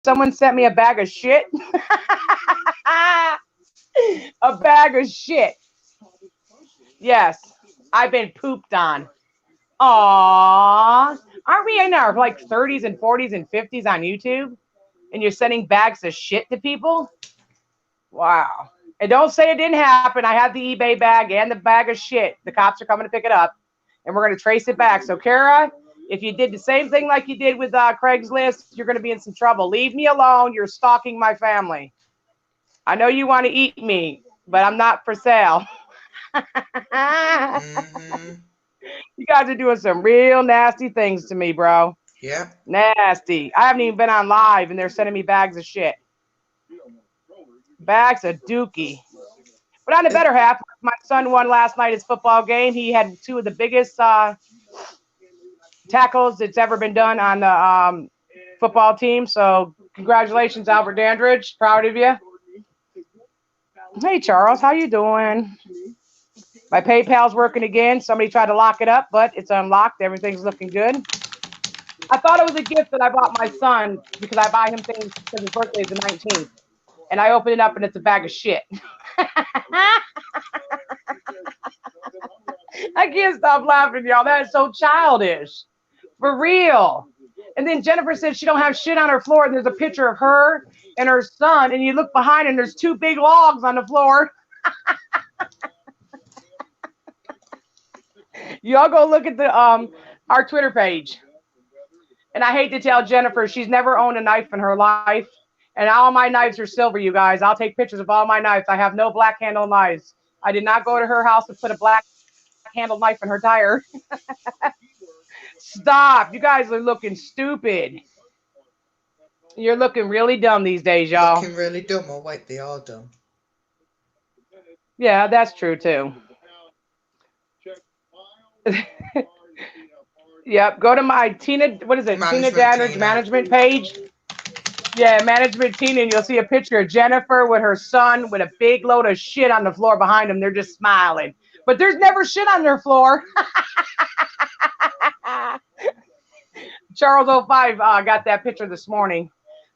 someone sent me a bag of shit. A bag of shit. Yes, I've been pooped on. Aww. Aren't we in our like 30s and 40s and 50s on YouTube? And you're sending bags of shit to people? Wow. And don't say it didn't happen. I had the eBay bag and the bag of shit. The cops are coming to pick it up, and we're going to trace it back. So, Kara, if you did the same thing like you did with Craigslist, you're going to be in some trouble. Leave me alone. You're stalking my family. I know you want to eat me, but I'm not for sale. Mm-hmm. You guys are doing some real nasty things to me, bro. Yeah. Nasty. I haven't even been on live, and they're sending me bags of shit. Bags of dookie. But on the better half, my son won last night his football game. He had two of the biggest tackles that's ever been done on the football team. So congratulations, Albert Dandridge. Proud of you. Hey, Charles, how you doing? My PayPal's working again. Somebody tried to lock it up, but it's unlocked. Everything's looking good. I thought it was a gift that I bought my son because I buy him things because his birthday is the 19th. And I open it up and it's a bag of shit. I can't stop laughing, y'all. That is so childish. For real. And then Jennifer said she don't have shit on her floor. And there's a picture of her and her son. And you look behind and there's two big logs on the floor. Y'all go look at the our Twitter page. And I hate to tell Jennifer, she's never owned a knife in her life. And all my knives are silver, you guys. I'll take pictures of all my knives. I have no black handle knives. I did not go to her house and put a black handle knife in her tire. Stop. You guys are looking stupid. You're looking really dumb these days, y'all. Looking really dumb. Oh, wait, they are dumb. Yeah, that's true too. Yep. Go to my Tina, what is it? Tina Management Dandridge Tina. management page. Yeah, management Tina, and you'll see a picture of Jennifer with her son with a big load of shit on the floor behind them. They're just smiling. But there's never shit on their floor. Charles '05 got that picture this morning.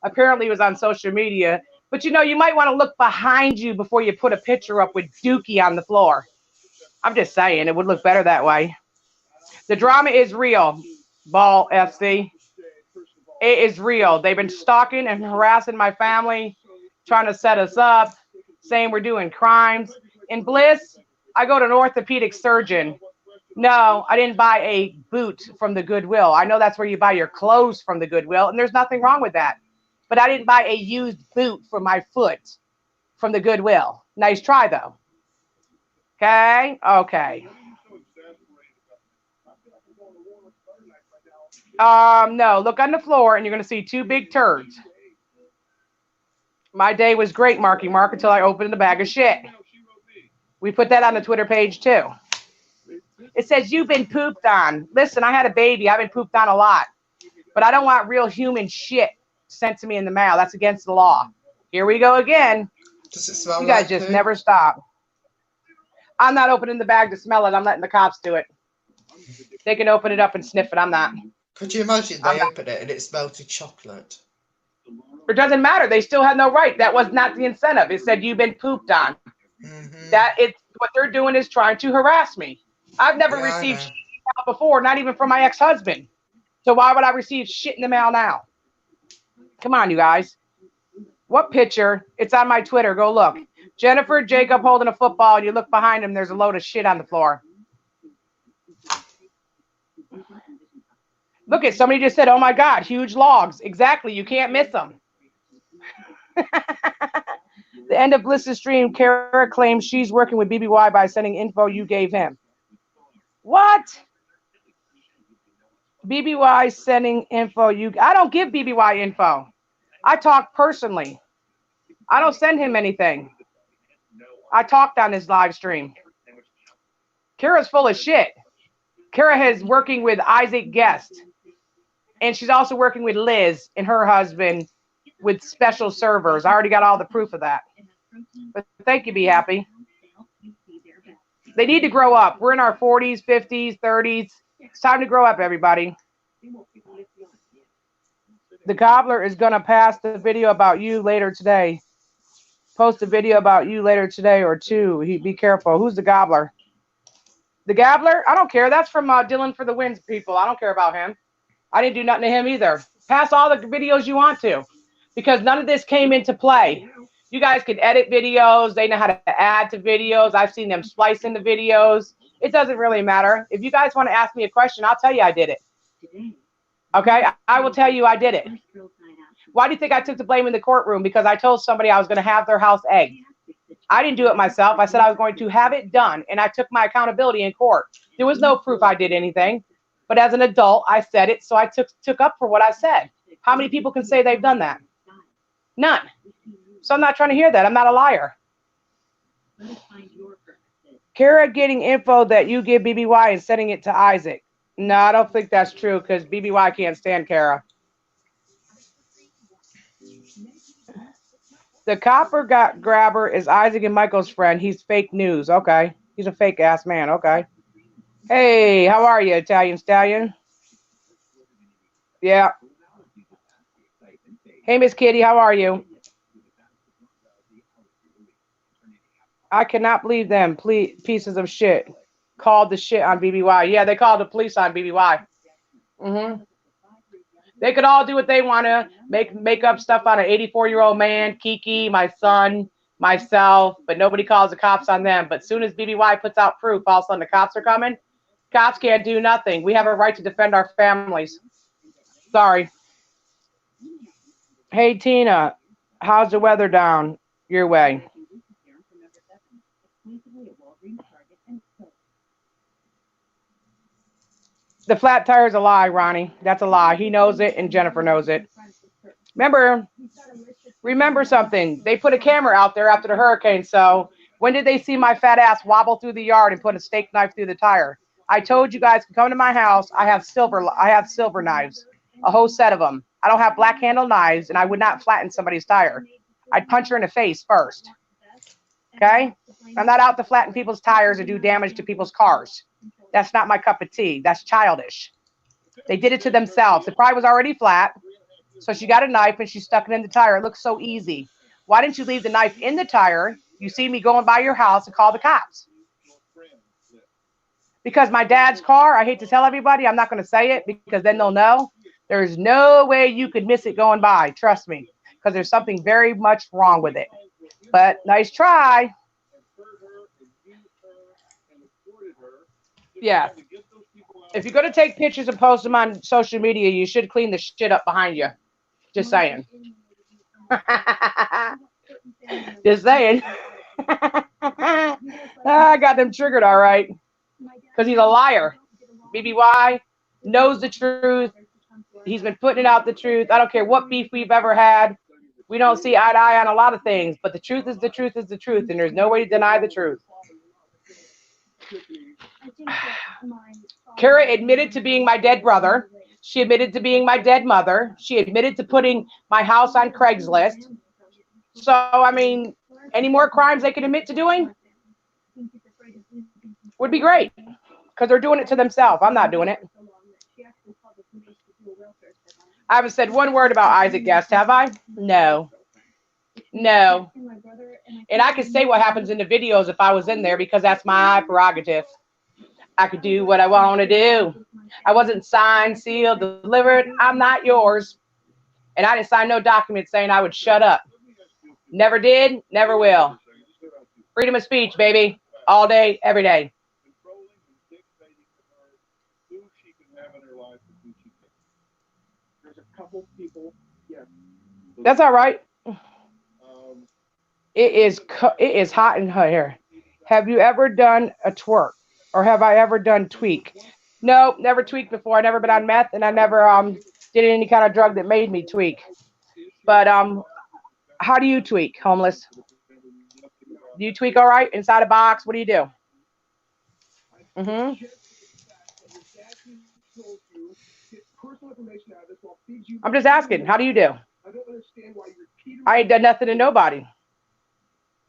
Apparently, it was on social media. But you might want to look behind you before you put a picture up with Dookie on the floor. I'm just saying, it would look better that way. The drama is real, Ball FC. It is real. They've been stalking and harassing my family, trying to set us up, saying we're doing crimes. In Bliss, I go to an orthopedic surgeon. No, I didn't buy a boot from the Goodwill. I know that's where you buy your clothes from the Goodwill, and there's nothing wrong with that. But I didn't buy a used boot for my foot from the Goodwill. Nice try, though. Okay? Okay. No, look on the floor, and you're going to see two big turds. My day was great, Marky Mark, until I opened the bag of shit. We put that on the Twitter page, too. It says, you've been pooped on. Listen, I had a baby. I've been pooped on a lot. But I don't want real human shit sent to me in the mail. That's against the law. Here we go again. Does it smell You guys like just poo? never stop. I'm not opening the bag to smell it. I'm letting the cops do it. They can open it up and sniff it. I'm not. Could you imagine I'm they not. opened it and it's melted chocolate? It doesn't matter. They still had no right. That was not the incentive. It said you've been pooped on. Mm-hmm. That it's what they're doing is trying to harass me. I've never Yeah, I received know. shit before, not even from my ex-husband. So why would I receive shit in the mail now? Come on, you guys. What picture? It's on my Twitter. Go look. Jennifer Jacob holding a football, and you look behind him, there's a load of shit on the floor. Look at somebody just said, oh my God, huge logs. Exactly. You can't miss them. The end of Bliss's stream, Kara claims she's working with BBY by sending info you gave him. What? BBY sending info you. I don't give BBY info. I talk personally. I don't send him anything. I talked on his live stream. Kara's full of shit. Kara is working with Isaac Guest. And she's also working with Liz and her husband with special servers. I already got all the proof of that. But thank you, Be Happy. They need to grow up. We're in our 40s, 50s, 30s. It's time to grow up, everybody. The cobbler is gonna pass the video about you later today. Post a video about you later today or two. Be careful. Who's the gobbler? The Gabbler? I don't care. That's from Dylan for the Wins people. I don't care about him. I didn't do nothing to him either. Pass all the videos you want to, because none of this came into play. You guys can edit videos. They know how to add to videos. I've seen them splice into videos. It doesn't really matter. If you guys want to ask me a question, I'll tell you I did it. Okay? I will tell you I did it. Why do you think I took the blame in the courtroom? Because I told somebody I was going to have their house egged. I didn't do it myself. I said I was going to have it done, and I took my accountability in court. There was no proof I did anything, but as an adult, I said it, so I took up for what I said. How many people can say they've done that? None. So I'm not trying to hear that. I'm not a liar. Kara getting info that you give BBY and sending it to Isaac. No, I don't think that's true, because BBY can't stand Kara. The copper grabber is Isaac and Michael's friend. He's fake news. Okay. He's a fake ass man. Okay. Hey, how are you, Italian Stallion? Yeah. Hey, Miss Kitty, how are you? I cannot believe them pieces of shit called the shit on BBY. Yeah, they called the police on BBY. They could all do what they want to, make up stuff on an 84-year-old man, Kiki, my son, myself, but nobody calls the cops on them. But as soon as BBY puts out proof, all of a sudden the cops are coming. Cops can't do nothing. We have a right to defend our families. Sorry. Hey, Tina, how's the weather down your way? The flat tire is a lie, Ronnie. That's a lie. He knows it, and Jennifer knows it. Remember something. They put a camera out there after the hurricane, so when did they see my fat ass wobble through the yard and put a steak knife through the tire? I told you guys to come to my house. I have silver knives, a whole set of them. I don't have black handle knives, and I would not flatten somebody's tire. I'd punch her in the face first. Okay? I'm not out to flatten people's tires or do damage to people's cars. That's not my cup of tea. That's childish. They did it to themselves. It probably was already flat. So she got a knife and she stuck it in the tire. It looks so easy. Why didn't you leave the knife in the tire? You see me going by your house and call the cops. Because my dad's car, I hate to tell everybody, I'm not going to say it because then they'll know. There's no way you could miss it going by. Trust me. Because there's something very much wrong with it. But nice try. Yeah. If you're going to take pictures and post them on social media, you should clean the shit up behind you. Just saying. Just saying. I got them triggered, all right. Because he's a liar. BBY knows the truth. He's been putting out the truth. I don't care what beef we've ever had. We don't see eye to eye on a lot of things. But the truth is the truth is the truth. And there's no way to deny the truth. Kara admitted to being my dead brother. She admitted to being my dead mother. She admitted to putting my house on Craigslist. So, I mean, any more crimes they can admit to doing would be great. Because they're doing it to themselves. I'm not doing it. I haven't said one word about Isaac Guest, have I? No. No. And I could say what happens in the videos if I was in there because that's my prerogative. I could do what I want to do. I wasn't signed, sealed, delivered. I'm not yours. And I didn't sign no document saying I would shut up. Never did, never will. Freedom of speech, baby. All day, every day. That's all right. It is hot in here. Have you ever done a twerk? Or have I ever done tweak? No, never tweaked before. I've never been on meth, and I never did any kind of drug that made me tweak. But how do you tweak, homeless? Do you tweak all right? Inside a box? What do you do? I'm just asking. How do you do? I ain't done nothing to nobody.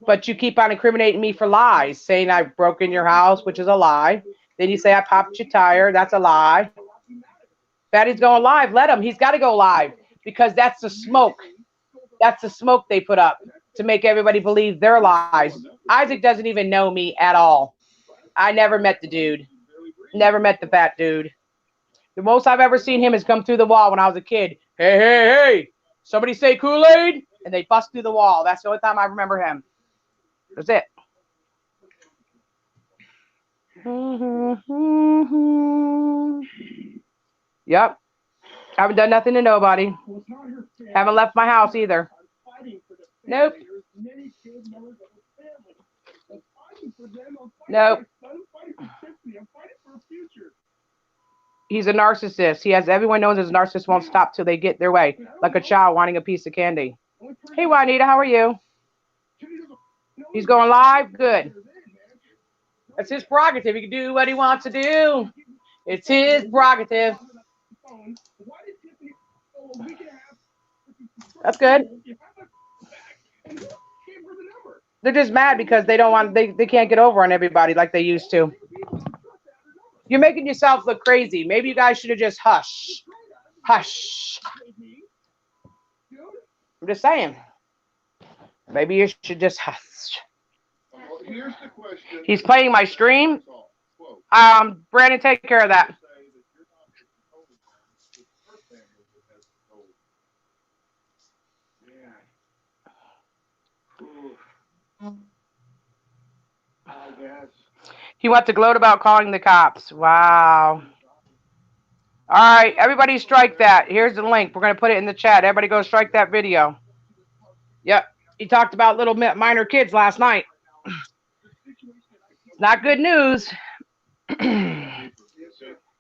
But you keep on incriminating me for lies, saying I broke in your house, which is a lie. Then you say I popped your tire. That's a lie. Fatty's going live. Let him. He's got to go live. because that's the smoke. That's the smoke they put up to make everybody believe their lies. Isaac doesn't even know me at all. I never met the dude. Never met the fat dude. The most I've ever seen him is come through the wall when I was a kid. Hey, hey, hey, somebody say Kool-Aid, and they bust through the wall. That's the only time I remember him. That's it. Yep. Haven't done nothing to nobody. Haven't left my house either. Nope. Nope. He's a narcissist. He has everyone knows his narcissist won't stop till they get their way, like a child wanting a piece of candy. Hey, Juanita, how are you? He's going live? Good. That's his prerogative. He can do what he wants to do. It's his prerogative. That's good. They're just mad because they don't want, they can't get over on everybody like they used to. You're making yourself look crazy. Maybe you guys should have just hush. Hush. I'm just saying. Maybe you should just hush. He's playing my stream. Brandon, take care of that. He wants to gloat about calling the cops. Wow. All right, everybody strike that. Here's the link. We're going to put it in the chat. Everybody go strike that video. Yep. He talked about little minor kids last night. Not good news.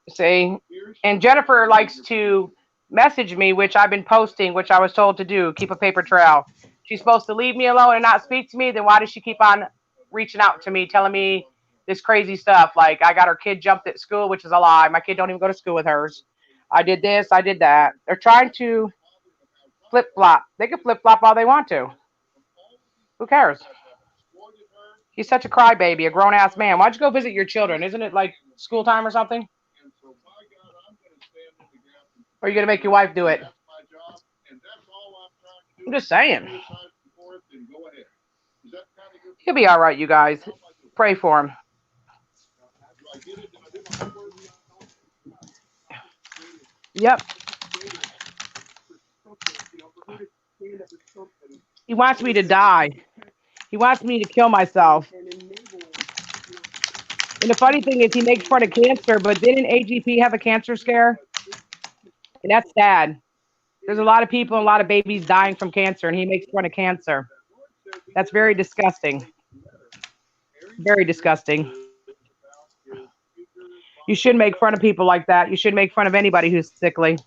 See? And Jennifer likes to message me, which I've been posting, which I was told to do. Keep a paper trail. She's supposed to leave me alone and not speak to me. Then why does she keep on reaching out to me, telling me this crazy stuff? Like I got her kid jumped at school, which is a lie. My kid don't even go to school with hers. I did this. I did that. They're trying to flip-flop. They can flip-flop all they want to. Who cares? He's such a crybaby, a grown-ass man. Why don't you go visit your children? Isn't it like school time or something? Or are you going to make your wife do it? I'm just saying. He'll be all right, you guys. Pray for him. Yep. He wants me to die. He wants me to kill myself. And the funny thing is he makes fun of cancer, but didn't AGP have a cancer scare? And that's sad. There's a lot of people, a lot of babies dying from cancer, and he makes fun of cancer. That's very disgusting. Very disgusting. You shouldn't make fun of people like that. You shouldn't make fun of anybody who's sickly.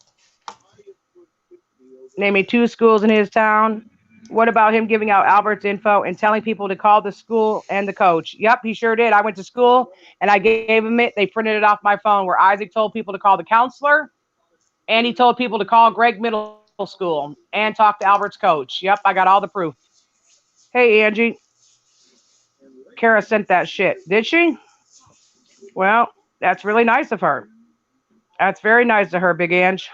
Name me 2 schools in his town. What about him giving out Albert's info and telling people to call the school and the coach? Yep, he sure did. I went to school and I gave him it. They printed it off my phone where Isaac told people to call the counselor and he told people to call Greg Middle School and talk to Albert's coach. Yep, I got all the proof. Hey, Angie. Kara sent that shit. Did she? Well, that's really nice of her. That's very nice of her, Big Ange.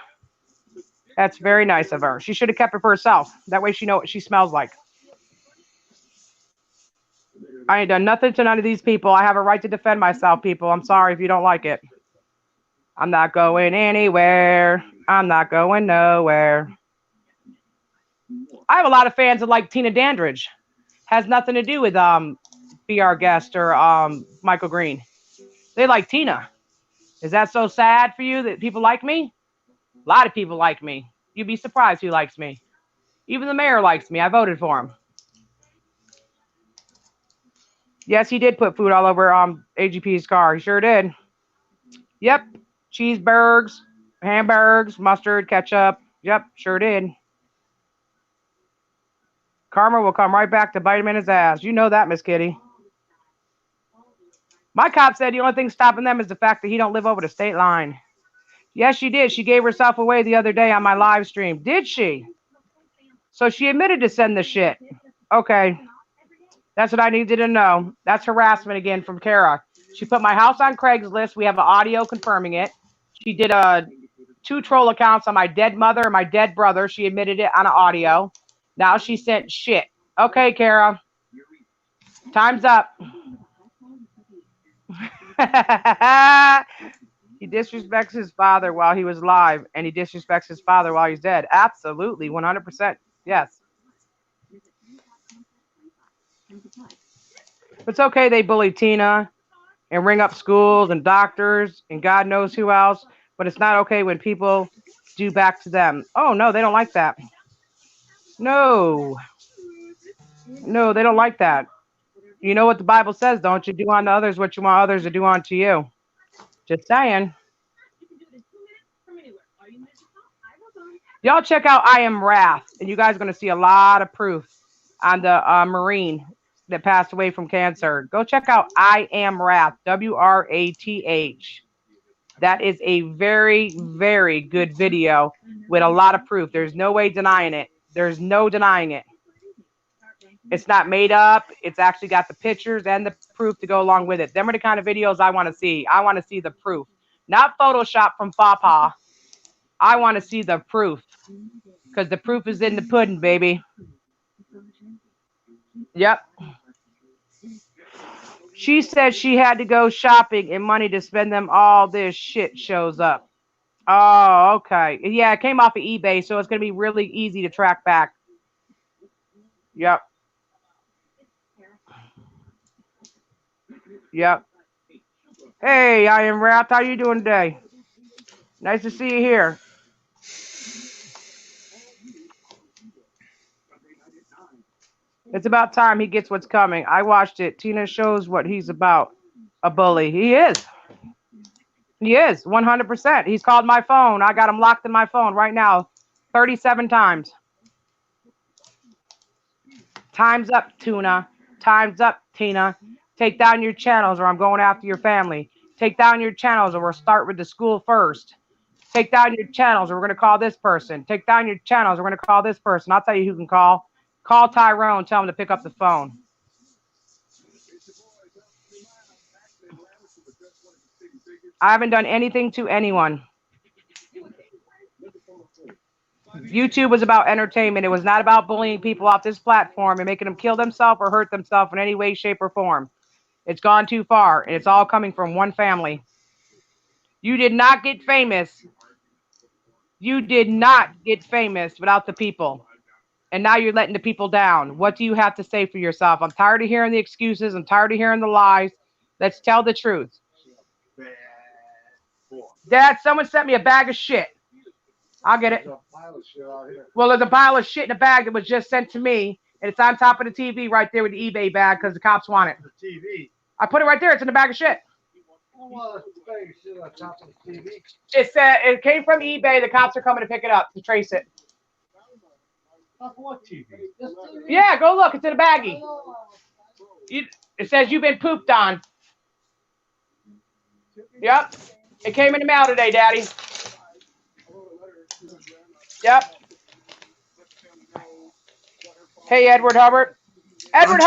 That's very nice of her. She should have kept it for herself. That way she knows what she smells like. I ain't done nothing to none of these people. I have a right to defend myself, people. I'm sorry if you don't like it. I'm not going anywhere. I'm not going nowhere. I have a lot of fans that like Tina Dandridge. Has nothing to do with Be Our Guest or Michael Green. They like Tina. Is that so sad for you that people like me? A lot of people like me. You'd be surprised who likes me. Even the mayor likes me. I voted for him. Yes, he did put food all over AGP's car. He sure did. Yep. Cheeseburgers, hamburgers, mustard, ketchup. Yep, sure did. Karma will come right back to bite him in his ass. You know that, Miss Kitty. My cop said the only thing stopping them is the fact that he don't live over the state line. Yes, she did. She gave herself away the other day on my live stream. Did she? So she admitted to send the shit. Okay. That's what I needed to know. That's harassment again from Kara. She put my house on Craigslist. We have an audio confirming it. She did a 2 troll accounts on my dead mother and my dead brother. She admitted it on an audio. Now she sent shit. Okay, Kara. Time's up. He disrespects his father while he was alive, and he disrespects his father while he's dead. Absolutely, 100%. Yes. It's okay they bully Tina and ring up schools and doctors and God knows who else, but it's not okay when people do back to them. Oh, no, they don't like that. No. No, they don't like that. You know what the Bible says, don't you? Do unto others what you want others to do unto you. Just saying. Y'all check out I Am Wrath, and you guys are going to see a lot of proof on the Marine that passed away from cancer. Go check out I Am Wrath, W-R-A-T-H. That is a very, very good video with a lot of proof. There's no way denying it. There's no denying it. It's not made up. It's actually got the pictures and the proof to go along with it. Them are the kind of videos I want to see. I want to see the proof. Not Photoshop from Papa. I want to see the proof. Because the proof is in the pudding, baby. Yep. She said she had to go shopping and money to spend them. All this shit shows up. Oh, okay. Yeah, it came off of eBay, so it's going to be really easy to track back. Yep. Yep. Hey, I Am Wrath. How you doing today? Nice to see you here. It's about time he gets what's coming. I watched it. Tina shows what he's about. A bully. He is. He is. 100%. He's called my phone. I got him locked in my phone right now 37 times. Time's up, Tuna. Time's up, Tina. Take down your channels or I'm going after your family. Take down your channels or we'll start with the school first. Take down your channels or we're going to call this person. Take down your channels or we're going to call this person. I'll tell you who can call. Call Tyrone. Tell him to pick up the phone. I haven't done anything to anyone. YouTube was about entertainment. It was not about bullying people off this platform and making them kill themselves or hurt themselves in any way, shape, or form. It's gone too far, and it's all coming from one family. You did not get famous. You did not get famous without the people. And now you're letting the people down. What do you have to say for yourself? I'm tired of hearing the excuses. I'm tired of hearing the lies. Let's tell the truth. Dad, someone sent me a bag of shit. I'll get it. Well, there's a pile of shit in a bag that was just sent to me, and it's on top of the TV right there with the eBay bag because the cops want it. The TV. I put it right there. It's in the bag of shit. It came from eBay. The cops are coming to pick it up to trace it. What TV? Yeah, go look. It's in a baggie. It says you've been pooped on. Yep. It came in the mail today, Daddy. Yep. Hey, Edward Hubbard. Edward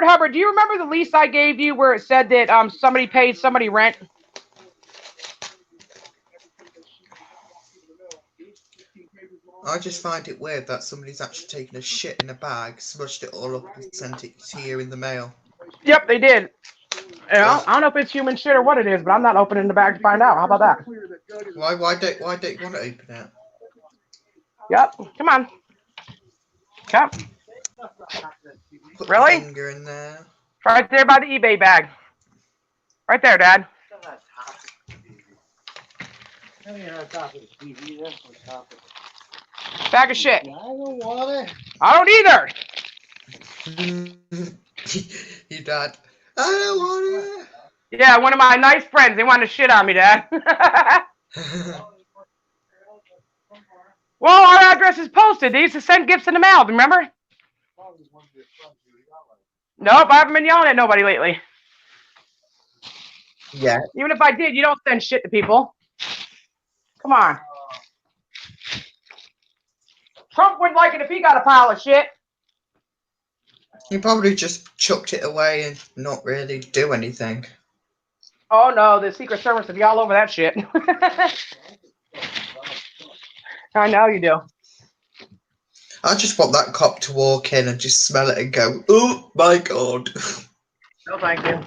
Hubbard, do you remember the lease I gave you where it said that somebody paid somebody rent? I just find it weird that somebody's actually taken a shit in a bag, smushed it all up, and sent it to you in the mail. Yep, they did. I don't know if it's human shit or what it is, but I'm not opening the bag to find out. How about that? Why don't you want to open it? Yep. Come on. Come. Put Really? the finger in there. Right there by the eBay bag. Right there, Dad. Bag of shit. I don't want it. I don't either. You dad. I don't want it. Yeah, one of my nice friends. They wanted to shit on me, Dad. Well, our address is posted. They used to send gifts in the mail, remember? Nope, I haven't been yelling at nobody lately. Yeah. Even if I did, you don't send shit to people. Come on. Trump wouldn't like it if he got a pile of shit. He probably just chucked it away and not really do anything. Oh, no, the Secret Service would be all over that shit. I know you do. I just want that cop to walk in and just smell it and go, oh my God. No, thank you.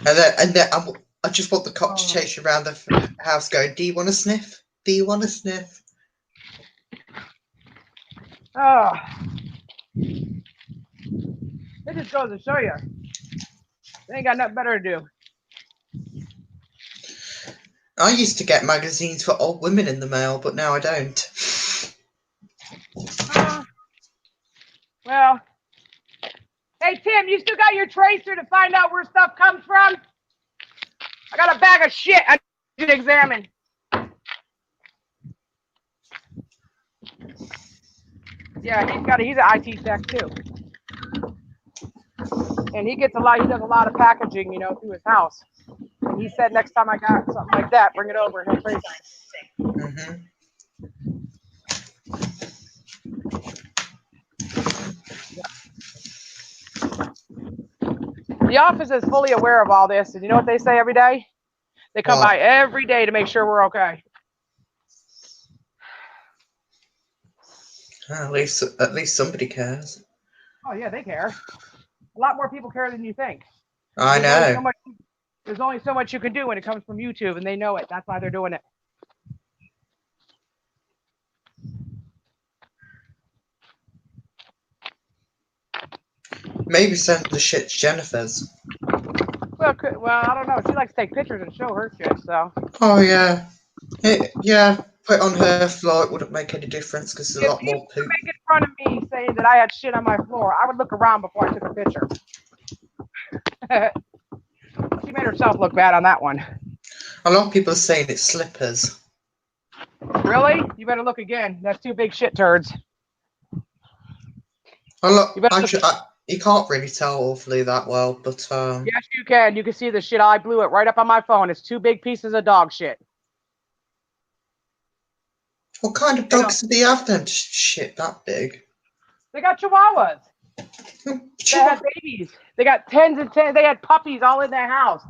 And then I just want the cop to chase you around the house going, do you want to sniff? Do you want to sniff? Oh. It just goes to show you. They ain't got nothing better to do. I used to get magazines for old women in the mail, but now I don't. Well, hey, Tim, you still got your tracer to find out where stuff comes from? I got a bag of shit I need to examine. Yeah, he's an IT tech too. And he does a lot of packaging, through his house. And he said next time I got something like that, bring it over and he'll trace it. Mm-hmm. The office is fully aware of all this, and you know what they say every day? They come by every day to make sure we're okay. At least somebody cares. Oh yeah, they care. A lot more people care than you think. I know. There's only so much you can do when it comes from YouTube, and they know it. That's why they're doing it. Maybe send the shit to Jennifer's. Well, I don't know. She likes to take pictures and show her shit, so. Oh yeah, yeah. Put it on her floor. It wouldn't make any difference because there's a lot more poop. Making fun of me saying that I had shit on my floor, I would look around before I took a picture. She made herself look bad on that one. A lot of people are saying it's slippers. Really? You better look again. That's two big shit turds. You can't really tell awfully that well, but yes, you can. You can see the shit. I blew it right up on my phone. It's two big pieces of dog shit. What kind of dogs do they have then? Shit that big? They got chihuahuas. They had babies. They got tens and tens. They had puppies all in their house.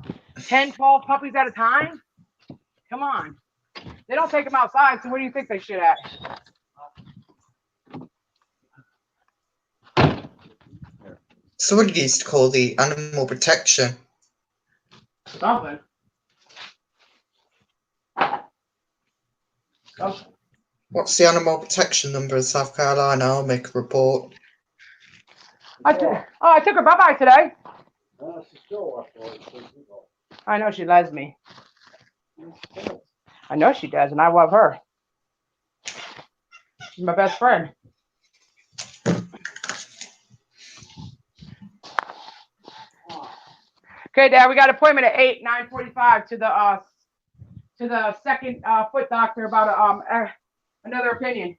10, 12 puppies at a time. Come on. They don't take them outside, so where do you think they shit at? Somebody needs to call the animal protection. Something. What's the animal protection number in South Carolina? I'll make a report. I took her bye-bye today. I know she loves me. I know she does, and I love her. She's my best friend. Okay, Dad, we got an appointment at 9:45 to the second foot doctor about another opinion.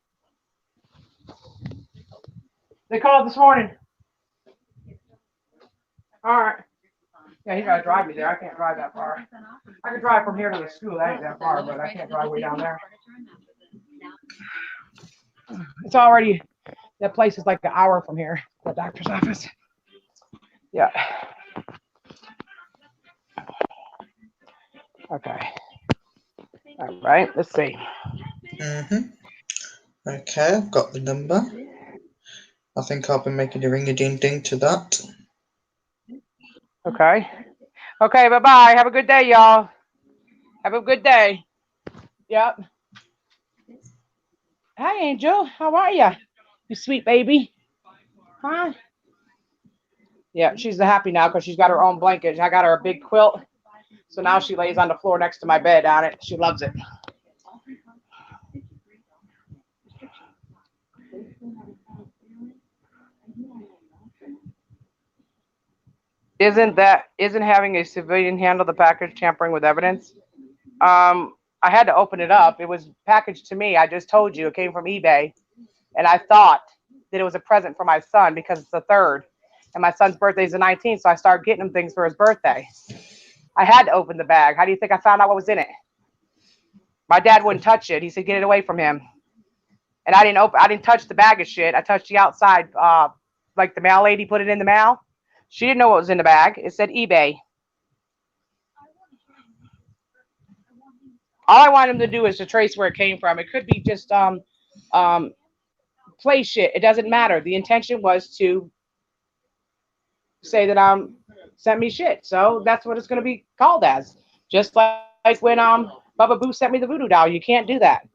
They called this morning. All right. Yeah, he's got to drive me there. I can't drive that far. I can drive from here to the school. That ain't that far, but I can't drive way down there. It's already, that place is like an hour from here, the doctor's office. Yeah. Okay. All right, let's see. Okay, I've got the number. I think I'll be making a ring-a-ding-ding to that. Okay. Okay, bye-bye. Have a good day, y'all. Have a good day. Yep. Hi, Angel. How are you? You sweet baby. Huh? Yeah, she's happy now because she's got her own blanket. I got her a big quilt. So now she lays on the floor next to my bed on it. She loves it. Isn't having a civilian handle the package tampering with evidence? I had to open it up. It was packaged to me. I just told you it came from eBay. And I thought that it was a present for my son because it's the 3rd. And my son's birthday is the 19th, so I started getting him things for his birthday. I had to open the bag. How do you think I found out what was in it? My dad wouldn't touch it. He said, get it away from him. And I didn't touch the bag of shit. I touched the outside, like the mail lady put it in the mail. She didn't know what was in the bag. It said eBay. All I want him to do is to trace where it came from. It could be just play shit. It doesn't matter. The intention was to say that sent me shit. So that's what it's gonna be called as. Just like when Bubba Boo sent me the voodoo doll. You can't do that.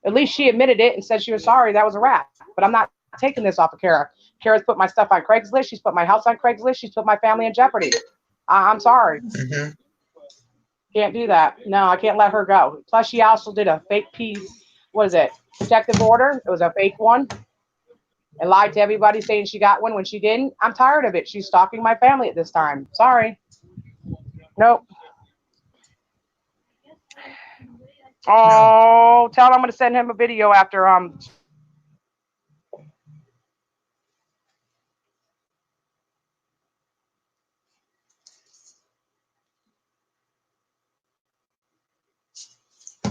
At least she admitted it and said she was sorry. That was a wrap. But I'm not taking this off of Kara. Kara's put my stuff on Craigslist. She's put my house on Craigslist. She's put my family in jeopardy. I'm sorry. Mm-hmm. Can't do that. No, I can't let her go. Plus, she also did a fake what is it? Protective order. It was a fake one. And lied to everybody saying she got one when she didn't. I'm tired of it. She's stalking my family at this time. Sorry. Nope. Oh, tell him I'm going to send him a video after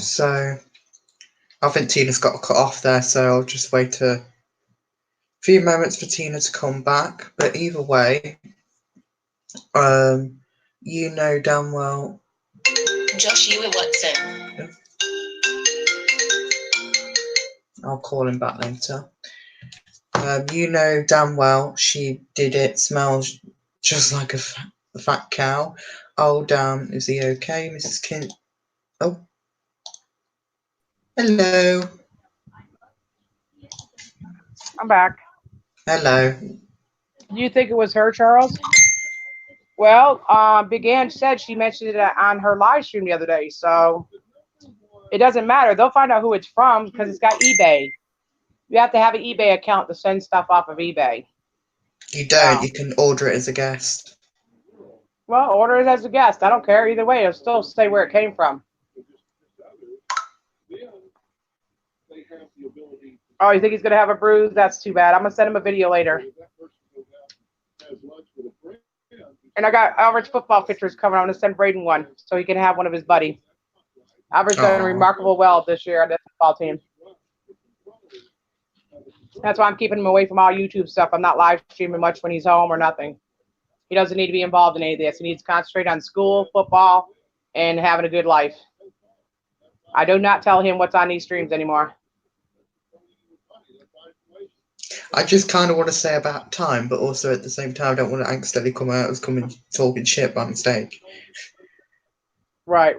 So I think Tina's got to cut off there, so I'll just wait a few moments for Tina to come back. But either way, you know damn well. Joshua Watson. I'll call him back later. You know damn well she did it. Smells just like a fat cow. Oh damn, is he okay, Mrs. Kint? Oh. Hello. I'm back. Hello. Do you think it was her, Charles? Well, Big Ann said she mentioned it on her live stream the other day, so it doesn't matter. They'll find out who it's from because it's got eBay. You have to have an eBay account to send stuff off of eBay. You don't. You can order it as a guest. Well, order it as a guest. I don't care. Either way, it'll still say where it came from. Oh, you think he's going to have a bruise? That's too bad. I'm going to send him a video later. And I got Albert's football pictures coming. I'm going to send Braden one so he can have one of his buddies. Albert's done remarkable well this year on this football team. That's why I'm keeping him away from all YouTube stuff. I'm not live streaming much when he's home or nothing. He doesn't need to be involved in any of this. He needs to concentrate on school, football, and having a good life. I do not tell him what's on these streams anymore. I just kind of want to say about time, but also at the same time, I don't want to accidentally come out as coming talking shit by mistake. Right.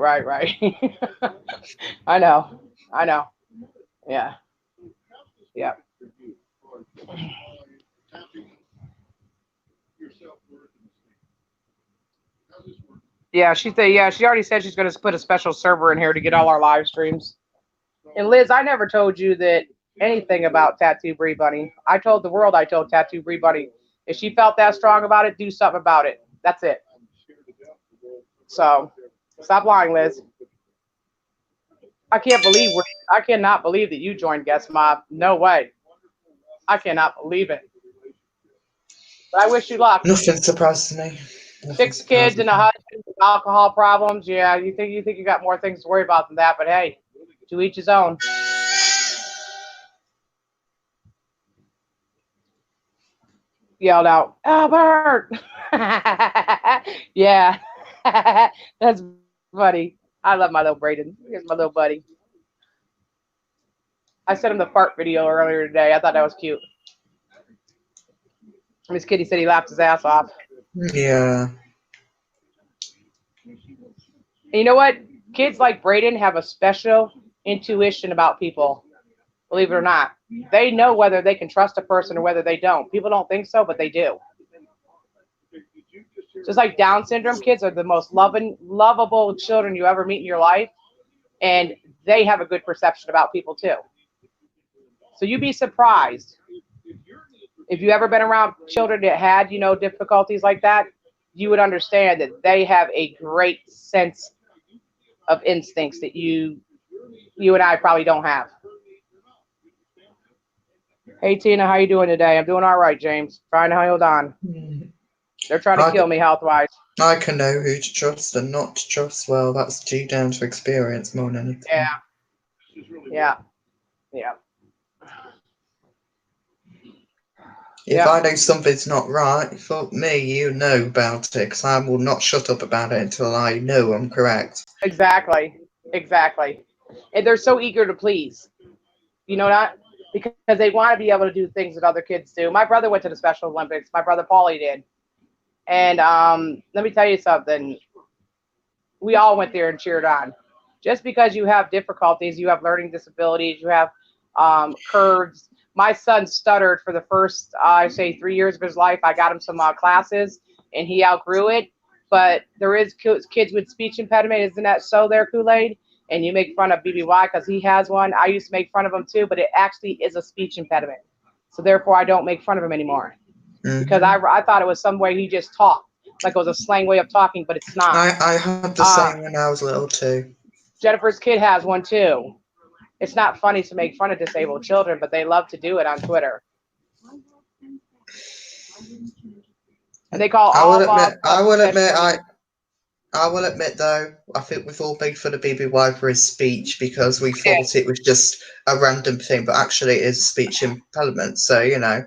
I know. Yeah. Yeah, she already said she's going to put a special server in here to get all our live streams. And Liz, I never told you that anything about Tattoo Bree Bunny. I told the world I told Tattoo Bree Bunny. If she felt that strong about it, do something about it. That's it. So, stop lying, Liz. I cannot believe that you joined Guest Mob. No way. I cannot believe it. But I wish you luck. Nothing surprises me. 6 kids and a husband with alcohol problems. Yeah, you think you got more things to worry about than that, but hey, to each his own. Yelled out, Albert! Yeah, that's funny. I love my little Braden. Here's my little buddy. I sent him the fart video earlier today. I thought that was cute. Miss Kitty said he laughed his ass off. Yeah. And you know what? Kids like Braden have a special intuition about people. Believe it or not. They know whether they can trust a person or whether they don't. People don't think so, but they do. Just like Down syndrome kids are the most lovable children you ever meet in your life. And they have a good perception about people too. So you'd be surprised. If you ever been around children that had, difficulties like that, you would understand that they have a great sense of instincts that you and I probably don't have. Hey, Tina, how you doing today? I'm doing all right, James. Trying to hold on. They're trying to kill me health-wise. I can know who to trust and not to trust. Well, that's due down to experience more than anything. Yeah. If I know something's not right, fuck me, you know about it, because I will not shut up about it until I know I'm correct. Exactly. Exactly. And they're so eager to please. You know that? Because they want to be able to do things that other kids do. My brother went to the Special Olympics. My brother Paulie did. And let me tell you something. We all went there and cheered on. Just because you have difficulties, you have learning disabilities, you have curves. My son stuttered for the first, I say, 3 years of his life. I got him some classes, and he outgrew it. But there is kids with speech impediment. Isn't that so there, Kool-Aid? And you make fun of BBY because he has one. I used to make fun of him too, but it actually is a speech impediment. So therefore, I don't make fun of him anymore. Because I thought it was some way he just talked, like it was a slang way of talking, but it's not. I had the same when I was little too. Jennifer's kid has one too. It's not funny to make fun of disabled children, but they love to do it on Twitter. And they call I will admit though, I think we've all been for the BBY for his speech because we thought it was just a random thing, but actually it is speech impediment. So, you know,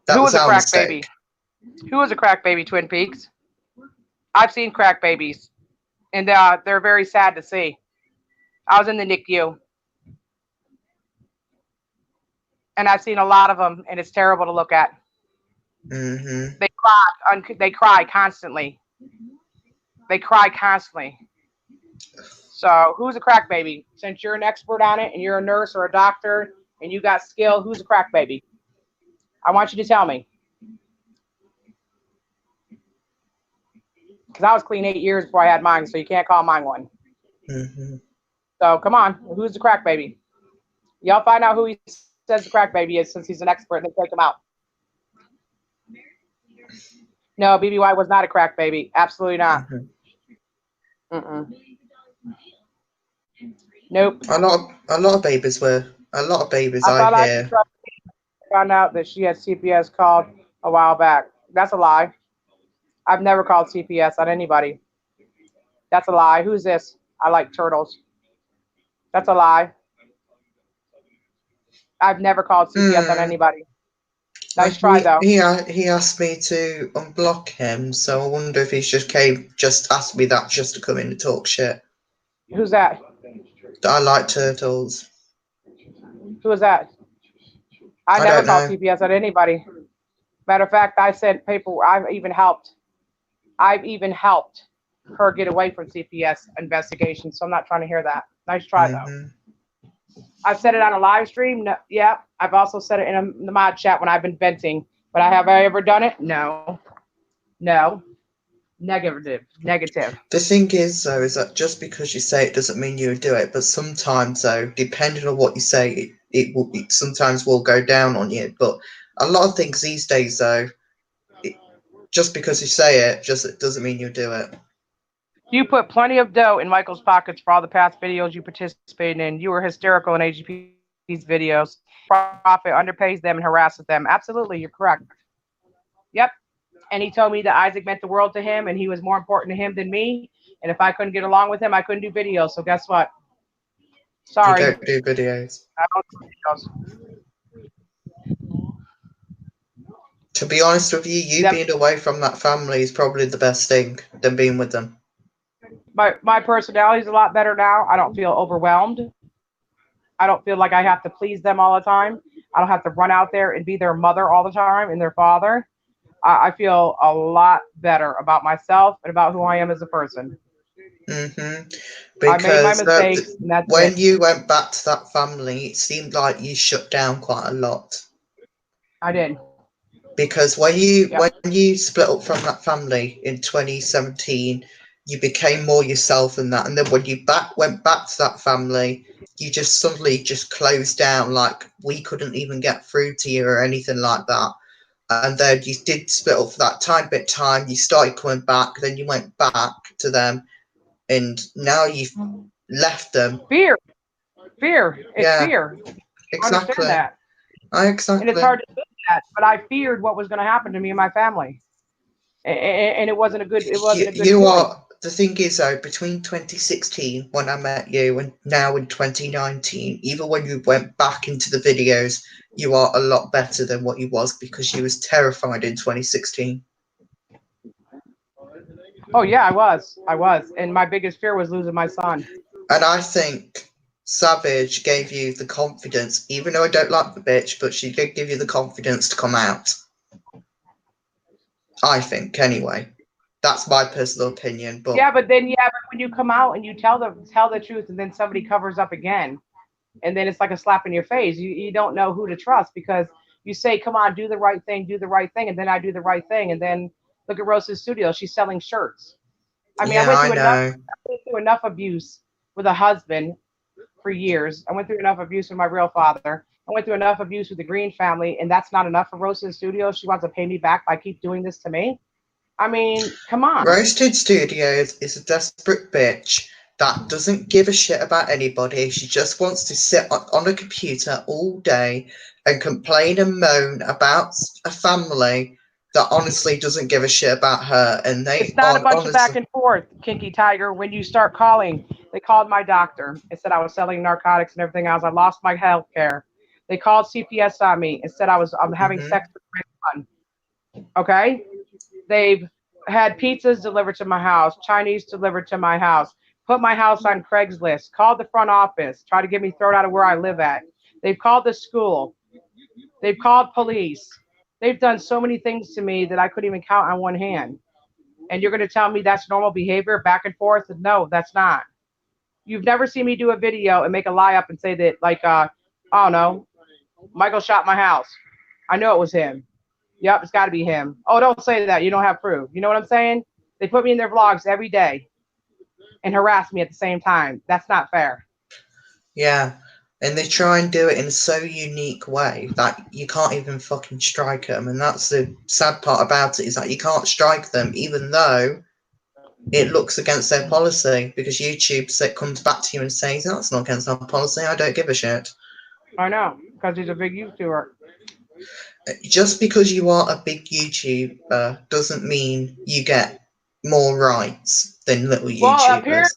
that was our crack mistake. Baby? Who was a crack baby, Twin Peaks? I've seen crack babies, and they're very sad to see. I was in the NICU, and I've seen a lot of them, and it's terrible to look at. Mm-hmm. They cry constantly. They cry constantly. So who's a crack baby? Since you're an expert on it, and you're a nurse or a doctor, and you got skill, who's a crack baby? I want you to tell me. Because I was clean 8 years before I had mine, so you can't call mine one. Mm-hmm. So come on, who's the crack baby? Y'all find out who he says the crack baby is, since he's an expert, and then take him out. No, BBY was not a crack baby. Absolutely not. Mm-mm. Nope. A lot of babies were. A lot of babies I hear. Found out that she had CPS called a while back. That's a lie. I've never called CPS on anybody. That's a lie. Who's this? I like turtles. That's a lie. I've never called CPS on anybody. Nice try, though. He asked me to unblock him, so I wonder if he's just asked me that just to come in and talk shit. Who's that? I like turtles. Who is that? I never called CPS on anybody. Matter of fact, I sent paper. I've even helped her get away from CPS investigation. So I'm not trying to hear that. Nice try, though. I've said it on a live stream. No, yeah. I've also said it in the mod chat when I've been venting. But have I ever done it? No. Negative. The thing is, though, is that just because you say it doesn't mean you do it. But sometimes, though, depending on what you say, it sometimes will go down on you. But a lot of things these days, though, just because you say it, it doesn't mean you do it. You put plenty of dough in Michael's pockets for all the past videos you participated in. You were hysterical in AGP's videos. Profit underpays them and harasses them. Absolutely, you're correct. Yep. And he told me that Isaac meant the world to him, and he was more important to him than me. And if I couldn't get along with him, I couldn't do videos. So guess what? Sorry. You don't do videos. I don't do videos. To be honest with you, being away from that family is probably the best thing than being with them. My personality is a lot better now. I don't feel overwhelmed. I don't feel like I have to please them all the time. I don't have to run out there and be their mother all the time and their father. I feel a lot better about myself and about who I am as a person. Mm-hmm. Because I made my mistakes. And that's when you went back to that family, it seemed like you shut down quite a lot. I did. Because when you split up from that family in 2017, you became more yourself than that. And then when you went back to that family, you just suddenly just closed down, like we couldn't even get through to you or anything like that. And then you did split up for that time, you started coming back, then you went back to them, and now you've left them. Fear. It's fear. Exactly. I understand that. And it's hard to do that, but I feared what was going to happen to me and my family. And it wasn't a good You know what? The thing is, though, between 2016, when I met you, and now in 2019, even when you went back into the videos, you are a lot better than what you was, because you was terrified in 2016. Oh, yeah, I was. And my biggest fear was losing my son. And I think Savage gave you the confidence, even though I don't like the bitch, but she did give you the confidence to come out. I think, anyway. That's my personal opinion. But Yeah, but when you come out and you tell the truth, and then somebody covers up again, and then it's like a slap in your face. You don't know who to trust because you say, "Come on, do the right thing, do the right thing," and then I do the right thing, and then look at Rose's studio. She's selling shirts. I mean, yeah, I know. I went through enough abuse with a husband for years. I went through enough abuse with my real father. I went through enough abuse with the Green family, and that's not enough for Rose's studio. She wants to pay me back by keep doing this to me. I mean, come on. Roasted Studios is a desperate bitch that doesn't give a shit about anybody. She just wants to sit on a computer all day and complain and moan about a family that honestly doesn't give a shit about her. And It's they not a are bunch of back honestly, and forth, Kinky Tiger. When you start calling, they called my doctor and said I was selling narcotics and everything else. I lost my health care. They called CPS on me and said I'm having sex with my son. Okay? They've had pizzas delivered to my house, Chinese delivered to my house, put my house on Craigslist, called the front office, tried to get me thrown out of where I live at. They've called the school. They've called police. They've done so many things to me that I couldn't even count on one hand. And you're going to tell me that's normal behavior back and forth? No, that's not. You've never seen me do a video and make a lie up and say that, like, I don't know, Michael shot my house. I know it was him. Yep, it's got to be him. Oh, don't say that. You don't have proof. You know what I'm saying? They put me in their vlogs every day and harass me at the same time. That's not fair. yeah. And they try and do it in a so unique way that you can't even fucking strike them. And that's the sad part about it, is that you can't strike them, even though it looks against their policy, because YouTube comes back to you and says, that's not against our policy. I don't give a shit. I know, because he's a big YouTuber. Just because you are a big YouTuber doesn't mean you get more rights than little YouTubers. Well, apparently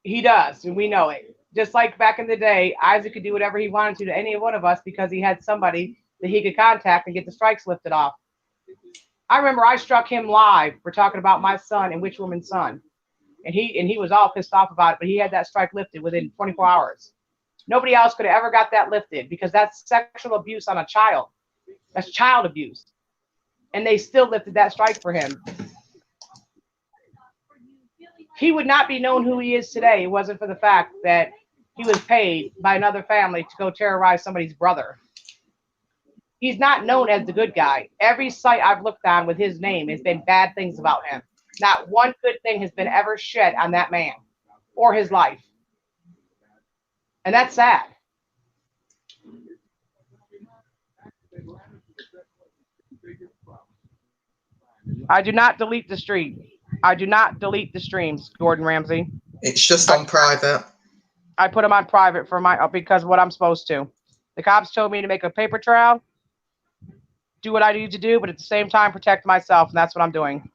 he does, and we know it. Just like back in the day, Isaac could do whatever he wanted to any one of us because he had somebody that he could contact and get the strikes lifted off. I remember I struck him live for talking about my son and which woman's son. And he was all pissed off about it, but he had that strike lifted within 24 hours. Nobody else could have ever got that lifted because that's sexual abuse on a child. That's child abuse. And they still lifted that strike for him. He would not be known who he is today. It wasn't for the fact that he was paid by another family to go terrorize somebody's brother. He's not known as the good guy. Every site I've looked on with his name has been bad things about him. Not one good thing has been ever shed on that man or his life. And that's sad. I do not delete the stream. I do not delete the streams, Gordon Ramsay. It's just on private. I put them on private for because what I'm supposed to. The cops told me to make a paper trail, do what I need to do, but at the same time protect myself, and that's what I'm doing.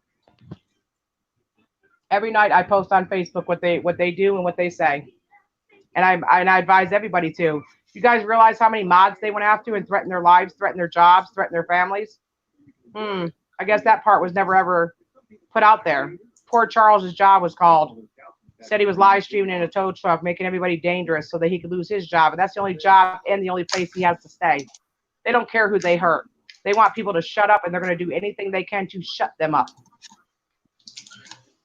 Every night I post on Facebook what they do and what they say, and I advise everybody to. You guys realize how many mods they went after and threatened their lives, threatened their jobs, threatened their families? I guess that part was never ever put out there. Poor Charles's job was called. Said he was live streaming in a tow truck, making everybody dangerous so that he could lose his job. And that's the only job and the only place he has to stay. They don't care who they hurt. They want people to shut up, and they're going to do anything they can to shut them up.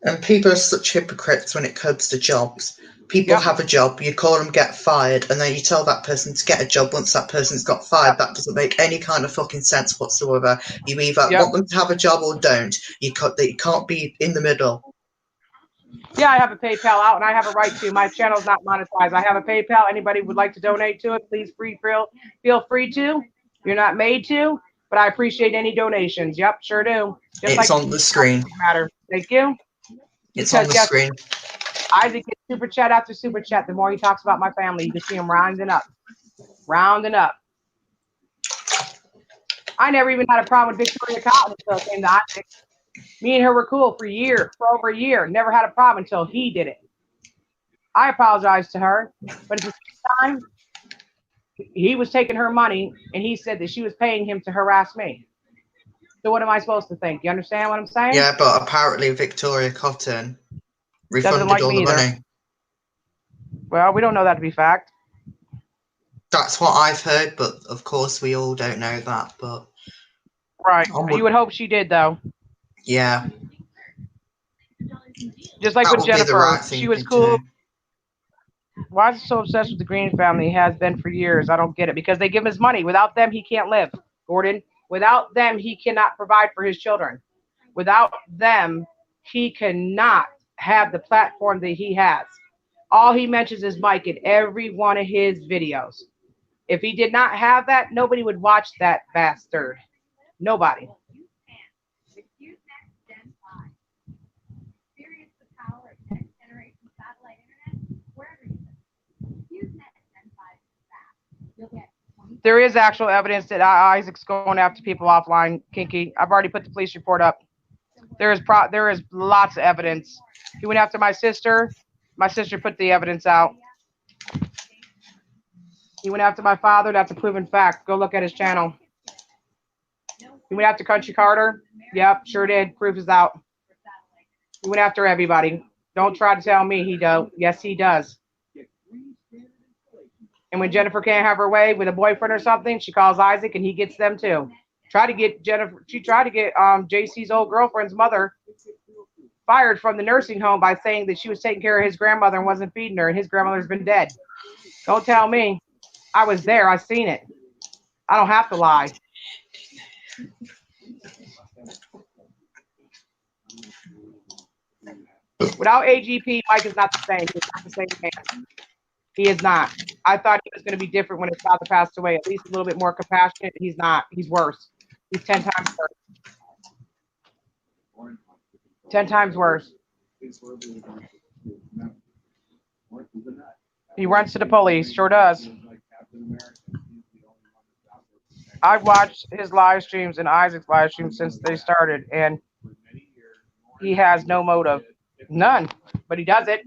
And people are such hypocrites when it comes to jobs. People have a job, you call them get fired, and then you tell that person to get a job once that person's got fired. That doesn't make any kind of fucking sense whatsoever. You either want them to have a job or don't. You can't be in the middle. Yeah, I have a PayPal out, and I have a right to. My channel's not monetized. I have a PayPal. Anybody would like to donate to it, please feel free to. You're not made to, but I appreciate any donations. Yep, sure do. Just it's like on the screen. Matter. Thank you. It's on the screen. Isaac gets super chat after super chat. The more he talks about my family, you can see him rounding up. Rounding up. I never even had a problem with Victoria Cotton until it came to Isaac. Me and her were cool for over a year. Never had a problem until he did it. I apologized to her, but at the same time, he was taking her money, and he said that she was paying him to harass me. So what am I supposed to think? You understand what I'm saying? Yeah, but apparently Victoria Cotton refunded all the money. Well, we don't know that to be fact. That's what I've heard, but of course we all don't know that. But Right. onward. You would hope she did, though. Yeah, Just like that with would be the Jennifer, right thing she was to cool. do. Why is he so obsessed with the Green family? Has been for years. I don't get it. Because they give him his money. Without them, he can't live, Gordon. Without them, he cannot provide for his children. Without them, he cannot have the platform that he has. All he mentions is Mike in every one of his videos. If he did not have that, nobody would watch that bastard. Nobody. There is actual evidence that Isaac's going after people offline, Kinky. I've already put the police report up. There is lots of evidence. He went after my sister. My sister put the evidence out. He went after my father. That's a proven fact. Go look at his channel. He went after Country Carter. Yep, sure did. Proof is out. He went after everybody. Don't try to tell me he don't. Yes, he does. And when Jennifer can't have her way with a boyfriend or something, she calls Isaac and he gets them too. Try to get Jennifer. She tried to get JC's old girlfriend's mother fired from the nursing home by saying that she was taking care of his grandmother and wasn't feeding her, and his grandmother's been dead. Don't tell me. I was there. I seen it. I don't have to lie. Without AGP, Mike is not the same. He's not the same man. He is not. I thought he was going to be different when his father passed away. At least a little bit more compassionate. He's not. He's worse. He's 10 times worse. 10 times worse. He runs to the police. Sure does. I've watched his live streams and Isaac's live streams since they started, and he has no motive. None. But he does it.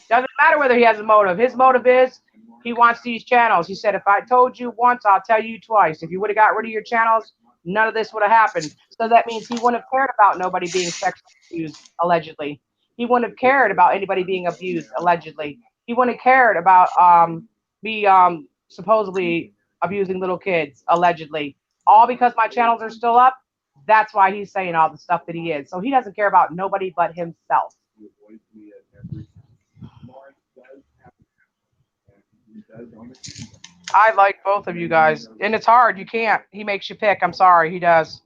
Doesn't matter whether he has a motive. His motive is he wants these channels. He said, if I told you once, I'll tell you twice. If you would have got rid of your channels, none of this would have happened. So that means he wouldn't have cared about nobody being sexually abused, allegedly. He wouldn't have cared about anybody being abused, allegedly. He wouldn't have cared about me supposedly abusing little kids, allegedly. All because my channels are still up. That's why he's saying all the stuff that he is. So he doesn't care about nobody but himself. I like both of you guys. And it's hard. You can't. He makes you pick. I'm sorry. He does.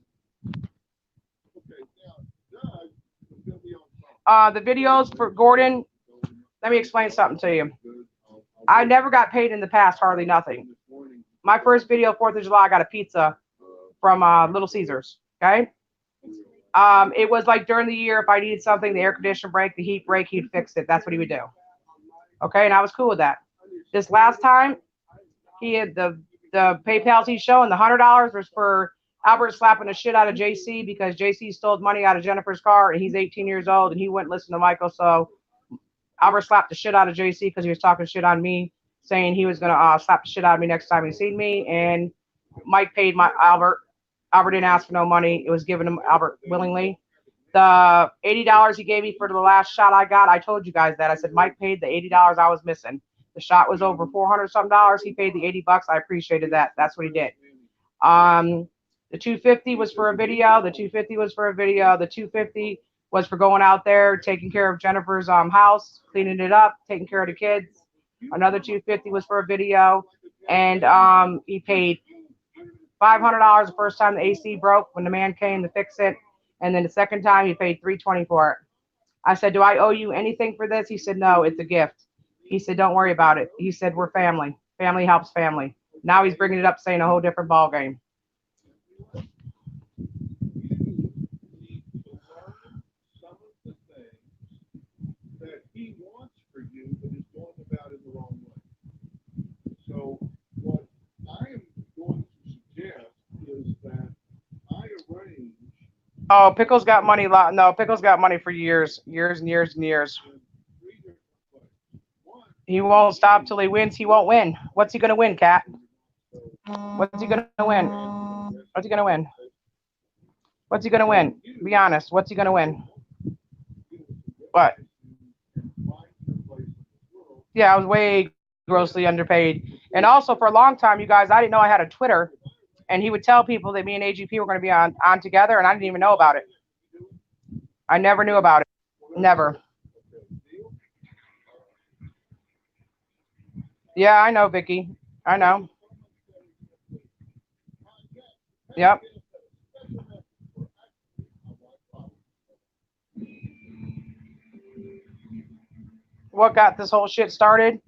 The videos for Gordon, let me explain something to you. I never got paid in the past, hardly nothing. My first video, 4th of July, I got a pizza from Little Caesars. Okay? It was like during the year, if I needed something, the air conditioner break, the heat break, he'd fix it. That's what he would do. Okay? And I was cool with that. This last time, he had the PayPals he's showing, the $100 was for Albert slapping the shit out of JC because JC stole money out of Jennifer's car and he's 18 years old and he wouldn't listen to Michael. So Albert slapped the shit out of JC because he was talking shit on me, saying he was going to slap the shit out of me next time he seen me. And Mike paid my Albert. Albert didn't ask for no money. It was given to Albert willingly. The $80 he gave me for the last shot I got, I told you guys that. I said Mike paid the $80 I was missing. The shot was over $400-something. He paid the $80. I appreciated that. That's what he did. The $250 was for a video. The $250 was for a video. The $250 was for going out there, taking care of Jennifer's house, cleaning it up, taking care of the kids. Another $250 was for a video. And he paid $500 the first time the AC broke when the man came to fix it. And then the second time he paid $320 for it. I said, do I owe you anything for this? He said, no, it's a gift. He said, don't worry about it. He said, we're family. Family helps family. Now he's bringing it up, saying a whole different ball game. So what I am going to suggest is that I arrange. Oh, Pickles got money. No, Pickles got money for years and years and years. He won't stop till he wins. He won't win. What's he going to win, Cat? What's he going to win? What's he going to win? What's he going to win? Be honest. What's he going to win? What? Yeah, I was way grossly underpaid. And also for a long time, you guys, I didn't know I had a Twitter, and he would tell people that me and AGP were going to be on together, and I didn't even know about it. I never knew about it. Never. Yeah, I know, Vicky. I know. Yep. What got this whole shit started?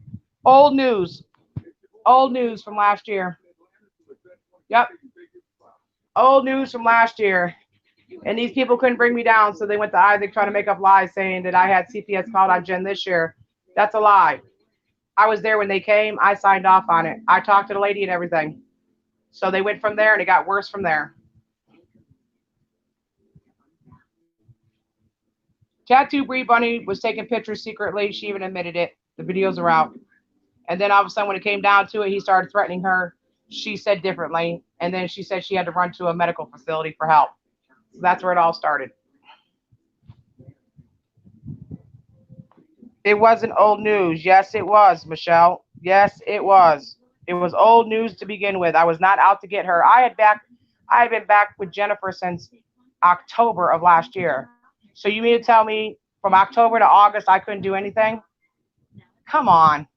Old news. Old news from last year. Yep. Old news from last year. And these people couldn't bring me down, so they went to Isaac trying to make up lies saying that I had CPS called on Jen this year. That's a lie. I was there when they came. I signed off on it. I talked to the lady and everything. So they went from there, and it got worse from there. Tattoo Bree Bunny was taking pictures secretly. She even admitted it. The videos are out. And then all of a sudden, when it came down to it, he started threatening her. She said differently. And then she said she had to run to a medical facility for help. So that's where it all started. It wasn't old news. Yes, it was, Michelle. Yes, it was. It was old news to begin with. I was not out to get her. I had been back with Jennifer since October of last year. So you mean to tell me from October to August I couldn't do anything? Come on.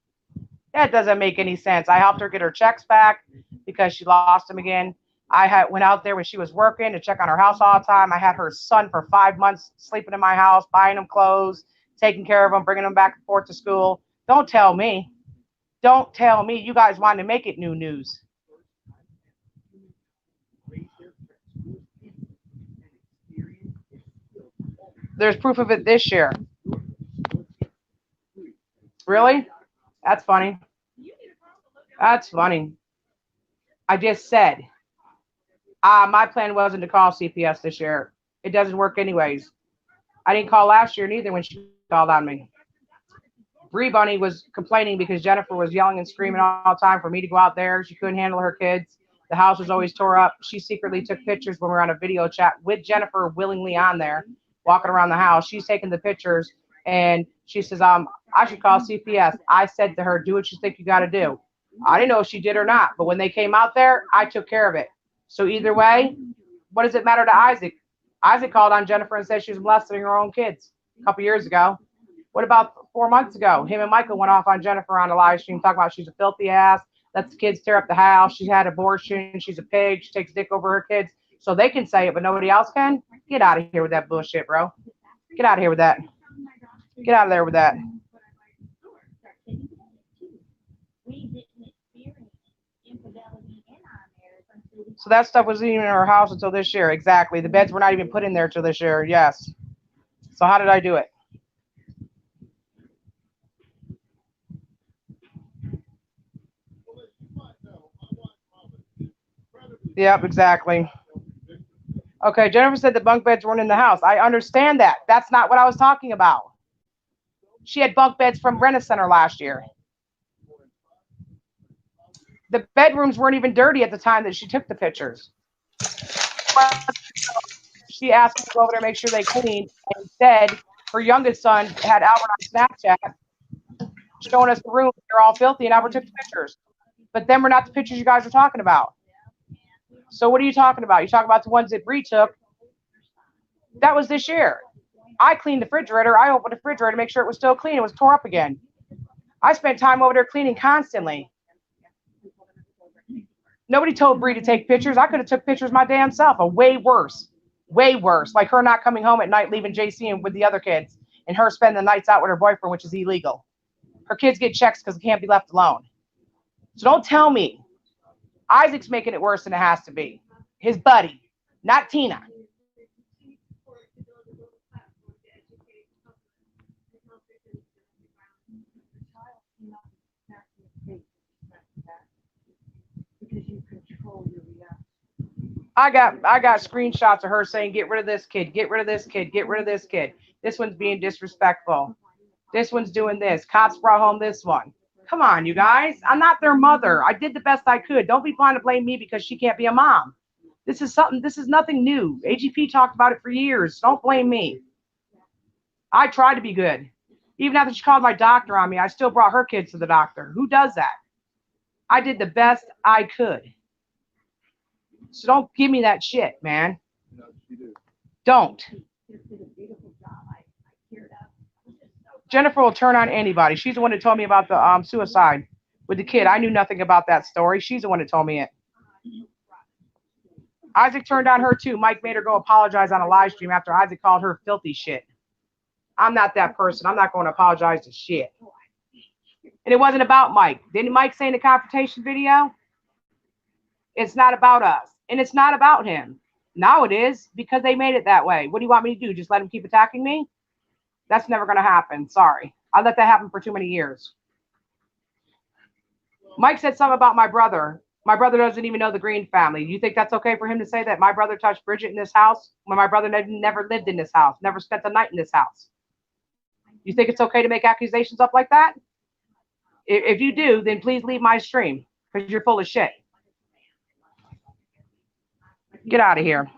That doesn't make any sense. I helped her get her checks back because she lost them again. Went out there when she was working to check on her house all the time. I had her son for 5 months sleeping in my house, buying him clothes, taking care of him, bringing him back and forth to school. Don't tell me. Don't tell me you guys wanted to make it new news. There's proof of it this year. Really? That's funny. That's funny. I just said, my plan wasn't to call CPS this year. It doesn't work anyways. I didn't call last year neither when she called on me. Bree Bunny was complaining because Jennifer was yelling and screaming all the time for me to go out there. She couldn't handle her kids. The house was always tore up. She secretly took pictures when we were on a video chat with Jennifer willingly on there, walking around the house. She's taking the pictures, and she says, I should call CPS. I said to her, do what you think you got to do. I didn't know if she did or not, but when they came out there, I took care of it. So either way, what does it matter to Isaac? Isaac called on Jennifer and said she was molesting her own kids a couple years ago. What about 4 months ago? Him and Michael went off on Jennifer on a live stream talking about she's a filthy ass, lets the kids tear up the house, she's had abortion, she's a pig, she takes dick over her kids. So they can say it, but nobody else can? Get out of here with that bullshit, bro. Get out of here with that. Get out of there with that. So that stuff wasn't even in her house until this year. Exactly. The beds were not even put in there till this year. Yes. So how did I do it? Yep, exactly. Okay, Jennifer said the bunk beds weren't in the house. I understand that. That's not what I was talking about. She had bunk beds from Rent-A-Center last year. The bedrooms weren't even dirty at the time that she took the pictures. She asked me to go over there and make sure they cleaned, and said her youngest son had Albert on Snapchat showing us the room. They're all filthy, and Albert took the pictures. But them were not the pictures you guys are talking about. So what are you talking about? You talking about the ones that Bree took? That was this year. I cleaned the refrigerator. I opened the refrigerator to make sure it was still clean. It was tore up again. I spent time over there cleaning constantly. Nobody told Bree to take pictures. I could have took pictures my damn self. A way worse. Way worse. Like her not coming home at night, leaving JC and with the other kids, and her spending the nights out with her boyfriend, which is illegal. Her kids get checks because they can't be left alone. So don't tell me. Isaac's making it worse than it has to be. His buddy, not Tina. I got screenshots of her saying, get rid of this kid, get rid of this kid, get rid of this kid. This one's being disrespectful. This one's doing this. Cops brought home this one. Come on, you guys. I'm not their mother. I did the best I could. Don't be trying to blame me because she can't be a mom. This is nothing new. AGP talked about it for years. Don't blame me. I tried to be good. Even after she called my doctor on me, I still brought her kids to the doctor. Who does that? I did the best I could. So don't give me that shit, man. No, she did. Don't. Jennifer will turn on anybody. She's the one that told me about the suicide with the kid. I knew nothing about that story. She's the one that told me it. Isaac turned on her too. Mike made her go apologize on a live stream after Isaac called her filthy shit. I'm not that person. I'm not going to apologize to shit. And it wasn't about Mike. Didn't Mike say in the confrontation video? It's not about us. And it's not about him. Now it is, because they made it that way. What do you want me to do? Just let him keep attacking me? That's never going to happen. Sorry. I let that happen for too many years. Mike said something about my brother. My brother doesn't even know the Green family. Do you think that's okay for him to say that my brother touched Bridget in this house when my brother never lived in this house, never spent the night in this house? You think it's okay to make accusations up like that? If you do, then please leave my stream, because you're full of shit. Get out of here.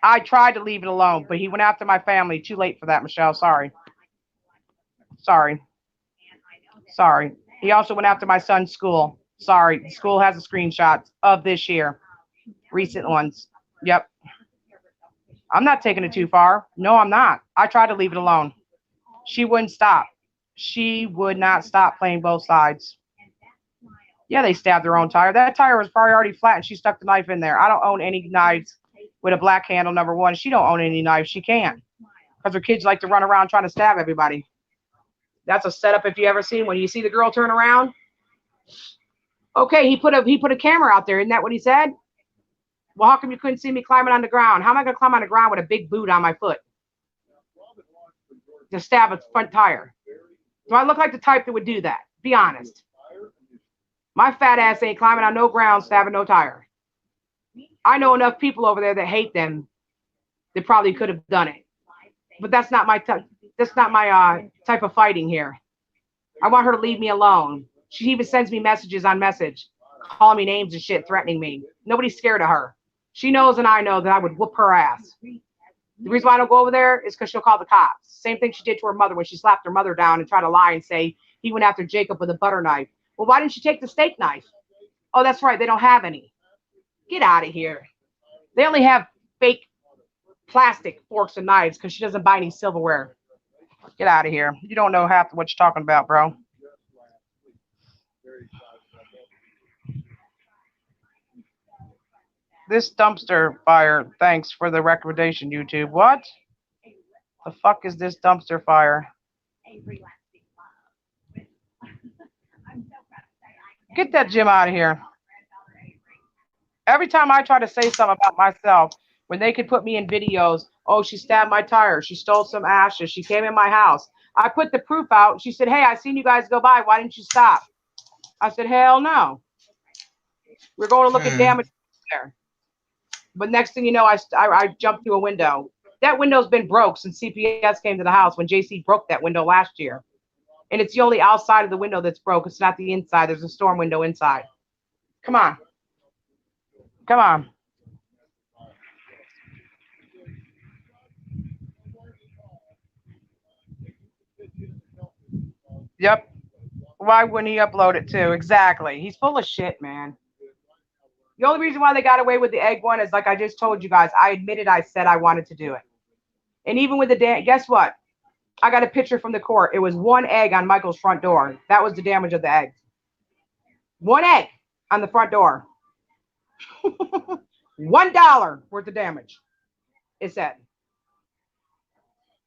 I tried to leave it alone, but he went after my family. Too late for that, Michelle. Sorry. Sorry. Sorry. He also went after my son's school. Sorry. The school has the screenshots of this year. Recent ones. Yep. I'm not taking it too far. No, I'm not. I tried to leave it alone. She wouldn't stop. She would not stop playing both sides. Yeah, they stabbed their own tire. That tire was probably already flat and she stuck the knife in there. I don't own any knives with a black handle, number one. She don't own any knives. She can't. Because her kids like to run around trying to stab everybody. That's a setup if you ever seen when you see the girl turn around. Okay, he put a camera out there. Isn't that what he said? Well, how come you couldn't see me climbing on the ground? How am I going to climb on the ground with a big boot on my foot to stab a front tire? Do I look like the type that would do that? Be honest. My fat ass ain't climbing on no ground, stabbing no tire. I know enough people over there that hate them that probably could have done it. But that's not my type of fighting here. I want her to leave me alone. She even sends me messages on message, calling me names and shit, threatening me. Nobody's scared of her. She knows and I know that I would whoop her ass. The reason why I don't go over there is because she'll call the cops. Same thing she did to her mother when she slapped her mother down and tried to lie and say he went after Jacob with a butter knife. Well, why didn't she take the steak knife? Oh, that's right. They don't have any. Get out of here. They only have fake plastic forks and knives because she doesn't buy any silverware. Get out of here. You don't know half what you're talking about, bro. This dumpster fire. Thanks for the recommendation, YouTube. What? The fuck is this dumpster fire? Get that Jim out of here. Every time I try to say something about myself, when they could put me in videos, oh, she stabbed my tire, she stole some ashes, she came in my house. I put the proof out. She said, hey, I seen you guys go by. Why didn't you stop? I said, hell no. We're going to look at damage there. But next thing you know, I jumped through a window. That window's been broke since CPS came to the house when JC broke that window last year. And it's the only outside of the window that's broke. It's not the inside. There's a storm window inside. Come on. Come on. Yep. Why wouldn't he upload it too? Exactly. He's full of shit, man. The only reason why they got away with the egg one is, like I just told you guys, I admitted I said I wanted to do it. And even with the guess what? I got a picture from the court. It was one egg on Michael's front door. That was the damage of the egg. One egg on the front door. $1 worth of damage, it said.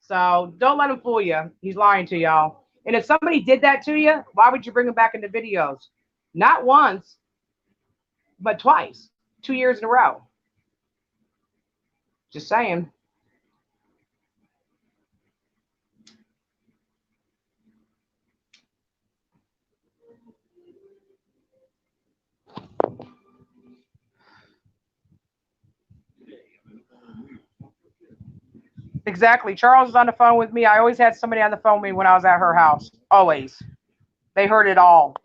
So don't let him fool you. He's lying to y'all. And if somebody did that to you, why would you bring him back into videos? Not once, but twice. 2 years in a row. Just saying. Exactly. Charles was on the phone with me. I always had somebody on the phone with me when I was at her house. Always. They heard it all.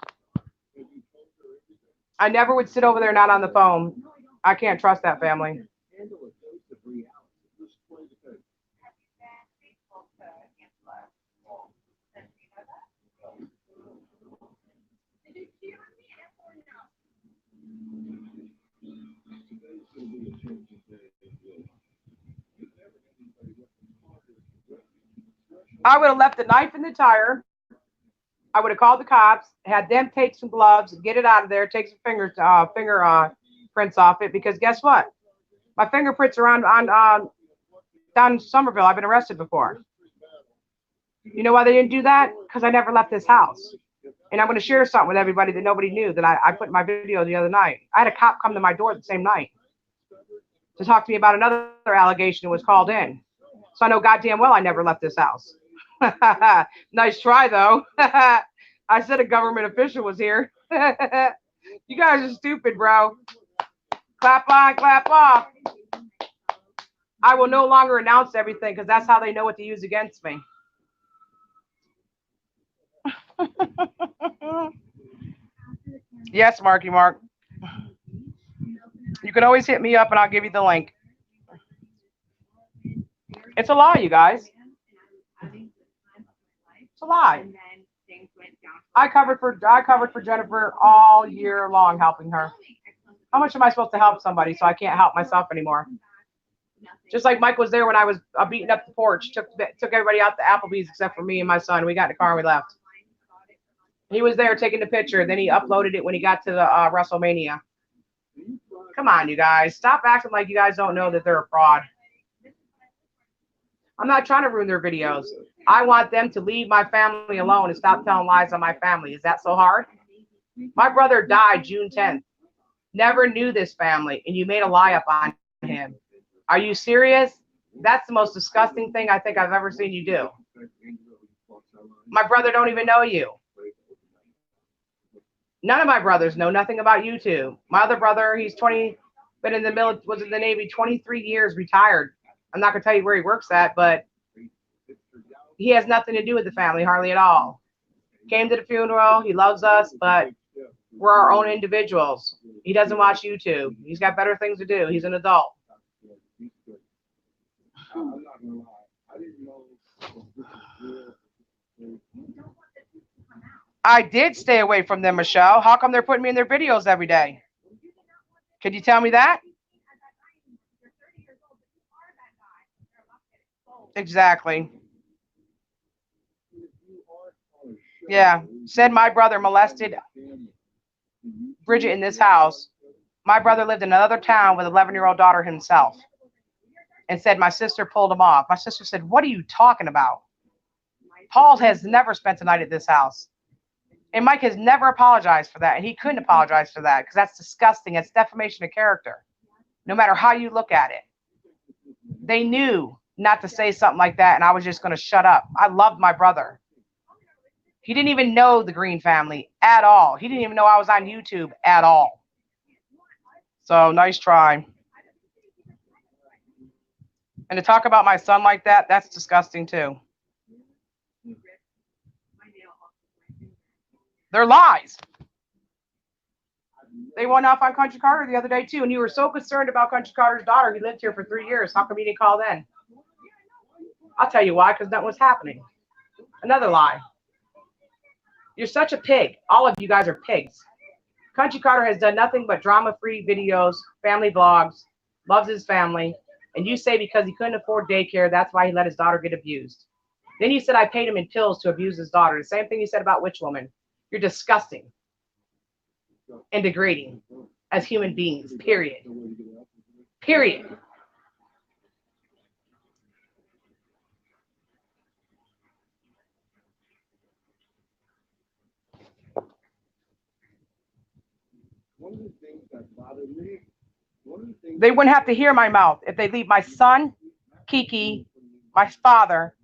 I never would sit over there not on the phone. I can't trust that family. I would have left the knife in the tire. I would have called the cops, had them take some gloves, get it out of there, take some finger prints off it. Because guess what? My fingerprints are on down in Somerville. I've been arrested before. You know why they didn't do that? Because I never left this house. And I'm going to share something with everybody that nobody knew that I put in my video the other night. I had a cop come to my door the same night to talk to me about another allegation that was called in. So I know goddamn well I never left this house. Nice try, though. I said a government official was here. You guys are stupid, bro. Clap on, clap off. I will no longer announce everything because that's how they know what to use against me. Yes, Marky Mark. You can always hit me up and I'll give you the link. It's a lie, you guys. It's a lie. I covered for Jennifer all year long, helping her. How much am I supposed to help somebody so I can't help myself anymore? Just like Mike was there when I was beating up the porch, took everybody out the Applebee's except for me and my son. We got in the car and we left. He was there taking the picture. Then he uploaded it when he got to the WrestleMania. Come on, you guys. Stop acting like you guys don't know that they're a fraud. I'm not trying to ruin their videos. I want them to leave my family alone and stop telling lies on my family. Is that so hard? My brother died June 10th. Never knew this family, and you made a lie up on him. Are you serious? That's the most disgusting thing I think I've ever seen you do. My brother don't even know you. None of my brothers know nothing about YouTube. My other brother, he's 20, been in the military, was in the Navy 23 years, retired. I'm not gonna tell you where he works at, but he has nothing to do with the family, hardly at all. Came to the funeral, he loves us, but we're our own individuals. He doesn't watch YouTube. He's got better things to do. He's an adult. I did stay away from them, Michelle. How come they're putting me in their videos every day? Could you tell me that? Exactly. Yeah. Said my brother molested Bridget in this house. My brother lived in another town with an 11-year-old daughter himself. And said my sister pulled him off. My sister said, what are you talking about? Paul has never spent the night at this house. And Mike has never apologized for that. And he couldn't apologize for that because that's disgusting. It's defamation of character, no matter how you look at it. They knew not to say something like that, and I was just going to shut up. I loved my brother. He didn't even know the Green family at all. He didn't even know I was on YouTube at all. So nice try. And to talk about my son like that, that's disgusting too. They're lies. They went off on Country Carter the other day too, and you were so concerned about Country Carter's daughter. He lived here for 3 years. How come you didn't call then? I'll tell you why, because that was happening. Another lie. You're such a pig. All of you guys are pigs. Country Carter has done nothing but drama-free videos, family vlogs, loves his family, and you say because he couldn't afford daycare, that's why he let his daughter get abused. Then you said I paid him in pills to abuse his daughter. The same thing you said about Witch Woman. You're disgusting and degrading as human beings, period. Period. They wouldn't have to hear my mouth if they leave my son, Kiki, my father,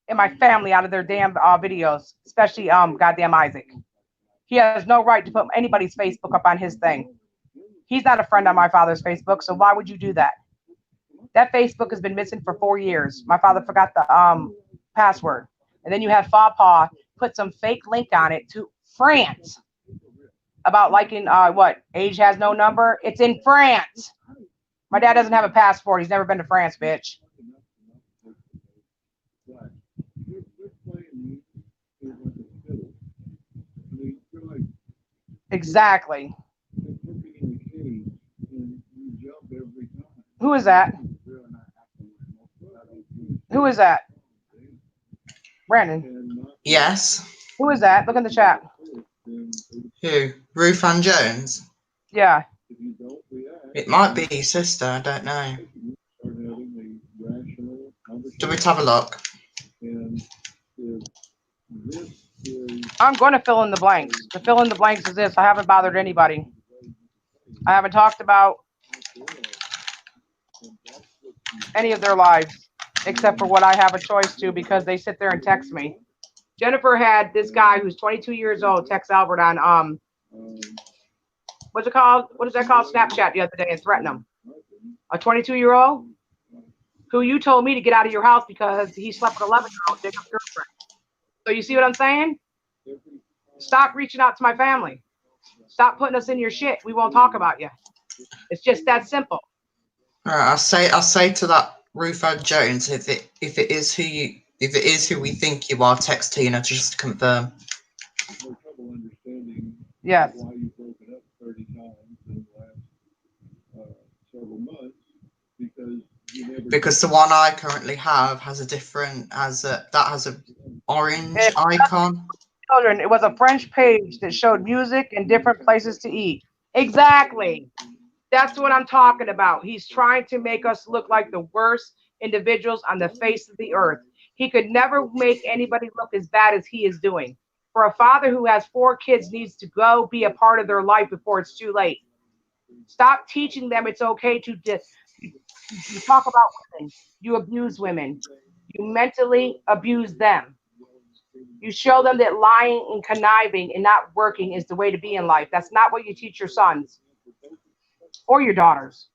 and my family out of their damn videos, especially goddamn Isaac. He has no right to put anybody's Facebook up on his thing. He's not a friend on my father's Facebook, so why would you do that? That Facebook has been missing for 4 years. My father forgot the password. And then you have Fawpaw put some fake link on it to France about liking what? Age has no number. It's in France. My dad doesn't have a passport. He's never been to France, bitch. Exactly. Who is that? Who is that? Brandon, and not Yes. who is that? Look in the chat. then Who? Ruth Ann Jones? Yeah. if you don't react, It might be your sister, I don't know. you start having a rational Do we conversation. have a look? And if this is I'm going to fill in the blanks. The fill in the blanks is this. I haven't bothered anybody. I haven't talked about any of their lives except for what I have a choice to because they sit there and text me. Jennifer had this guy who's 22 years old text Albert on what's it called? What is that called? Snapchat the other day and threaten him. A 22-year-old who you told me to get out of your house because he slept with 11-year-old Jacob's girlfriend. So you see what I'm saying? Stop reaching out to my family. Stop putting us in your shit. We won't talk about you. It's just that simple. All right, I'll say to that Ruth Ann Jones, if it is who we think you are, text Tina just to confirm. no trouble understanding Yes. why you've broken up 30 times in the last several months, because you never Because the one I currently have has a orange If icon. children, it was a French page that showed music and different places to eat. Exactly. That's what I'm talking about. He's trying to make us look like the worst individuals on the face of the earth. He could never make anybody look as bad as he is doing. For a father who has 4 kids needs to go be a part of their life before it's too late. Stop teaching them it's okay to you talk about women. You abuse women. You mentally abuse them. You show them that lying and conniving and not working is the way to be in life. That's not what you teach your sons or your daughters.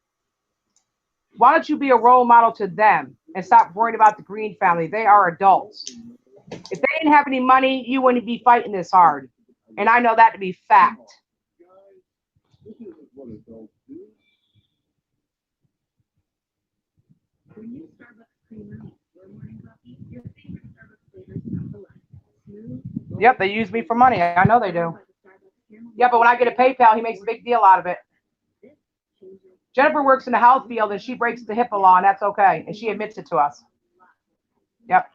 Why don't you be a role model to them and stop worrying about the Green family? They are adults. If they didn't have any money, you wouldn't be fighting this hard. And I know that to be fact. this isn't what adults do. Yep, they use me for money. I know they do. Yeah, but when I get a PayPal, he makes a big deal out of it. Jennifer works in the health field and she breaks the HIPAA law, and that's okay. And she admits it to us. Yep.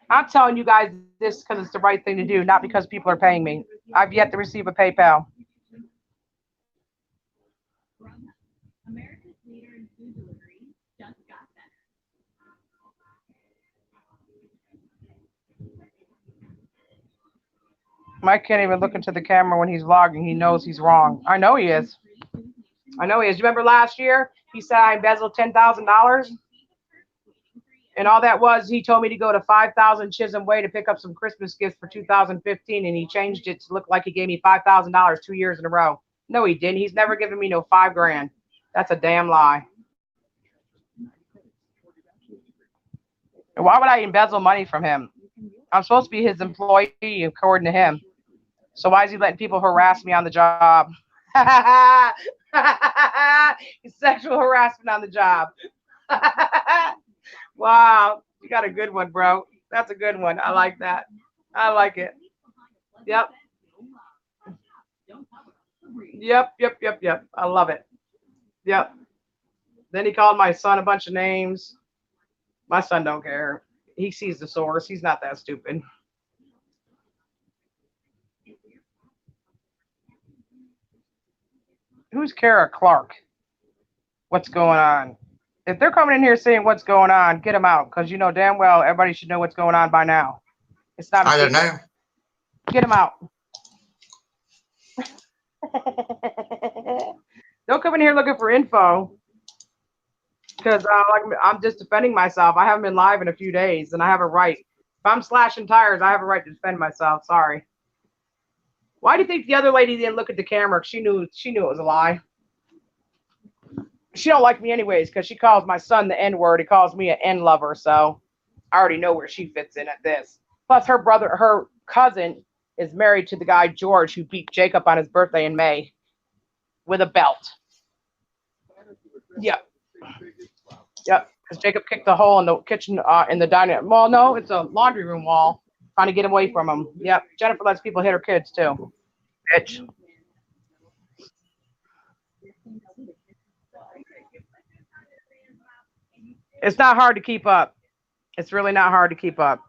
I'm telling you guys this because it's the right thing to do, not because people are paying me. I've yet to receive a PayPal. Mike can't even look into the camera when he's vlogging. He knows he's wrong. I know he is. I know he is. You remember last year he said I embezzled $10,000? And all that was, he told me to go to 5,000 Chisholm Way to pick up some Christmas gifts for 2015, and he changed it to look like he gave me $5,000 2 years in a row. No, he didn't. He's never given me no $5,000. That's a damn lie. And why would I embezzle money from him? I'm supposed to be his employee according to him. So why is he letting people harass me on the job? Sexual harassment on the job. Wow, you got a good one, bro. That's a good one. I like that. I like it. Yep. Yep. I love it. Yep. Then he called my son a bunch of names. My son don't care. He sees the source. He's not that stupid. Who's Kara Clark? What's going on? If they're coming in here saying what's going on, get them out, because you know damn well everybody should know what's going on by now. It's not. I don't know. Get them out. Don't come in here looking for info, because I'm just defending myself. I haven't been live in a few days, and I have a right. If I'm slashing tires, I have a right to defend myself. Sorry. Why do you think the other lady didn't look at the camera? She knew it was a lie. She don't like me anyways because she calls my son the N-word. He calls me an N-lover, so I already know where she fits in at this. Plus, her cousin is married to the guy George who beat Jacob on his birthday in May with a belt. Yep. Because Jacob kicked a hole in the kitchen in the dining. Well, no, it's a laundry room wall. Trying to get away from him. Yep. Jennifer lets people hit her kids too. Bitch. It's not hard to keep up. It's really not hard to keep up.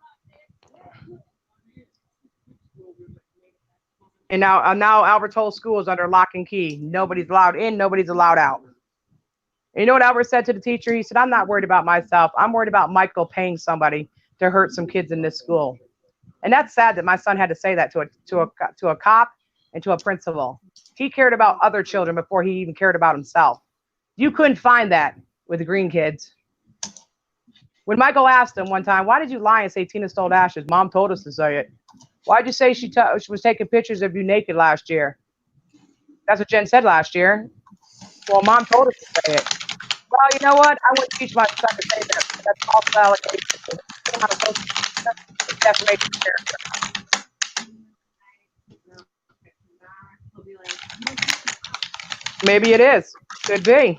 And now Albert's whole school is under lock and key. Nobody's allowed in. Nobody's allowed out. And you know what Albert said to the teacher? He said, "I'm not worried about myself. I'm worried about Michael paying somebody to hurt some kids in this school." And that's sad that my son had to say that to a cop and to a principal. He cared about other children before he even cared about himself. You couldn't find that with the Green kids. When Michael asked him one time, "Why did you lie and say Tina stole ashes?" "Mom told us to say it." "Why'd you say she was taking pictures of you naked last year?" "That's what Jen said last year." "Well, Mom told us to say it." "Well, you know what? I wouldn't teach my son to say that. That's false allegation. It's defamation of character." Maybe it is. Could be.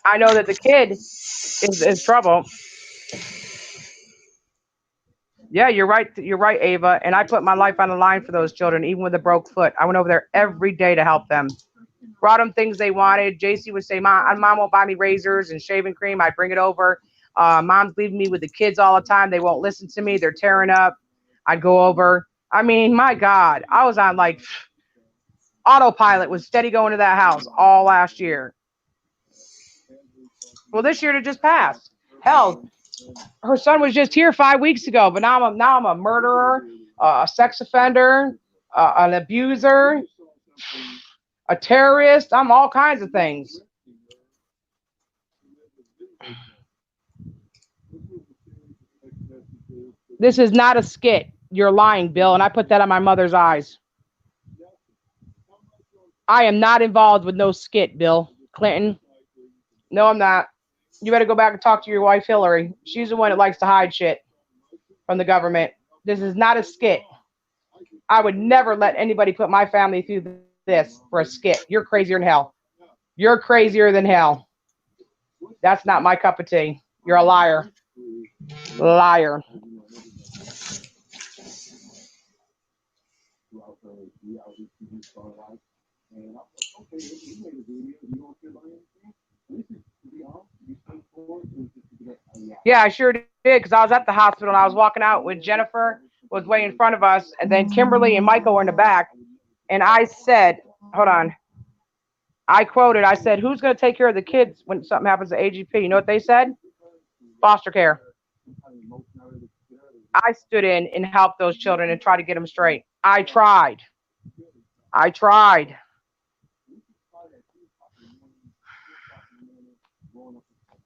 I know that the kid is in trouble. Yeah, you're right. You're right, Ava. And I put my life on the line for those children, even with a broke foot. I went over there every day to help them. Brought them things they wanted. JC would say, Mom won't buy me razors and shaving cream. I'd bring it over. Mom's leaving me with the kids all the time. They won't listen to me. They're tearing up. I'd go over. I mean, my God, I was on like autopilot, was steady going to that house all last year. Well, this year it just passed. Hell, her son was just here 5 weeks ago, but now I'm a murderer, a sex offender, an abuser, a terrorist. I'm all kinds of things. This is not a skit. You're lying, Bill, and I put that on my mother's eyes. I am not involved with no skit, Bill Clinton. No, I'm not. You better go back and talk to your wife, Hillary. She's the one that likes to hide shit from the government. This is not a skit. I would never let anybody put my family through this for a skit. You're crazier than hell. You're crazier than hell. That's not my cup of tea. You're a liar. Liar. Yeah, I sure did, because I was at the hospital and I was walking out when Jennifer was way in front of us, and then Kimberly and Michael were in the back. And I said, hold on. I quoted, I said, "Who's going to take care of the kids when something happens to AGP?" You know what they said? Foster care. I stood in and helped those children and tried to get them straight. I tried. I tried.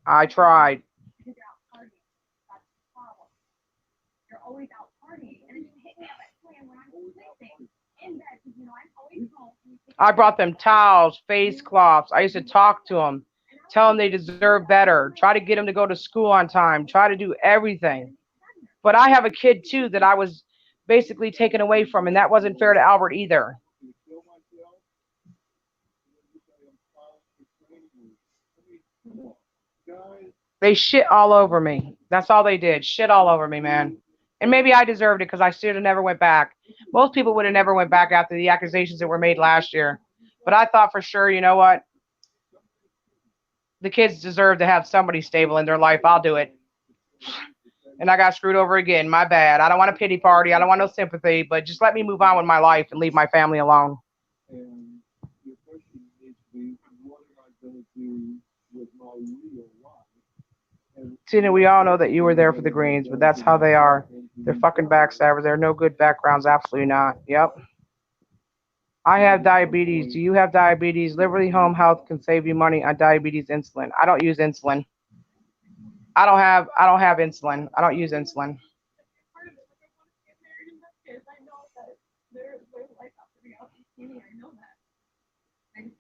I tried. I brought them towels, face cloths. I used to talk to them, tell them they deserve better, try to get them to go to school on time, try to do everything. But I have a kid too that I was basically taken away from, and that wasn't fair to Albert either. They shit all over me. That's all they did. Shit all over me, man. And maybe I deserved it because I should have never went back. Most people would have never went back after the accusations that were made last year. But I thought for sure, you know what? The kids deserve to have somebody stable in their life. I'll do it. And I got screwed over again. My bad. I don't want a pity party. I don't want no sympathy. But just let me move on with my life and leave my family alone. And your question needs to be, what am I going to do with my real life? Tina, we all know that you were there for the Greens, but that's how they are. They're fucking backstabbers. They're no good backgrounds. Absolutely not. Yep. I have diabetes. Do you have diabetes? Liberty Home Health can save you money on diabetes insulin. I don't use insulin. I don't have insulin. I don't use insulin.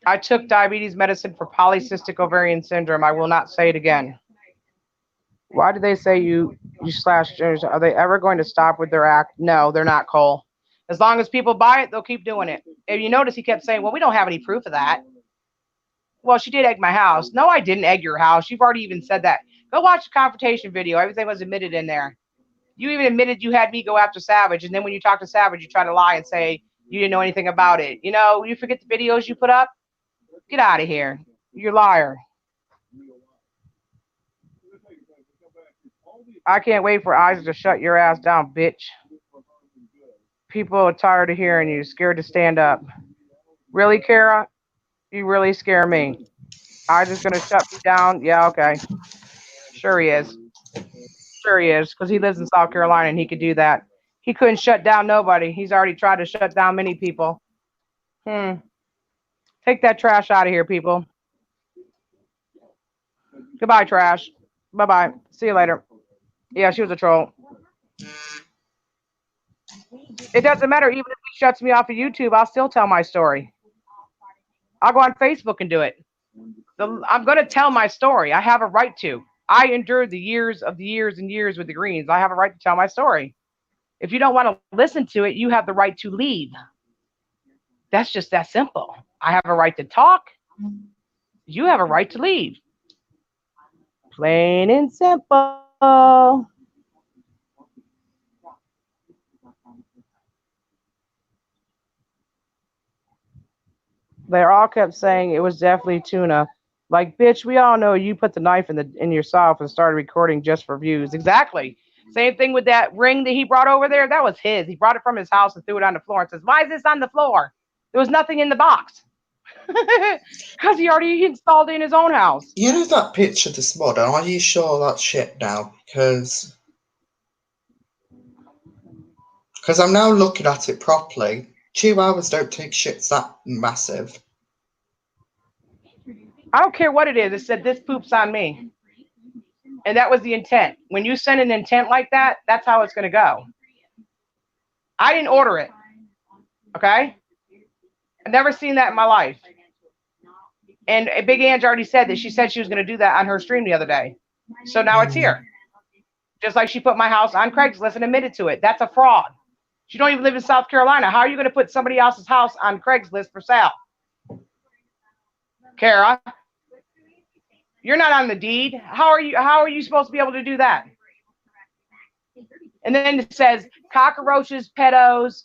I took diabetes medicine for polycystic ovarian syndrome. I will not say it again. Why do they say you slash Jones? Are they ever going to stop with their act? No, they're not, Cole. As long as people buy it, they'll keep doing it. If you notice, he kept saying, well, we don't have any proof of that. Well, she did egg my house. No, I didn't egg your house. You've already even said that. Go watch the confrontation video. Everything was admitted in there. You even admitted you had me go after Savage. And then when you talk to Savage, you try to lie and say you didn't know anything about it. You know, you forget the videos you put up? Get out of here. You liar. I can't wait for Isaac to shut your ass down, bitch. People are tired of hearing you, scared to stand up. Really, Kara? You really scare me. Isaac's gonna shut me down? Yeah, okay. Sure he is. Sure he is, because he lives in South Carolina and he could do that. He couldn't shut down nobody. He's already tried to shut down many people. Take that trash out of here, people. Goodbye, trash. Bye-bye. See you later. Yeah, she was a troll. It doesn't matter. Even if he shuts me off of YouTube, I'll still tell my story. I'll go on Facebook and do it. I'm going to tell my story. I have a right to. I endured the years and years with the Greens. I have a right to tell my story. If you don't want to listen to it, you have the right to leave. That's just that simple. I have a right to talk. You have a right to leave. Plain and simple. They all kept saying it was definitely tuna. Like, bitch, we all know you put the knife in yourself and started recording just for views. Exactly. Same thing with that ring that he brought over there. That was his. He brought it from his house and threw it on the floor and says, why is this on the floor? There was nothing in the box. Because he already installed it in his own house. You know that picture this morning? Are you sure that's shit now? Because I'm now looking at it properly. 2 hours don't take shits that massive. I don't care what it is. It said this poops on me. And that was the intent. When you send an intent like that, that's how it's going to go. I didn't order it. Okay? I've never seen that in my life. And Big Ange already said that. She said she was going to do that on her stream the other day. So now it's here. Just like she put my house on Craigslist and admitted to it. That's a fraud. You don't even live in South Carolina. How are you going to put somebody else's house on Craigslist for sale? Kara, you're not on the deed. How are you supposed to be able to do that? And then it says cockroaches, pedos,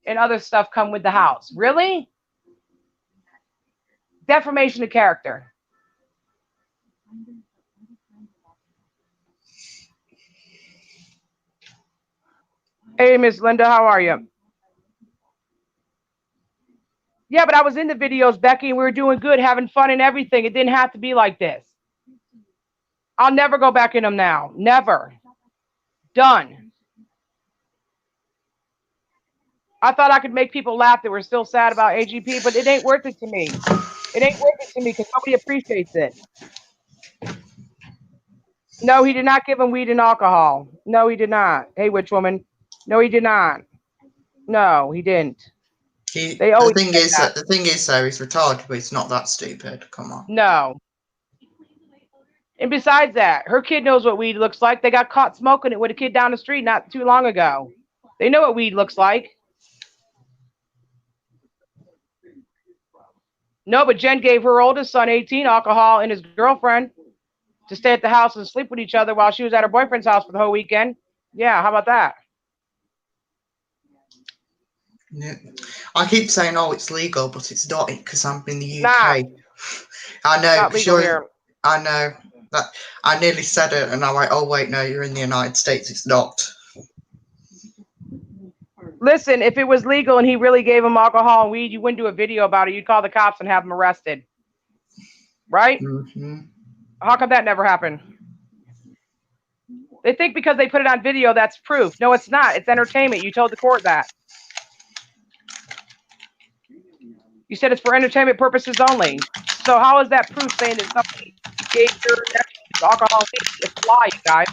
and other stuff come with the house. Really? Defamation of character. Hey, Miss Linda, how are you? Yeah, but I was in the videos, Becky, and we were doing good, having fun and everything. It didn't have to be like this. I'll never go back in them now. Never. Done. I thought I could make people laugh that were still sad about AGP, but it ain't worth it to me. It ain't worth it to me because nobody appreciates it. No, he did not give him weed and alcohol. No, he did not. Hey, witch woman. No, he did not. No, he didn't. The thing is, though, he's retarded, but he's not that stupid. Come on. No. And besides that, her kid knows what weed looks like. They got caught smoking it with a kid down the street not too long ago. They know what weed looks like. No, but Jen gave her oldest son 18 alcohol and his girlfriend to stay at the house and sleep with each other while she was at her boyfriend's house for the whole weekend. Yeah, how about that? Yeah. I keep saying, oh, it's legal, but it's not because I'm in the UK. Nah, I know. not legal here. I know. That I nearly said it, and I went, oh, wait, no, you're in the United States. It's not. Listen, if it was legal and he really gave him alcohol and weed, you wouldn't do a video about it. You'd call the cops and have him arrested. Right? Mm-hmm. How come that never happened? They think because they put it on video, that's proof. No, it's not. It's entertainment. You told the court that. You said it's for entertainment purposes only. So how is that proof saying that somebody gave your nephew alcohol? It's a lie, you guys.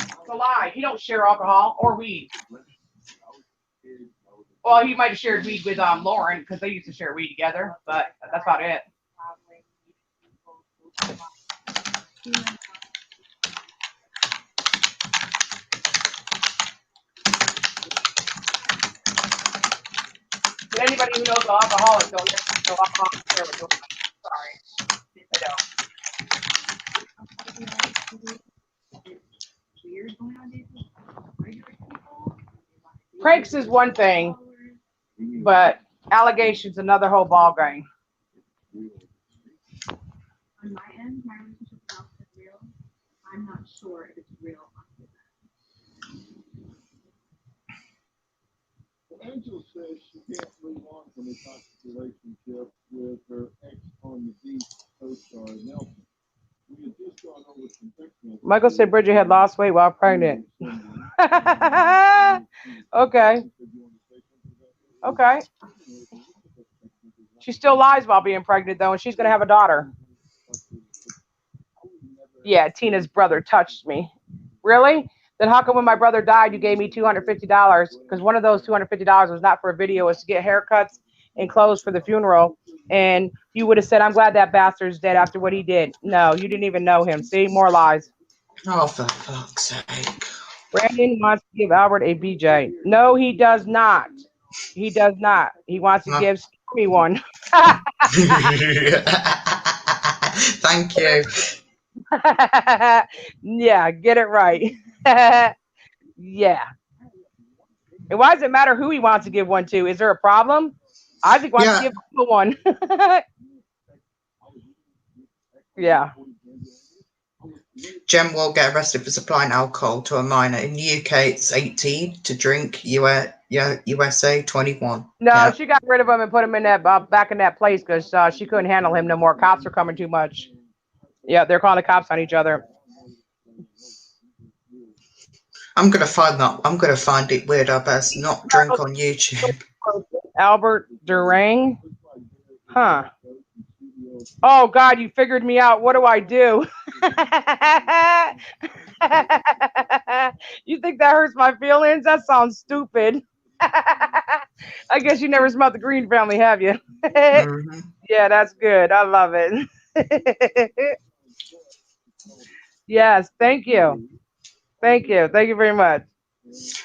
It's a lie. He don't share alcohol or weed. Well, he might have shared weed with Lauren because they used to share weed together, but that's about it. But anybody who knows alcoholics don't know alcohol share with nobody. Sorry, they don't. Pranks is one thing, but allegations another whole ball game. I'm not sure if it's real. Angela says she can't move on from a toxic relationship with her ex on the beach co-star Nelson. We had just gone over some pictures. Michael said Bridget had lost weight while pregnant. Okay. Okay. She still lies while being pregnant, though, and she's going to have a daughter. Yeah, Tina's brother touched me. Really? Then how come when my brother died, you gave me $250? Because one of those $250 was not for a video, it was to get haircuts and clothes for the funeral. And you would have said, I'm glad that bastard's dead after what he did. No, you didn't even know him. See, more lies. Oh, for fuck's sake. Brandon wants to give Albert a BJ. No, he does not. He does not. He wants to give Stormy one. Thank you. Yeah, get it right. Yeah. And why does it matter who he wants to give one to? Is there a problem? Isaac wants to give him one. Yeah. Jem will get arrested for supplying alcohol to a minor. In the UK, it's 18 to drink. USA, 21. No, Yeah. she got rid of him and put him in that back in that place because she couldn't handle him no more. Cops are coming too much. Yeah, they're calling the cops on each other. I'm gonna find that. I'm gonna find it weird. I best not drink on YouTube. Albert Durang. Huh. Oh God, you figured me out. What do I do? You think that hurts my feelings? That sounds stupid. I guess you never smelled the Green Family, have you? Mm-hmm. Yeah, that's good. I love it. Yes, thank you. Thank you. Thank you very much.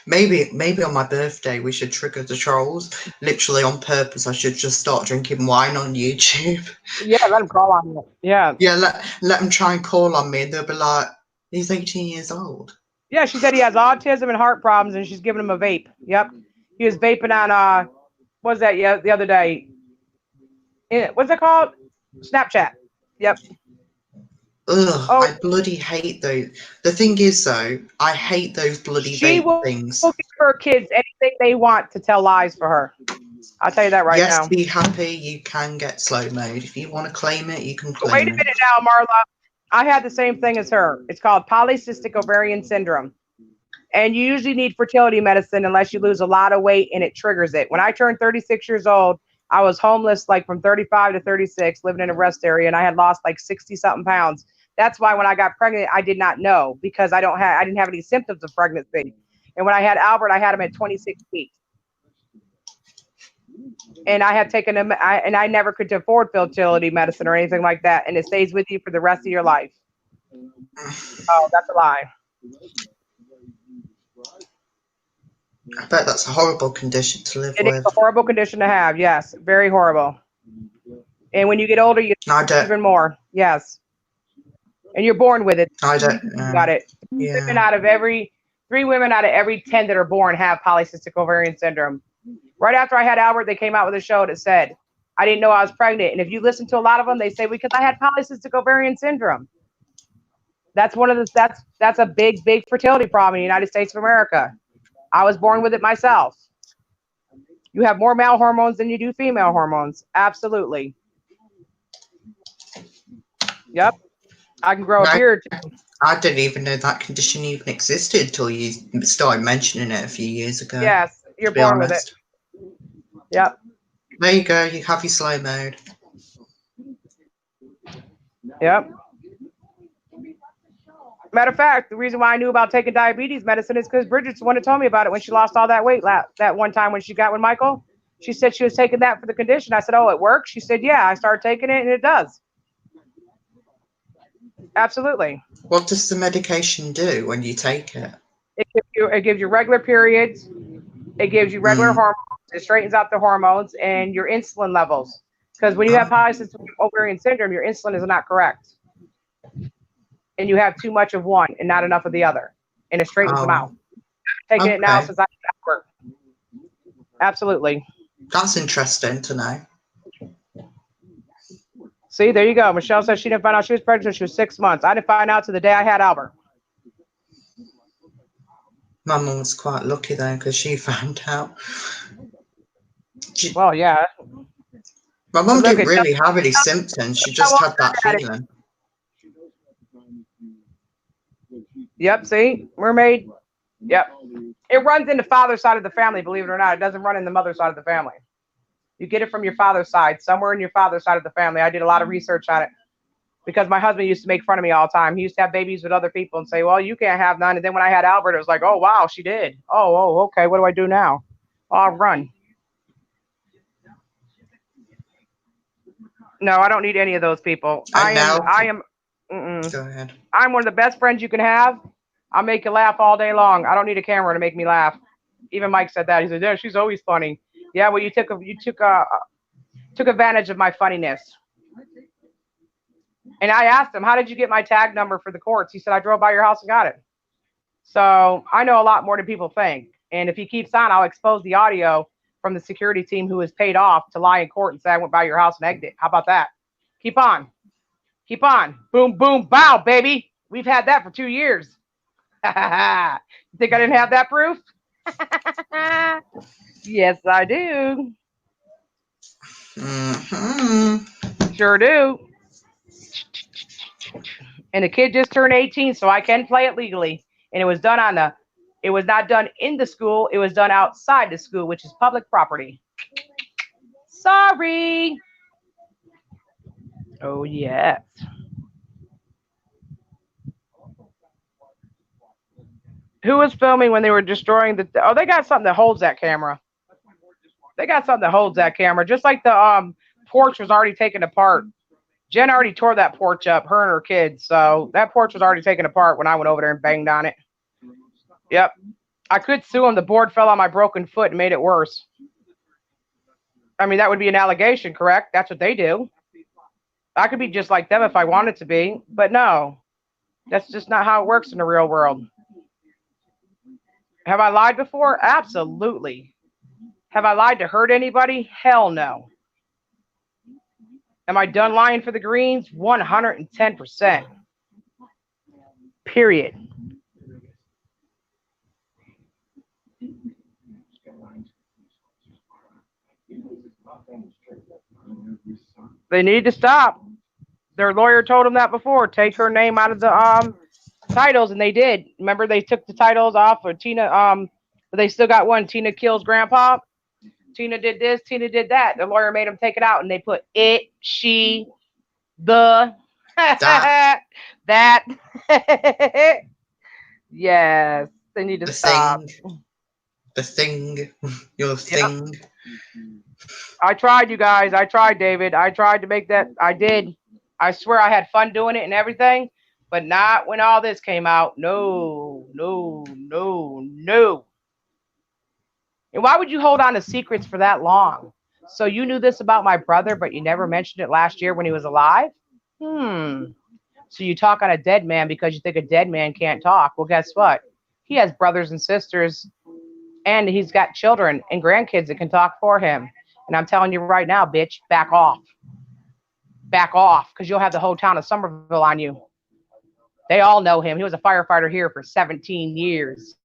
Maybe on my birthday we should trigger the trolls. Literally on purpose, I should just start drinking wine on YouTube. Yeah, let them call on you. Yeah. Yeah, let them try and call on me, and they'll be like, "He's 18 years old." Yeah, she said he has autism and heart problems, and she's giving him a vape. Yep, he was vaping on what was that? Yeah, the other day. What's it called? Snapchat. Yep. Ugh, I bloody hate those. The thing is, though, I hate those bloody vape things. She will give her kids anything they want to tell lies for her. I'll tell you that right now. Yes, be happy. You can get slow mode. If you want to claim it, you can claim it. Wait a minute now, Marla. I had the same thing as her. It's called polycystic ovarian syndrome. And you usually need fertility medicine unless you lose a lot of weight and it triggers it. When I turned 36 years old, I was homeless like from 35 to 36, living in a rest area, and I had lost like 60-something pounds. That's why when I got pregnant, I did not know because I didn't have any symptoms of pregnancy. And when I had Albert, I had him at 26 weeks. And I had taken him, and I never could afford fertility medicine or anything like that. And it stays with you for the rest of your life. Oh, that's a lie. I bet that's a horrible condition to live with. It is a horrible condition to have. Yes, very horrible. And when you get older, you even more. Yes. And you're born with it. I don't. Got it. Yeah. 3 women out of every 10 that are born have polycystic ovarian syndrome. Right after I had Albert, they came out with a show that said, I didn't know I was pregnant. And if you listen to a lot of them, they say, because I had polycystic ovarian syndrome. That's that's a big, big fertility problem in the United States of America. I was born with it myself. You have more male hormones than you do female hormones. Absolutely. Yep. I can grow a beard too. I didn't even know that condition even existed until you started mentioning it a few years ago. Yes, you're born with it. Yep. There you go. You have your slow mode. Yep. Matter of fact, the reason why I knew about taking diabetes medicine is because Bridget's the one that told me about it when she lost all that weight that one time when she got with Michael. She said she was taking that for the condition. I said, oh, it works? She said, yeah, I started taking it and it does. Absolutely. What does the medication do when you take it? It gives you regular periods. It gives you regular hormones. It straightens out the hormones and your insulin levels. Because when you have polycystic ovarian syndrome, your insulin is not correct. And you have too much of one and not enough of the other. And it straightens them out. I'm taking it now since I work. Absolutely. That's interesting to know. See, there you go. Michelle said she didn't find out she was pregnant until she was 6 months. I didn't find out till the day I had Albert. My mum was quite lucky though because she found out. Well, yeah. My mum Look didn't at really have any symptoms. She just had that feeling. Yep, see? Mermaid. Yep. It runs in the father's side of the family, believe it or not. It doesn't run in the mother's side of the family. You get it from your father's side, somewhere in your father's side of the family. I did a lot of research on it because my husband used to make fun of me all the time. He used to have babies with other people and say, well, you can't have none. And then when I had Albert, it was like, oh, wow, she did. Oh, okay. What do I do now? I'll run. No, I don't need any of those people. I am. Go ahead. I'm one of the best friends you can have. I'll make you laugh all day long. I don't need a camera to make me laugh. Even Mike said that. He said, yeah, she's always funny. Yeah, well, you took advantage of my funniness. And I asked him, how did you get my tag number for the courts? He said, I drove by your house and got it. So I know a lot more than people think. And if he keeps on, I'll expose the audio from the security team who is paid off to lie in court and say I went by your house and egged it. How about that? Keep on. Keep on. Boom, boom, bow, baby. We've had that for 2 years. You think I didn't have that proof? Yes, I do. Mm-hmm. Sure do. And the kid just turned 18, so I can play it legally. And it was done it was not done in the school. It was done outside the school, which is public property. Sorry. Oh, yes. Who was filming when they were destroying oh, they got something that holds that camera. They got something that holds that camera. Just like the porch was already taken apart. Jen already tore that porch up, her and her kids. So that porch was already taken apart when I went over there and banged on it. Yep. I could sue him. The board fell on my broken foot and made it worse. I mean, that would be an allegation, correct? That's what they do. I could be just like them if I wanted to be, but no. That's just not how it works in the real world. Have I lied before? Absolutely. Have I lied to hurt anybody? Hell no. Am I done lying for the greens? 110%. Period. They need to stop. Their lawyer told them that before. Take her name out of the titles, and they did. Remember, they took the titles off of Tina. But they still got one. Tina kills grandpa. Tina did this. Tina did that. The lawyer made them take it out, and they put it, she, the, that. Yes, they need to stop. The thing. Your thing. Yep. I tried, you guys. I tried, David. I tried to make that. I did. I swear I had fun doing it and everything, but not when all this came out. No, no, no, no. And why would you hold on to secrets for that long? So you knew this about my brother, but you never mentioned it last year when he was alive? So you talk on a dead man because you think a dead man can't talk. Well, guess what? He has brothers and sisters, and he's got children and grandkids that can talk for him. And I'm telling you right now, bitch, back off. Back off, because you'll have the whole town of Somerville on you. They all know him. He was a firefighter here for 17 years.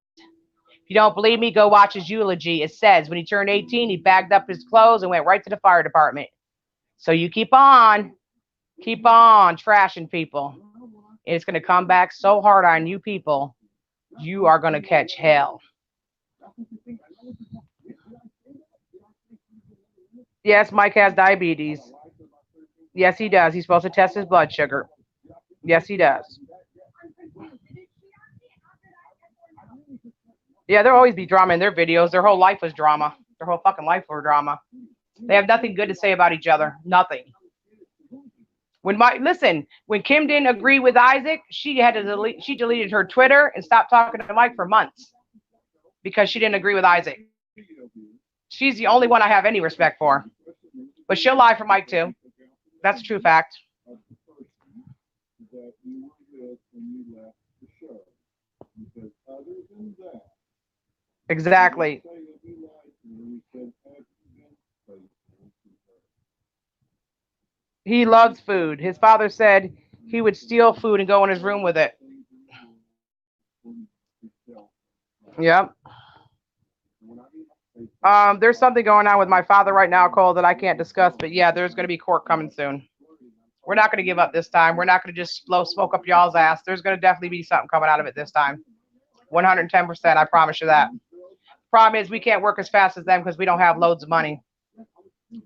If you don't believe me, go watch his eulogy. It says when he turned 18, he bagged up his clothes and went right to the fire department. So you keep on trashing people. It's going to come back so hard on you people. You are going to catch hell. Yes, Mike has diabetes. Yes, he does. He's supposed to test his blood sugar. Yes, he does. Yeah, there'll always be drama in their videos. Their whole life was drama. Their whole fucking life was drama. They have nothing good to say about each other. Nothing. When Kim didn't agree with Isaac, she deleted her Twitter and stopped talking to Mike for months because she didn't agree with Isaac. She's the only one I have any respect for. But she'll lie for Mike too. That's a true fact. Exactly. He loves food. His father said he would steal food and go in his room with it. Yep. There's something going on with my father right now, Cole, that I can't discuss. But yeah, there's going to be court coming soon. We're not going to give up this time. We're not going to just blow smoke up y'all's ass. There's going to definitely be something coming out of it this time. 110%. I promise you that. Problem is, we can't work as fast as them because we don't have loads of money.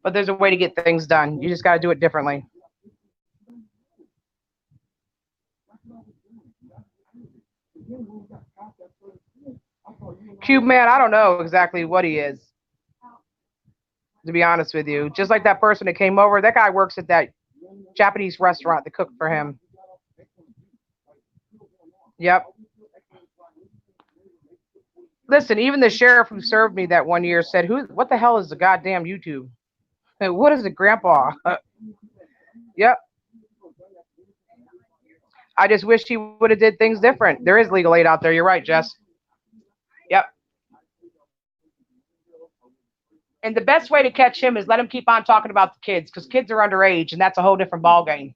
But there's a way to get things done. You just got to do it differently. Cube Man, I don't know exactly what he is, to be honest with you. Just like that person that came over, that guy works at that Japanese restaurant that cooked for him. Yep. Listen, even the sheriff who served me that one year said, what the hell is the goddamn YouTube? What is it, Grandpa? Yep. I just wish he would have did things different. There is legal aid out there. You're right, Jess. Yep. And the best way to catch him is let him keep on talking about the kids, because kids are underage, and that's a whole different ball game.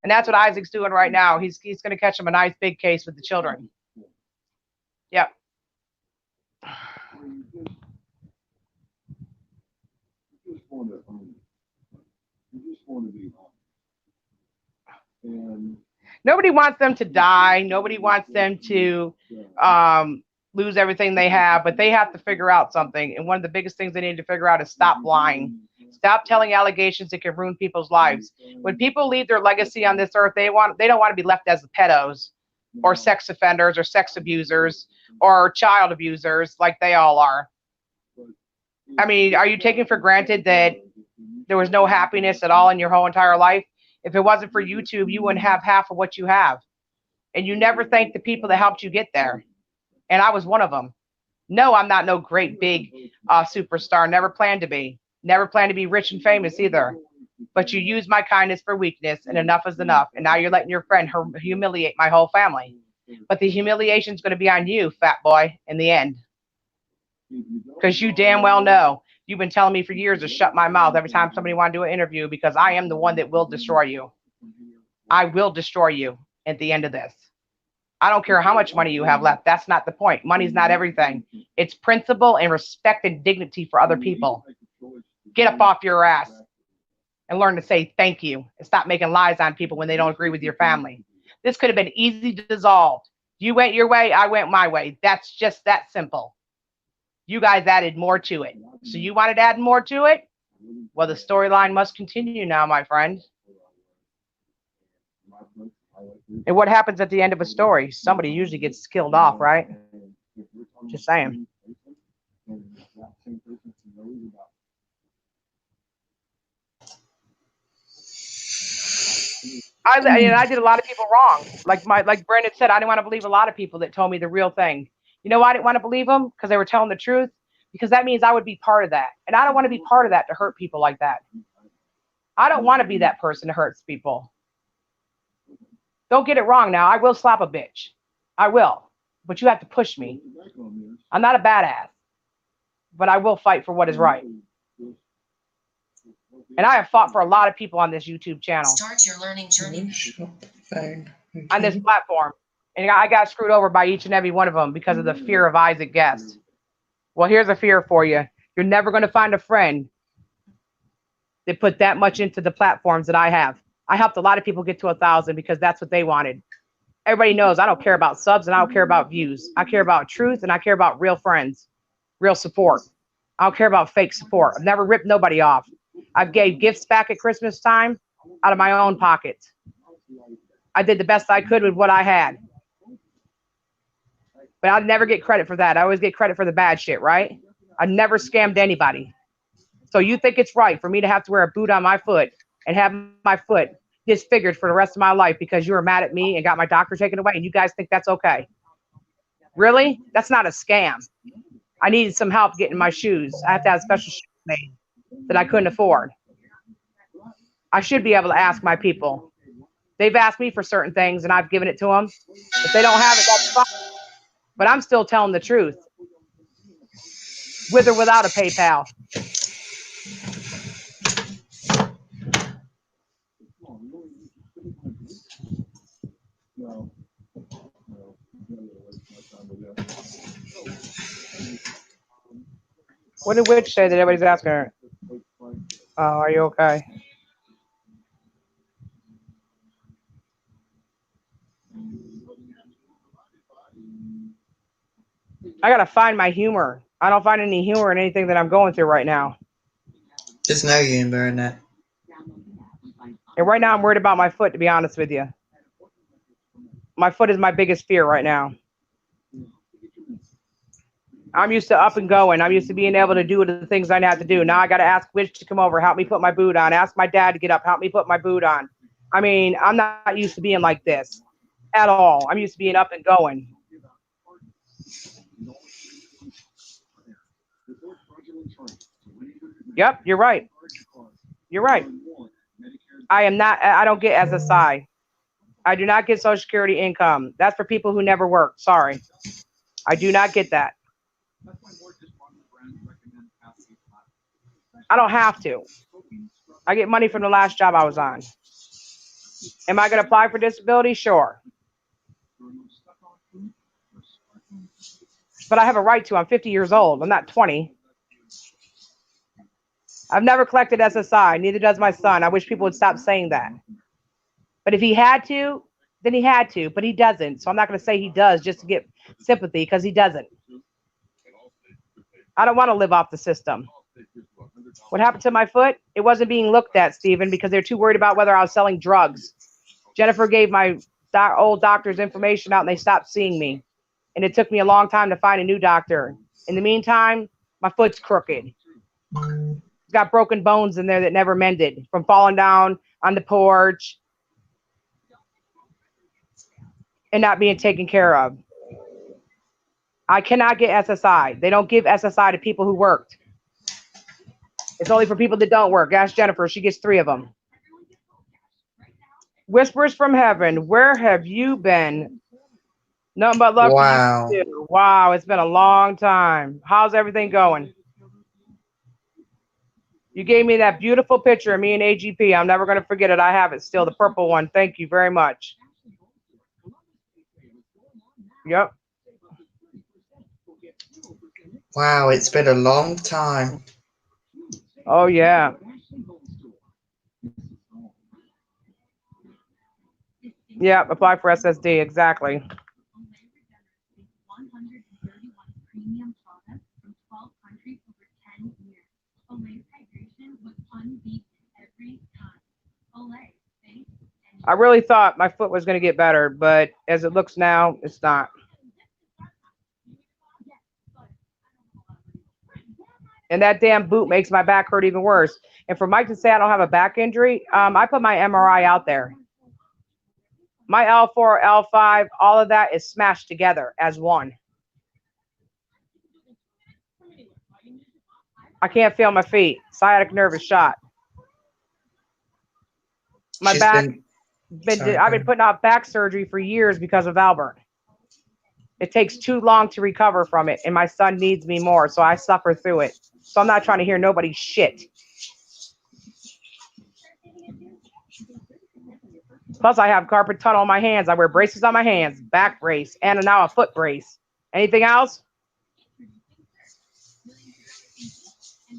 And that's what Isaac's doing right now. He's going to catch him a nice big case with the children. Yep. You just want to be honest. And nobody wants them to die. Nobody wants them to lose everything they have, but they have to figure out something. And one of the biggest things they need to figure out is stop lying. Stop telling allegations that can ruin people's lives. When people leave their legacy on this earth, they don't want to be left as pedos or sex offenders or sex abusers or child abusers like they all are. I mean, are you taking for granted that there was no happiness at all in your whole entire life? If it wasn't for YouTube, you wouldn't have half of what you have. And you never thank the people that helped you get there. And I was one of them. No, I'm not no great big superstar. Never planned to be. Never planned to be rich and famous either. But you use my kindness for weakness, and enough is enough. And now you're letting your friend humiliate my whole family. But the humiliation is going to be on you, fat boy, in the end. Because you damn well know you've been telling me for years to shut my mouth every time somebody want to do an interview, because I am the one that will destroy you. I will destroy you at the end of this. I don't care how much money you have left. That's not the point. Money's not everything. It's principle and respect and dignity for other people. Get up off your ass and learn to say thank you and stop making lies on people when they don't agree with your family. This could have been easy dissolved. You went your way, I went my way. That's just that simple. You guys added more to it. So you wanted to add more to it? Well, the storyline must continue now, my friend. And what happens at the end of a story? Somebody usually gets killed off, right? Just saying. I did a lot of people wrong. Like Brandon said, I didn't want to believe a lot of people that told me the real thing. You know why I didn't want to believe them? Because they were telling the truth. Because that means I would be part of that. And I don't want to be part of that to hurt people like that. I don't want to be that person that hurts people. Don't get it wrong now. I will slap a bitch. I will. But you have to push me. I'm not a badass. But I will fight for what is right. And I have fought for a lot of people on this YouTube channel. Start your learning journey. On this platform. And I got screwed over by each and every one of them because of the fear of Isaac Guest. Well, here's a fear for you. You're never going to find a friend that put that much into the platforms that I have. I helped a lot of people get to 1,000 because that's what they wanted. Everybody knows I don't care about subs and I don't care about views. I care about truth and I care about real friends, real support. I don't care about fake support. I've never ripped nobody off. I've gave gifts back at Christmas time out of my own pockets. I did the best I could with what I had. But I'd never get credit for that. I always get credit for the bad shit, right? I never scammed anybody. So you think it's right for me to have to wear a boot on my foot and have my foot disfigured for the rest of my life because you were mad at me and got my doctor taken away, and you guys think that's okay? Really? That's not a scam. I needed some help getting my shoes. I have to have special shoes made that I couldn't afford. I should be able to ask my people. They've asked me for certain things and I've given it to them. If they don't have it, that's fine. But I'm still telling the truth. With or without a PayPal. What did Witch say that everybody's asking her? Oh, are you okay? I gotta find my humor. I don't find any humor in anything that I'm going through right now. There's no humor in it. And right now I'm worried about my foot, to be honest with you. My foot is my biggest fear right now. I'm used to up and going. I'm used to being able to do the things I have to do. Now I got to ask Witch to come over, help me put my boot on. Ask my dad to get up, help me put my boot on. I mean, I'm not used to being like this at all. I'm used to being up and going. Yep, you're right. You're right. I don't get SSI. I do not get Social Security income. That's for people who never work. Sorry. I do not get that. I don't have to. I get money from the last job I was on. Am I going to apply for disability? Sure. But I have a right to. I'm 50 years old. I'm not 20. I've never collected SSI. Neither does my son. I wish people would stop saying that. But if he had to, then he had to. But he doesn't. So I'm not going to say he does just to get sympathy, because he doesn't. I don't want to live off the system. What happened to my foot? It wasn't being looked at, Stephen, because they're too worried about whether I was selling drugs. Jennifer gave my old doctor's information out, and they stopped seeing me. And it took me a long time to find a new doctor. In the meantime, my foot's crooked. It's got broken bones in there that never mended from falling down on the porch and not being taken care of. I cannot get SSI. They don't give SSI to people who worked. It's only for people that don't work. Ask Jennifer. She gets 3 of them. Whispers from heaven. Where have you been? Nothing but love Wow. for you too. Wow, it's been a long time. How's everything going? You gave me that beautiful picture of me and AGP. I'm never going to forget it. I have it still, the purple one. Thank you very much. Yep. Wow, it's been a long time. Oh, yeah. Yep, apply for SSD, exactly. I really thought my foot was going to get better, but as it looks now, it's not. And that damn boot makes my back hurt even worse. And for Mike to say I don't have a back injury, I put my MRI out there. My L4, L5, all of that is smashed together as one. I can't feel my feet. Sciatic nerve is shot. My back, I've been putting off back surgery for years because of Albert. It takes too long to recover from it, and my son needs me more, so I suffer through it. So I'm not trying to hear nobody's shit. Plus, I have carpal tunnel on my hands. I wear braces on my hands, back brace, and now a foot brace. Anything else?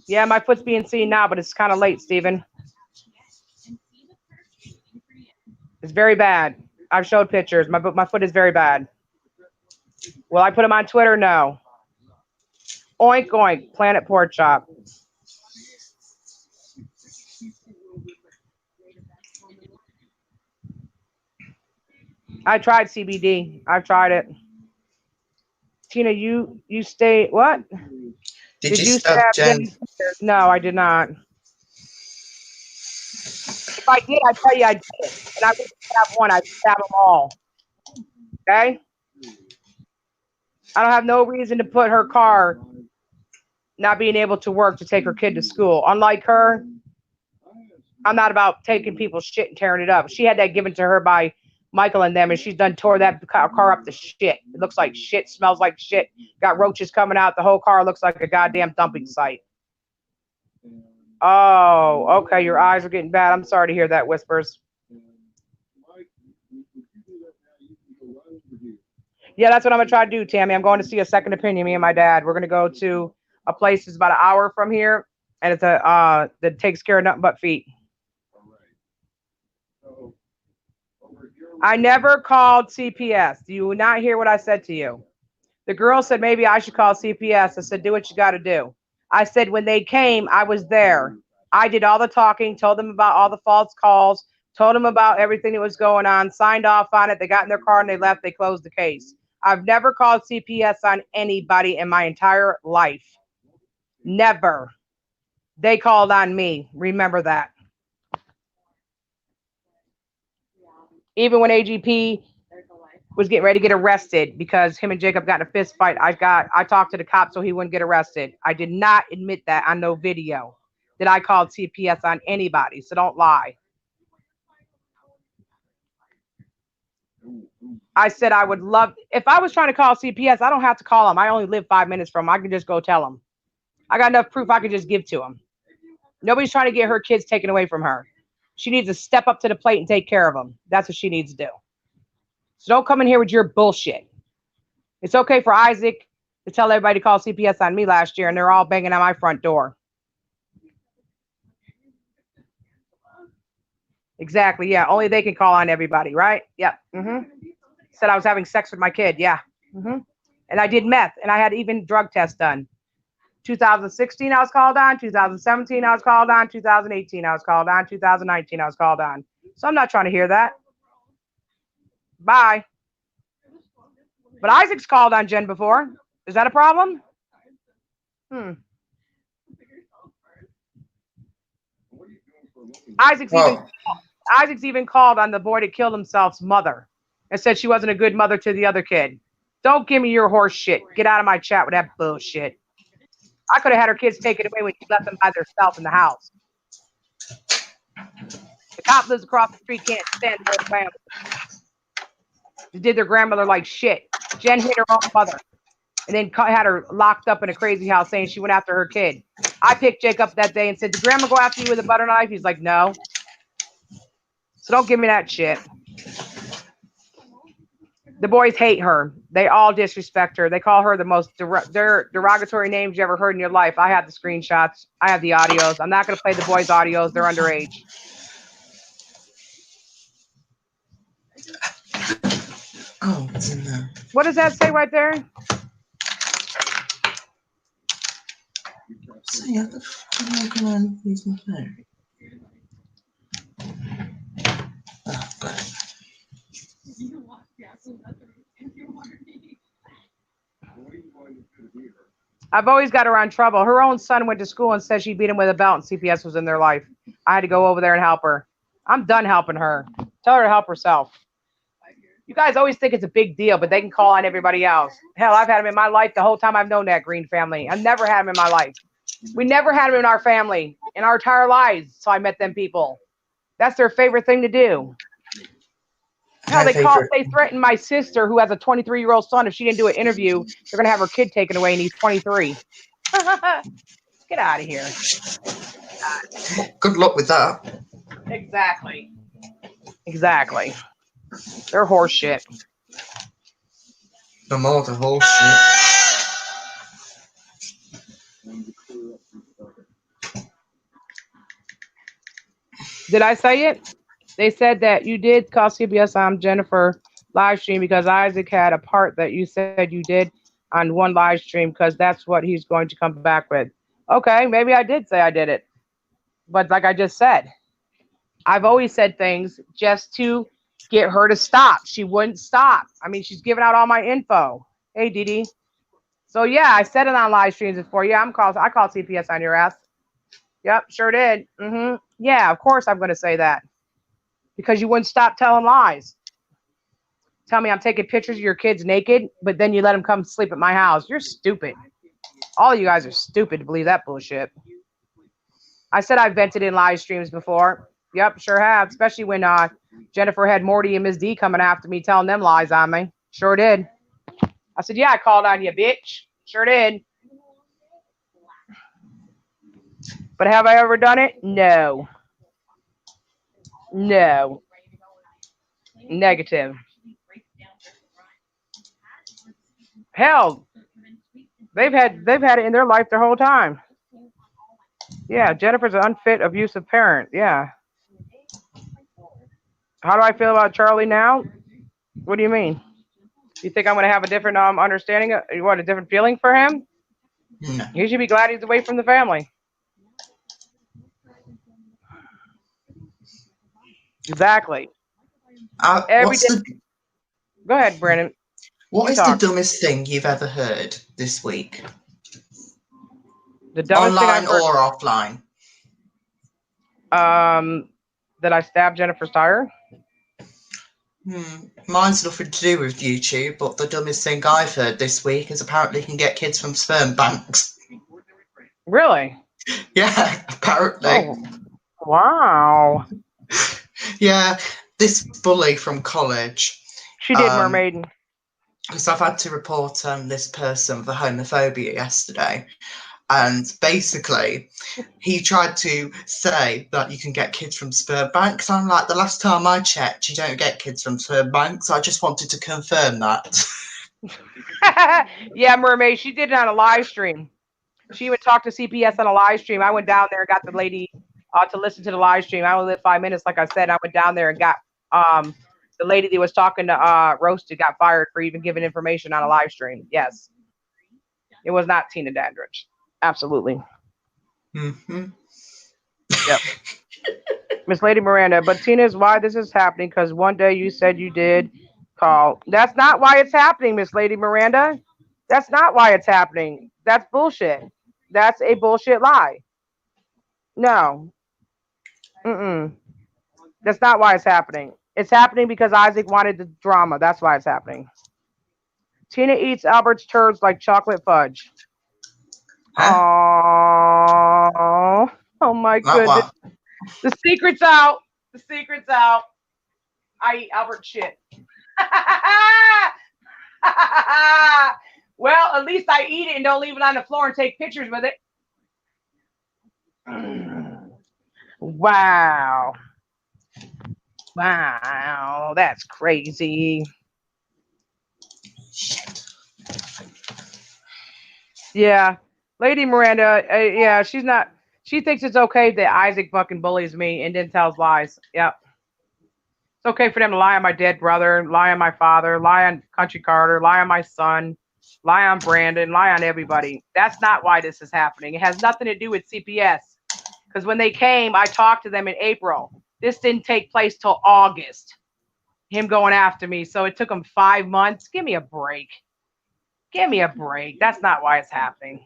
Yeah, my foot's being seen now, but it's kind of late, Stephen. It's very bad. I've showed pictures. My foot is very bad. Will I put them on Twitter? No. Oink, oink, Planet Pork Chop. I tried CBD. I've tried it. Tina, you stay, what? Did you stab Jen? No, I did not. If I did, I'd tell you I did it. And I wouldn't stab one, I'd stab them all. Okay? I don't have no reason to put her car not being able to work to take her kid to school. Unlike her, I'm not about taking people's shit and tearing it up. She had that given to her by Michael and them, and she's done tore that car up to shit. It looks like shit, smells like shit, got roaches coming out. The whole car looks like a goddamn dumping site. Oh, okay, your eyes are getting bad. I'm sorry to hear that, Whispers. Yeah, that's what I'm gonna try to do, Tammy. I'm going to see a second opinion. Me and my dad. We're gonna go to a place that's about an hour from here, and it's a that takes care of nothing but feet. All right. So over here, I never called CPS. Do you not hear what I said to you? The girl said maybe I should call CPS. I said, do what you got to do. I said, when they came, I was there. I did all the talking, told them about all the false calls, told them about everything that was going on, signed off on it. They got in their car and they left. They closed the case. I've never called CPS on anybody in my entire life. Never. They called on me. Remember that. Even when AGP was getting ready to get arrested because him and Jacob got in a fist fight, I talked to the cops so he wouldn't get arrested. I did not admit that on no video that I called CPS on anybody, so don't lie. I said I would love, if I was trying to call CPS, I don't have to call them. I only live 5 minutes from them. I can just go tell them. I got enough proof I can just give to them. Nobody's trying to get her kids taken away from her. She needs to step up to the plate and take care of them. That's what she needs to do. So don't come in here with your bullshit. It's okay for Isaac to tell everybody to call CPS on me last year, and they're all banging on my front door. Exactly, yeah. Only they can call on everybody, right? Yep. Said I was having sex with my kid, yeah. And I did meth, and I had even drug tests done. 2016 I was called on, 2017 I was called on, 2018 I was called on, 2019 I was called on. So I'm not trying to hear that. Bye. But Isaac's called on Jen before. Is that a problem? Isaac's even called on the boy that killed himself's mother and said she wasn't a good mother to the other kid. Don't give me your horse shit. Get out of my chat with that bullshit. I could have had her kids taken away when she left them by themselves in the house. The cop lives across the street, can't stand the whole family. They did their grandmother like shit. Jen hit her own mother and then had her locked up in a crazy house saying she went after her kid. I picked Jake up that day and said, did grandma go after you with a butter knife? He's like, no. So don't give me that shit. The boys hate her. They all disrespect her. They call her the most derogatory names you ever heard in your life. I have the screenshots. I have the audios. I'm not going to play the boys' audios. They're underage. Oh, it's in there. What does that say right there? So yeah, the fuck am I gonna use my phone? Oh, got it. I've always got her on trouble. Her own son went to school and said she beat him with a belt and CPS was in their life. I had to go over there and help her. I'm done helping her. Tell her to help herself. You guys always think it's a big deal, but they can call on everybody else. Hell, I've had them in my life the whole time I've known that Green family. I've never had them in my life. We never had them in our family in our entire lives. So I met them people. That's their favorite thing to do. Hell, they threatened my sister who has a 23-year-old son. If she didn't do an interview, they're going to have her kid taken away and he's 23. Get out of here. Good luck with that. Exactly. Exactly. They're horse shit. No more the horse shit. Did I say it? They said that you did call CBS on Jennifer live stream because Isaac had a part that you said you did on one live stream because that's what he's going to come back with. Okay, maybe I did say I did it. But like I just said, I've always said things just to get her to stop. She wouldn't stop. I mean, she's giving out all my info. Hey, Dee. So yeah, I said it on live streams before. Yeah, I called CPS on your ass. Yep, sure did. Yeah, of course I'm going to say that. Because you wouldn't stop telling lies. Tell me I'm taking pictures of your kids naked, but then you let them come sleep at my house. You're stupid. All of you guys are stupid to believe that bullshit. I said I vented in live streams before. Yep, sure have. Especially when Jennifer had Morty and Ms. D coming after me, telling them lies on me. Sure did. I said, yeah, I called on you, bitch. Sure did. But have I ever done it? No. No. Negative. Hell, they've had it in their life their whole time. Yeah, Jennifer's an unfit, abusive parent. Yeah. How do I feel about Charlie now? What do you mean? You think I'm gonna have a different understanding? You want a different feeling for him? No. He should be glad he's away from the family. Exactly. Every day. Go ahead, Brandon. What You is talk. the dumbest thing you've ever heard this week? The dumbest Online thing I've or offline? heard, that I stabbed Jennifer's tire. Mine's nothing to do with YouTube, but the dumbest thing I've heard this week is apparently you can get kids from sperm banks. Really? Yeah, apparently. Oh, wow. Yeah, this bully from college. She did, Mermaiden. Because I've had to report this person for homophobia yesterday. And basically, he tried to say that you can get kids from sperm banks. I'm like, the last time I checked, you don't get kids from sperm banks. I just wanted to confirm that. Yeah, Mermaid, she did it on a live stream. She would talk to CPS on a live stream. I went down there and got the lady to listen to the live stream. I only lived 5 minutes, like I said. I went down there and got the lady that was talking to Roasted got fired for even giving information on a live stream. Yes. It was not Tina Dandridge. Absolutely. Mm-hmm. Yep. Miss Lady Miranda, but Tina is why this is happening because one day you said you did call. That's not why it's happening, Miss Lady Miranda. That's not why it's happening. That's bullshit. That's a bullshit lie. No. That's not why it's happening. It's happening because Isaac wanted the drama. That's why it's happening. Tina eats Albert's turds like chocolate fudge. Huh? Oh my goodness. The secret's out. The secret's out. I eat Albert shit. Well, at least I eat it and don't leave it on the floor and take pictures with it. Wow. Wow, that's crazy. Yeah. Lady Miranda, yeah, she's not, she thinks it's okay that Isaac fucking bullies me and then tells lies. Yep. It's okay for them to lie on my dead brother, lie on my father, lie on Country Carter, lie on my son, lie on Brandon, lie on everybody. That's not why this is happening. It has nothing to do with CPS. Because when they came, I talked to them in April. This didn't take place till August. Him going after me. So it took him 5 months. Give me a break. Give me a break. That's not why it's happening.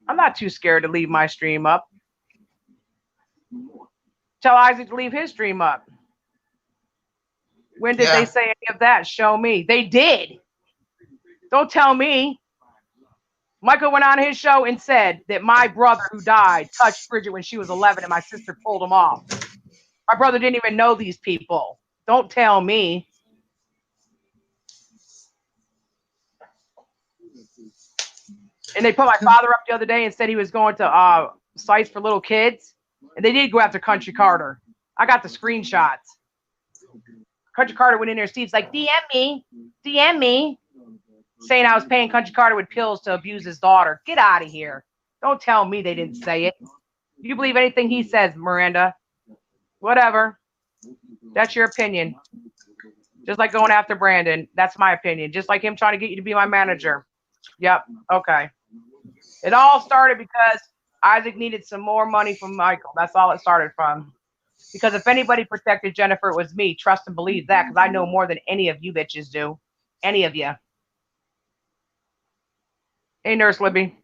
I'm not too scared to leave my stream up. Tell Isaac to leave his stream up. When did they say any of that? Show me. They did. Don't tell me. Michael went on his show and said that my brother who died touched Bridget when she was 11 and my sister pulled him off. My brother didn't even know these people. Don't tell me. And they put my father up the other day and said he was going to sites for little kids. And they did go after Country Carter. I got the screenshots. Country Carter went in there. Steve's like, DM me. Saying I was paying Country Carter with pills to abuse his daughter. Get out of here. Don't tell me they didn't say it. You believe anything he says, Miranda. Whatever. That's your opinion. Just like going after Brandon. That's my opinion. Just like him trying to get you to be my manager. Yep. Okay. It all started because Isaac needed some more money from Michael. That's all it started from. Because if anybody protected Jennifer, it was me. Trust and believe that because I know more than any of you bitches do. Any of you. Hey, Nurse Libby.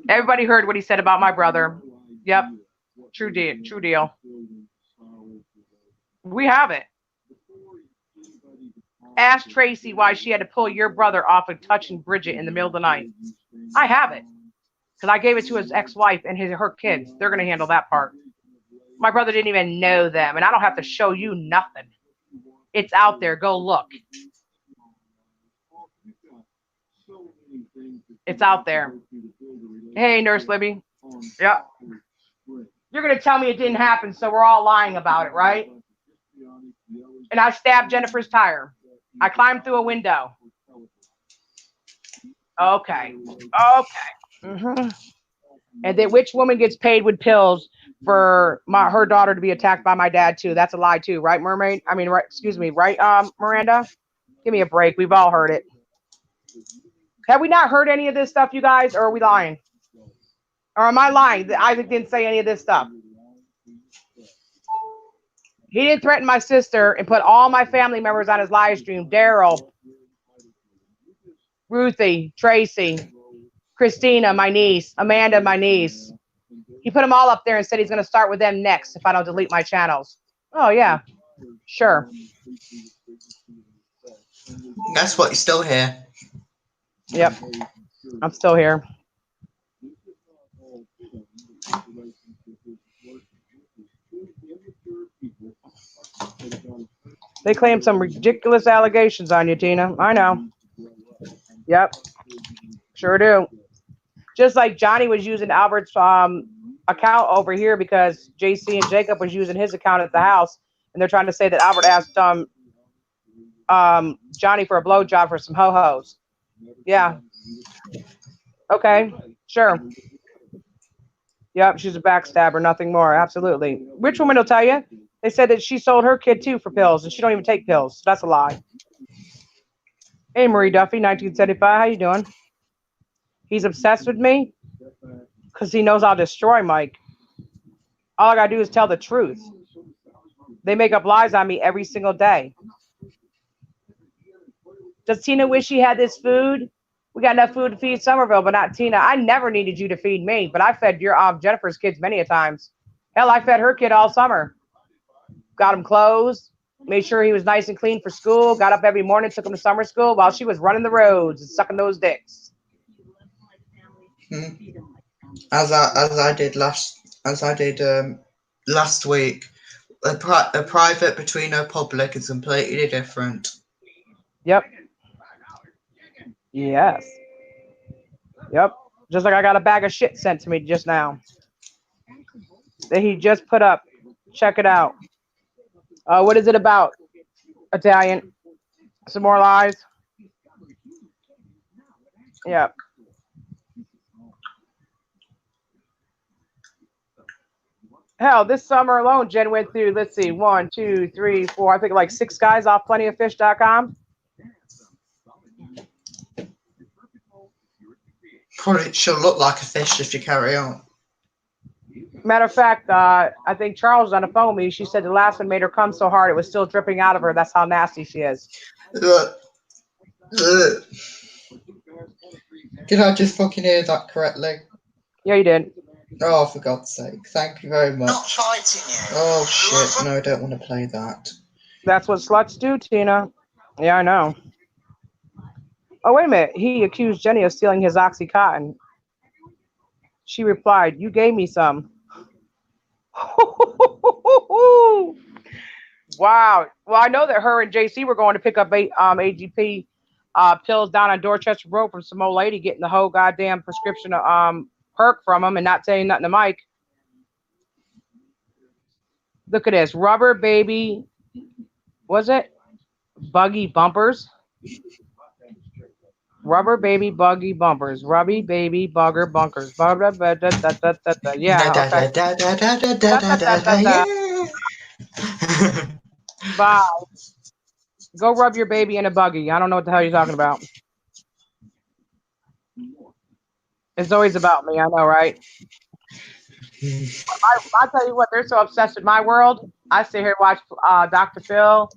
Everybody heard what he said about my brother. Yep. True deal. We have it. Ask Tracy why she had to pull your brother off of touching Bridget in the middle of the night. I have it. Because I gave it to his ex-wife and her kids. They're going to handle that part. My brother didn't even know them. And I don't have to show you nothing. It's out there. Go look. It's out there. Hey, Nurse Libby. Yep. You're going to tell me it didn't happen, so we're all lying about it, right? And I stabbed Jennifer's tire. I climbed through a window. Okay. Okay. And then which woman gets paid with pills for her daughter to be attacked by my dad too? That's a lie too, right, Mermaid? I mean, right? Excuse me, right, Miranda? Give me a break. We've all heard it. Have we not heard any of this stuff, you guys, or are we lying? Or am I lying that Isaac didn't say any of this stuff? He didn't threaten my sister and put all my family members on his live stream. Daryl, Ruthie, Tracy, Christina, my niece, Amanda, my niece. He put them all up there and said he's going to start with them next if I don't delete my channels. Oh, yeah. Sure. Guess what? You're still here. Yep. I'm still here. They claim some ridiculous allegations on you, Tina. I know. Yep. Sure do. Just like Johnny was using Albert's account over here because JC and Jacob was using his account at the house, and they're trying to say that Albert asked Johnny for a blowjob for some ho-hos. Yeah. Okay. Sure. Yep, she's a backstabber, nothing more. Absolutely. Which woman will tell you? They said that she sold her kid too for pills, and she don't even take pills. So that's a lie. Hey, Marie Duffy, 1975. How you doing? He's obsessed with me because he knows I'll destroy Mike. All I gotta do is tell the truth. They make up lies on me every single day. Does Tina wish she had this food? We got enough food to feed Somerville, but not Tina. I never needed you to feed me, but I fed your Jennifer's kids many a times. Hell, I fed her kid all summer. Got him clothes, made sure he was nice and clean for school, got up every morning, took him to summer school while she was running the roads and sucking those dicks. As I did last week. A private between a public is completely different. Yep. Yes. Yep. Just like I got a bag of shit sent to me just now that he just put up. Check it out. What is it about? Italian. Some more lies. Yep. Hell, this summer alone, Jen went through, let's see, 1, 2, 3, 4, I think like 6 guys off plentyoffish.com. Probably she'll look like a fish if you carry on. Matter of fact, I think Charles was on the phone with me. She said the last one made her come so hard it was still dripping out of her. That's how nasty she is. Did I just fucking hear that correctly? Yeah, you did. Oh, for God's sake. Thank you very much. Not fighting you. Oh, shit. No, I don't want to play that. That's what sluts do, Tina. Yeah, I know. Oh, wait a minute. He accused Jenny of stealing his Oxycontin. She replied, "You gave me some." Wow. Well, I know that her and JC were going to pick up AGP pills down on Dorchester Road from some old lady getting the whole goddamn prescription of perk from him and not saying nothing to Mike. Look at this. Rubber baby. Was it? Buggy bumpers. Rubber baby buggy bumpers. Rubby baby bugger bunkers. Yeah. Bye. Go rub your baby in a buggy. I don't know what the hell you're talking about. It's always about me. I know, right? I tell you what, they're so obsessed with my world. I sit here and watch Dr. Phil,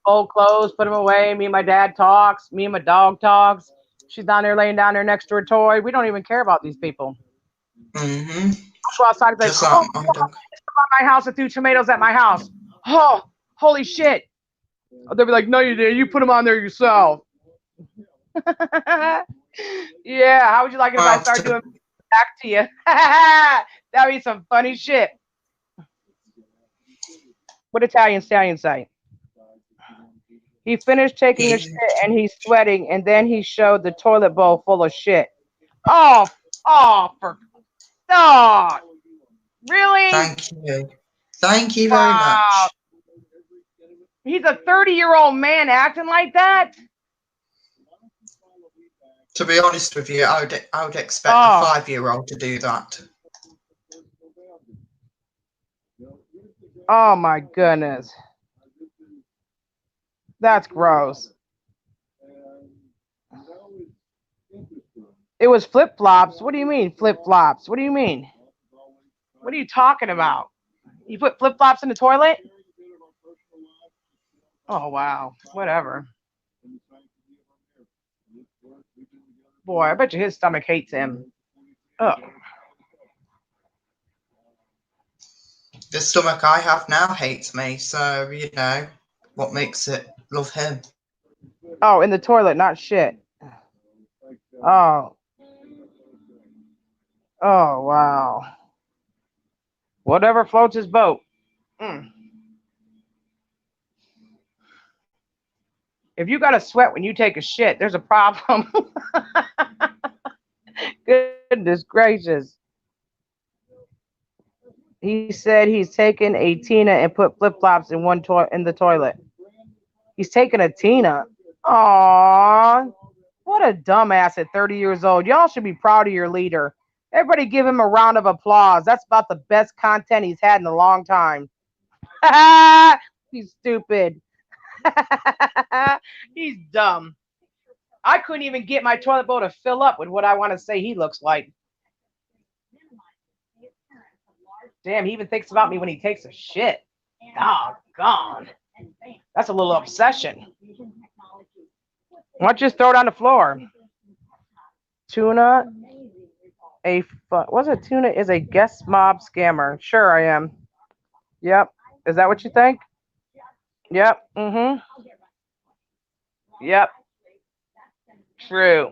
old clothes, put them away. Me and my dad talks. Me and my dog talks. She's down there laying down there next to her toy. We don't even care about these people. Mm-hmm. I'll go outside and be like, oh, my house and threw tomatoes at my house. Oh, holy shit. They'll be like, no, you didn't. You put them on there yourself. Yeah, how would you like it if I start doing back to you? That'd be some funny shit. What Italian stallion say? He finished taking a shit and he's sweating, and then he showed the toilet bowl full of shit. Oh, for God. Really? Thank you. Thank you very much. He's a 30-year-old man acting like that. To be honest with you, I would expect Oh. a 5-year-old to do that. Oh my goodness. That's gross. It was flip-flops. What do you mean, flip-flops? What do you mean? What are you talking about? You put flip-flops in the toilet? Oh, wow. Whatever. Boy, I bet you his stomach hates him. Ugh. The stomach I have now hates me, so, you know, what makes it love him? Oh, in the toilet, not shit. Oh. Oh, wow. Whatever floats his boat. If you got to sweat when you take a shit, there's a problem. Goodness gracious. He said he's taken a Tina and put flip-flops in in the toilet. He's taking a Tina. Aww. What a dumbass at 30 years old. Y'all should be proud of your leader. Everybody give him a round of applause. That's about the best content he's had in a long time. He's stupid. He's dumb. I couldn't even get my toilet bowl to fill up with what I want to say he looks like. Damn, he even thinks about me when he takes a shit. Doggone. That's a little obsession. Why don't you just throw it on the floor? Tuna, what's a tuna is a guest mob scammer. Sure I am. Yep. Is that what you think? Yep. Yep. True.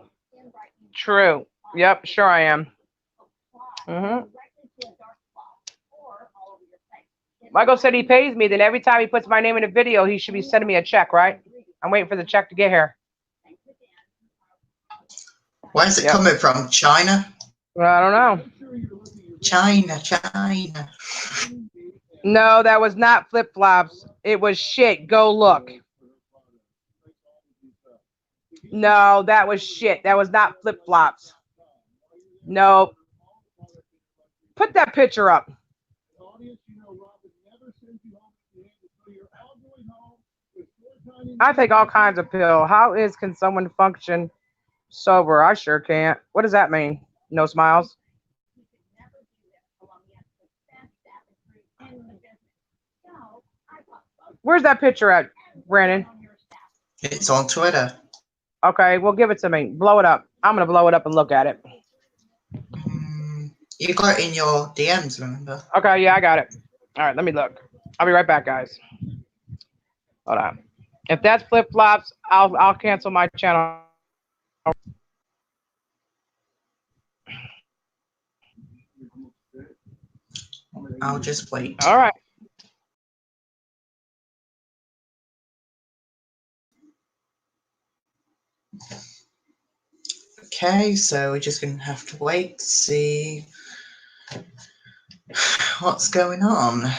Yep, sure I am. Michael said he pays me, then every time he puts my name in a video, he should be sending me a check, right? I'm waiting for the check to get here. Where's it coming from? China? I don't know. China. No, that was not flip-flops. It was shit. Go look. No, that was shit. That was not flip-flops. Nope. Put that picture up. I take all kinds of pills. Can someone function sober? I sure can't. What does that mean? No smiles? Where's that picture at, Brandon? It's on Twitter. Okay, well, give it to me. Blow it up. I'm going to blow it up and look at it. You got it in your DMs, remember? Okay, yeah, I got it. All right, let me look. I'll be right back, guys. Hold on. If that's flip-flops, I'll cancel my channel. I'll just wait. All right. Okay, so we're just going to have to wait to see what's going on.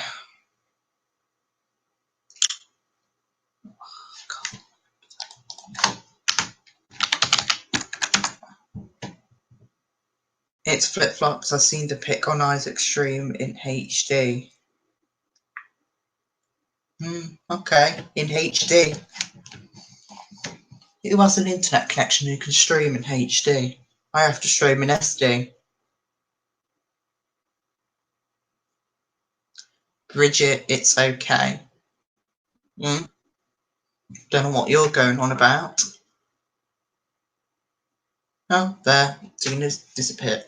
It's flip-flops. I've seen the pic on Isaac Stream in HD. Okay, in HD. Who has an internet connection who can stream in HD? I have to stream in SD. Bridget, it's okay. Don't know what you're going on about. Oh, there. Tina's disappeared.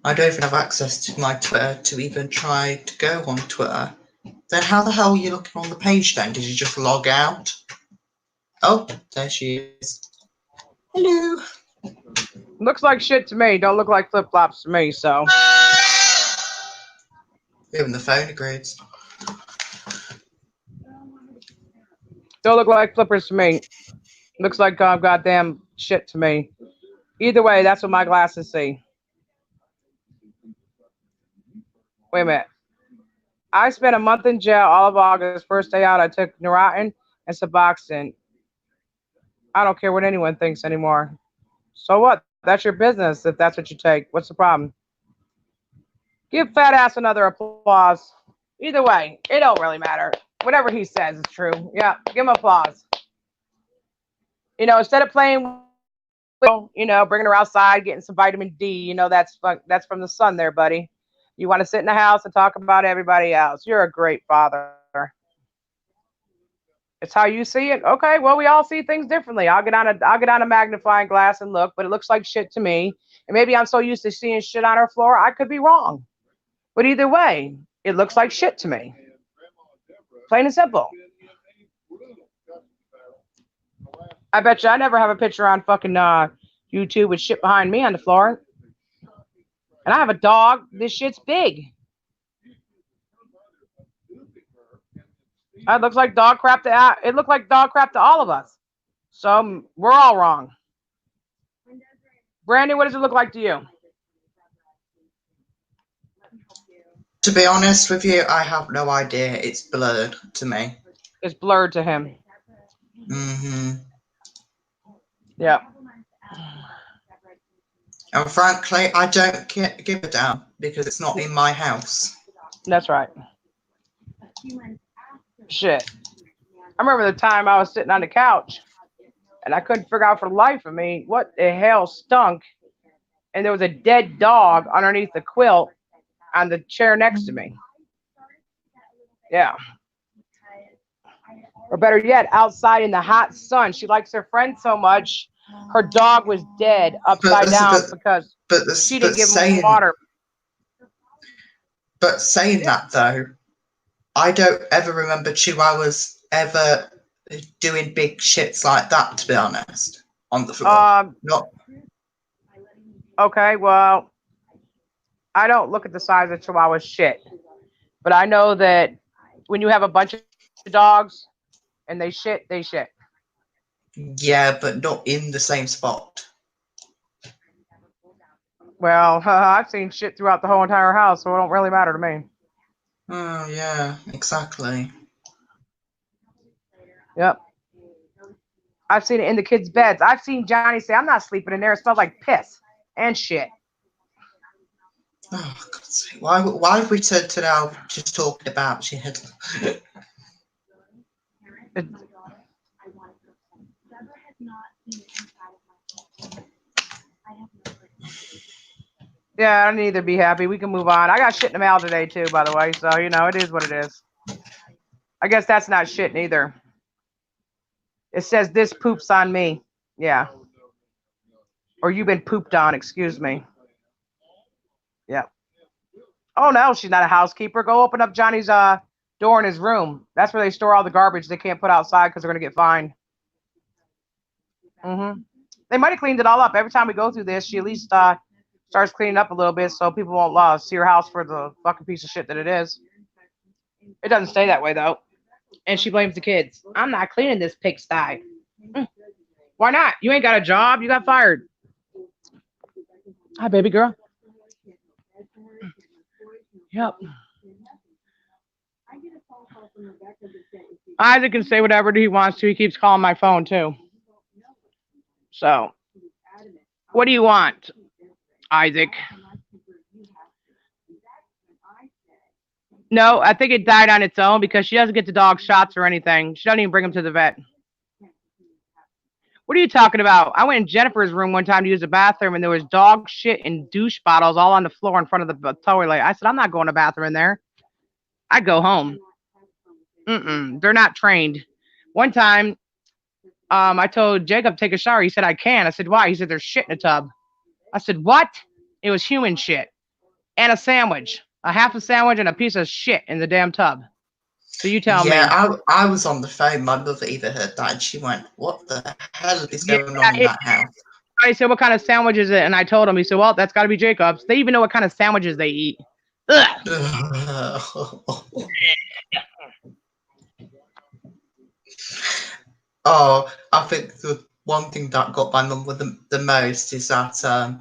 I don't even have access to my Twitter to even try to go on Twitter. Then how the hell are you looking on the page then? Did you just log out? Oh, there she is. Hello. Looks like shit to me. Don't look like flip-flops to me, so. Even the phone agrees. Don't look like flippers to me. Looks like goddamn shit to me. Either way, that's what my glasses see. Wait a minute. I spent a month in jail all of August. First day out, I took Neurontin and Suboxone. I don't care what anyone thinks anymore. So what? That's your business if that's what you take. What's the problem? Give fat ass another applause. Either way, it don't really matter. Whatever he says is true. Yeah, give him applause. You know, instead of playing, you know, bringing her outside, getting some vitamin D. You know, that's from the sun there, buddy. You want to sit in the house and talk about everybody else. You're a great father. It's how you see it. Okay, well, we all see things differently. I'll get on a magnifying glass and look, but it looks like shit to me. And maybe I'm so used to seeing shit on her floor, I could be wrong. But either way, it looks like shit to me. Plain and simple. I bet you I never have a picture on fucking YouTube with shit behind me on the floor. And I have a dog. This shit's big. It looks like dog crap to all of us. So we're all wrong. Brandy, what does it look like to you? To be honest with you, I have no idea. It's blurred to me. It's blurred to him. Mm-hmm. Yeah. And frankly, I don't give a damn because it's not in my house. That's right. Shit. I remember the time I was sitting on the couch and I couldn't figure out for the life of me what the hell stunk. And there was a dead dog underneath the quilt on the chair next to me. Yeah. Or better yet, outside in the hot sun. She likes her friend so much. Her dog was dead upside down because she didn't give him water. But saying that though, I don't ever remember Chihuahuas ever doing big shits like that, to be honest, on the floor. Not. Okay, well, I don't look at the size of Chihuahua shit, but I know that when you have a bunch of dogs and they shit, they shit. Yeah, but not in the same spot. Well, I've seen shit throughout the whole entire house, so it don't really matter to me. Oh, yeah, exactly. Yep. I've seen it in the kids' beds. I've seen Johnny say, I'm not sleeping in there. It smells like piss and shit. Oh, God's sake. Why have we turned to now just talking about shit? Yeah, I don't need to be happy. We can move on. I got shit in the mail today, too, by the way. So, you know, it is what it is. I guess that's not shit neither. It says this poops on me. Yeah. Or you've been pooped on, excuse me. Yeah. Oh, no, she's not a housekeeper. Go open up Johnny's door in his room. That's where they store all the garbage they can't put outside because they're going to get fined. They might have cleaned it all up. Every time we go through this, she at least starts cleaning up a little bit so people won't see her house for the fucking piece of shit that it is. It doesn't stay that way, though. And she blames the kids. I'm not cleaning this pigsty. Why not? You ain't got a job. You got fired. Hi, baby girl. Yep. Isaac can say whatever he wants to. He keeps calling my phone, too. So, what do you want, Isaac? No, I think it died on its own because she doesn't get the dog shots or anything. She doesn't even bring them to the vet. What are you talking about? I went in Jennifer's room one time to use the bathroom, and there was dog shit and douche bottles all on the floor in front of the toilet. I said, I'm not going to the bathroom in there. I'd go home. They're not trained. One time, I told Jacob to take a shower. He said, I can. I said, why? He said, there's shit in the tub. I said, what? It was human shit. And a sandwich. A half a sandwich and a piece of shit in the damn tub. So you tell me. Yeah, I was on the phone. My mother either heard that and she went, what the hell is going on in that house? I said, what kind of sandwich is it? And I told him. He said, well, that's got to be Jacob's. They even know what kind of sandwiches they eat. Ugh. Oh, I think the one thing that got my mum with the most is that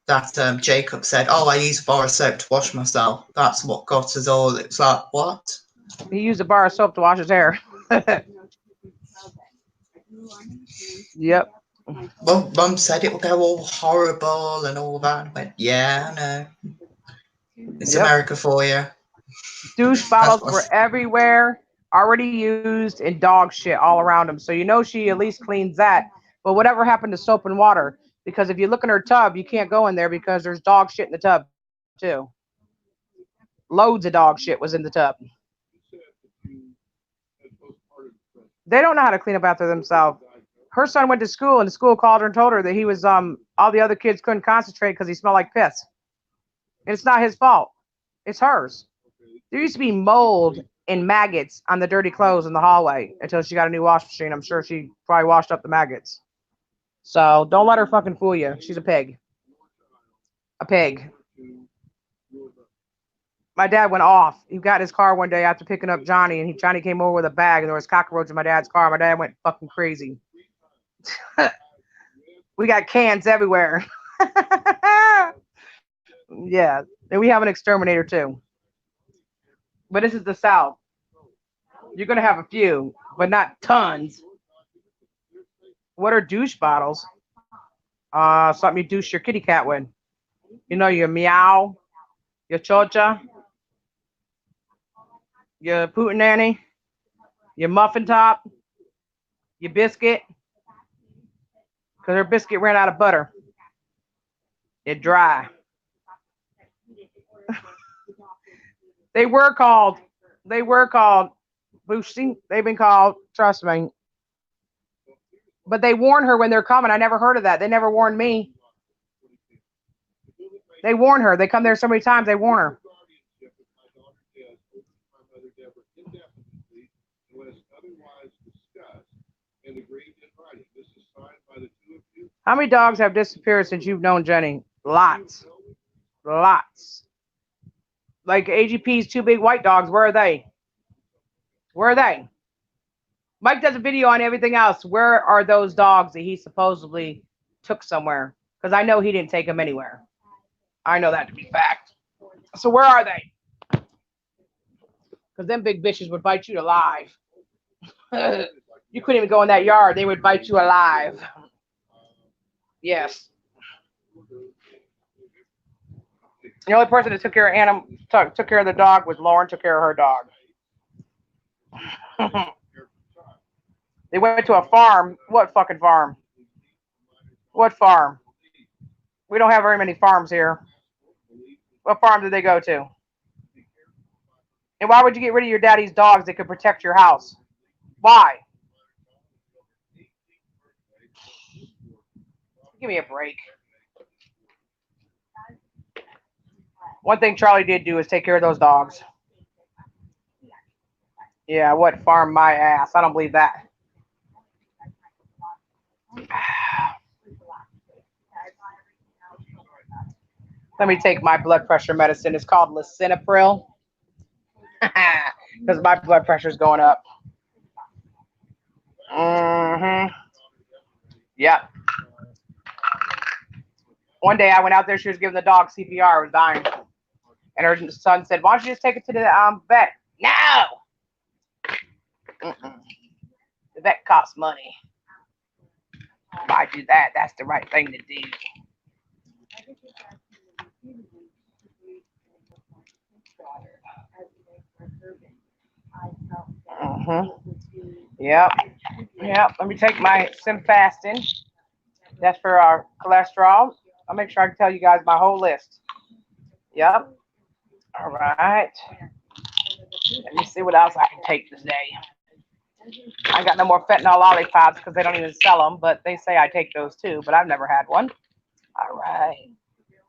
that Jacob said, "Oh, I use a bar of soap to wash myself." That's what got us all. It's like, what? He used a bar of soap to wash his hair. Yep. Well, Mum said it will go all horrible and all that. I went, yeah, I know. It's Yep. America for you. Douche bottles were everywhere, already used, and dog shit all around them. So you know she at least cleans that. But whatever happened to soap and water? Because if you look in her tub, you can't go in there because there's dog shit in the tub too. Loads of dog shit was in the tub. They don't know how to clean up after themselves. Her son went to school, and the school called her and told her that he was all the other kids couldn't concentrate because he smelled like piss. And it's not his fault. It's hers. There used to be mold and maggots on the dirty clothes in the hallway until she got a new wash machine. I'm sure she probably washed up the maggots. So don't let her fucking fool you. She's a pig. A pig. My dad went off. He got in his car one day after picking up Johnny, and Johnny came over with a bag, and there was cockroaches in my dad's car. My dad went fucking crazy. We got cans everywhere. Yeah, and we have an exterminator too. But this is the South. You're gonna have a few, but not tons. What are douche bottles? Something you douche your kitty cat with. You know, your meow, your chocha, your pootananny, your muffin top, your biscuit. Because her biscuit ran out of butter. It dry. They were called boosting. They've been called, trust me. But they warn her when they're coming. I never heard of that. They never warned me. They warn her. They come there so many times, they warn her. How many dogs have disappeared since you've known Jenny? Lots. Lots. Like AGP's two big white dogs, where are they? Where are they? Mike does a video on everything else. Where are those dogs that he supposedly took somewhere? Because I know he didn't take them anywhere. I know that to be fact. So where are they? Because them big bitches would bite you alive. You couldn't even go in that yard. They would bite you alive. Yes. The only person that took care of took care of the dog was Lauren. Took care of her dog. They went to a farm. What fucking farm? What farm? We don't have very many farms here. What farm did they go to? And why would you get rid of your daddy's dogs that could protect your house? Why? Give me a break. One thing Charlie did do is take care of those dogs. Yeah, what farm my ass? I don't believe that. Let me take my blood pressure medicine. It's called lisinopril. Because my blood pressure is going up. Yep. One day I went out there. She was giving the dog CPR. It was dying. And her son said, "Why don't you just take it to the vet?" No. The vet costs money. If I do that, that's the right thing to do. Yep. Let me take my Simfastin. That's for our cholesterol. I'll make sure I can tell you guys my whole list. Yep. All right. Let me see what else I can take this day. I got no more fentanyl lollipops because they don't even sell them, but they say I take those too, but I've never had one. All right.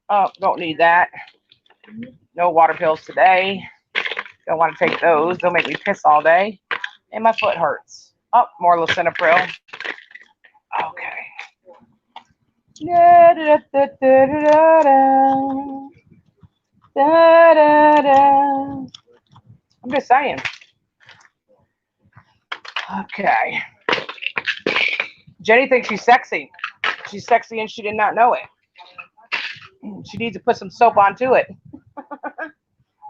Oh, don't need that. No water pills today. Don't want to take those. They'll make me piss all day. And my foot hurts. Oh, more lisinopril. Okay. Da, da, da, da, da, da. Da, da, da. I'm just saying. Okay. Jenny thinks she's sexy. She's sexy and she did not know it. She needs to put some soap onto it.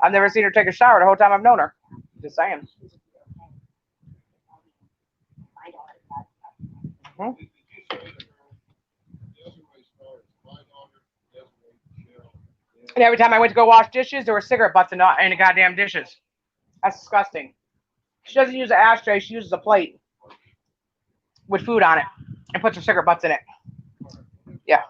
I've never seen her take a shower the whole time I've known her. Just saying. Mhm. And every time I went to go wash dishes, there were cigarette butts in the goddamn dishes. That's disgusting. She doesn't use an ashtray. She uses a plate with food on it and puts her cigarette butts in it. Yeah.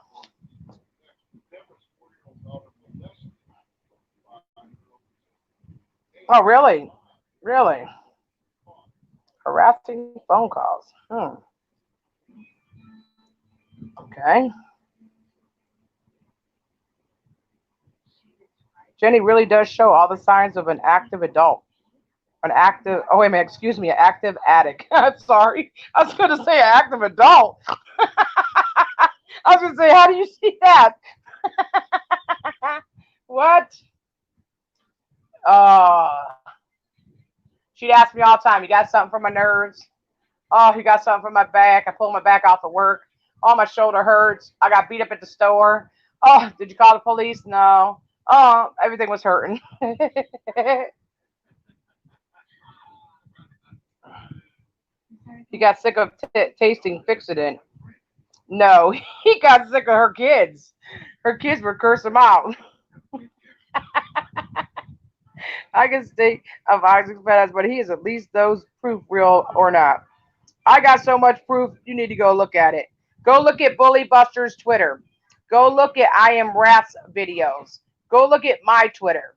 Oh, really? Really? Harassing phone calls. Okay. Jenny really does show all the signs of an active adult. An active, oh, wait a minute, excuse me, an active addict. I'm sorry. I was going to say an active adult. I was going to say, how do you see that? What? She'd ask me all the time, you got something for my nerves? Oh, you got something for my back? I pulled my back off of work. Oh, my shoulder hurts. I got beat up at the store. Oh, did you call the police? No. Oh, everything was hurting. He got sick of tasting Fixodent. No, he got sick of her kids. Her kids would curse him out. I can state of Isaac Perez, but he is at least those proof real or not. I got so much proof, you need to go look at it. Go look at Bully Buster's Twitter. Go look at I Am Rat's videos. Go look at my Twitter.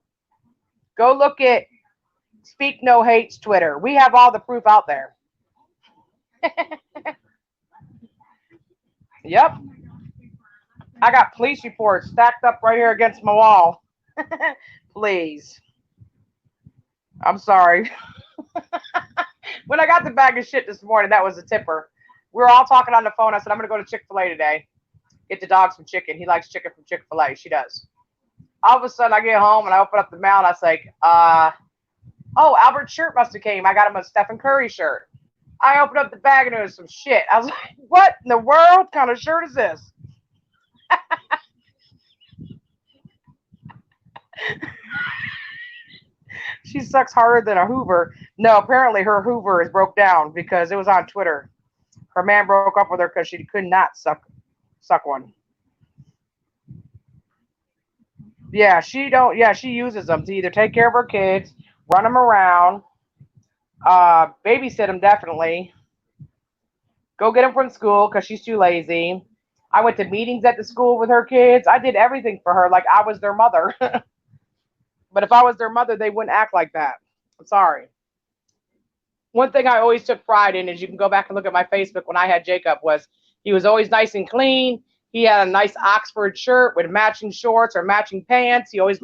Go look at Speak No Hate's Twitter. We have all the proof out there. Yep. I got police reports stacked up right here against my wall. Please. I'm sorry. When I got the bag of shit this morning, that was a tipper. We were all talking on the phone. I said, I'm going to go to Chick-fil-A today. Get the dog some chicken. He likes chicken from Chick-fil-A. She does. All of a sudden, I get home and I open up the mail and I was like, oh, Albert's shirt must have came. I got him a Stephen Curry shirt. I opened up the bag and there was some shit. I was like, what in the world? What kind of shirt is this? She sucks harder than a Hoover. No, apparently her Hoover is broke down because it was on Twitter. Her man broke up with her because she could not suck one. Yeah, she uses them to either take care of her kids, run them around, babysit them definitely, go get them from school because she's too lazy. I went to meetings at the school with her kids. I did everything for her like I was their mother. But if I was their mother, they wouldn't act like that. I'm sorry. One thing I always took pride in is you can go back and look at my Facebook when I had Jacob was he was always nice and clean. He had a nice Oxford shirt with matching shorts or matching pants. He always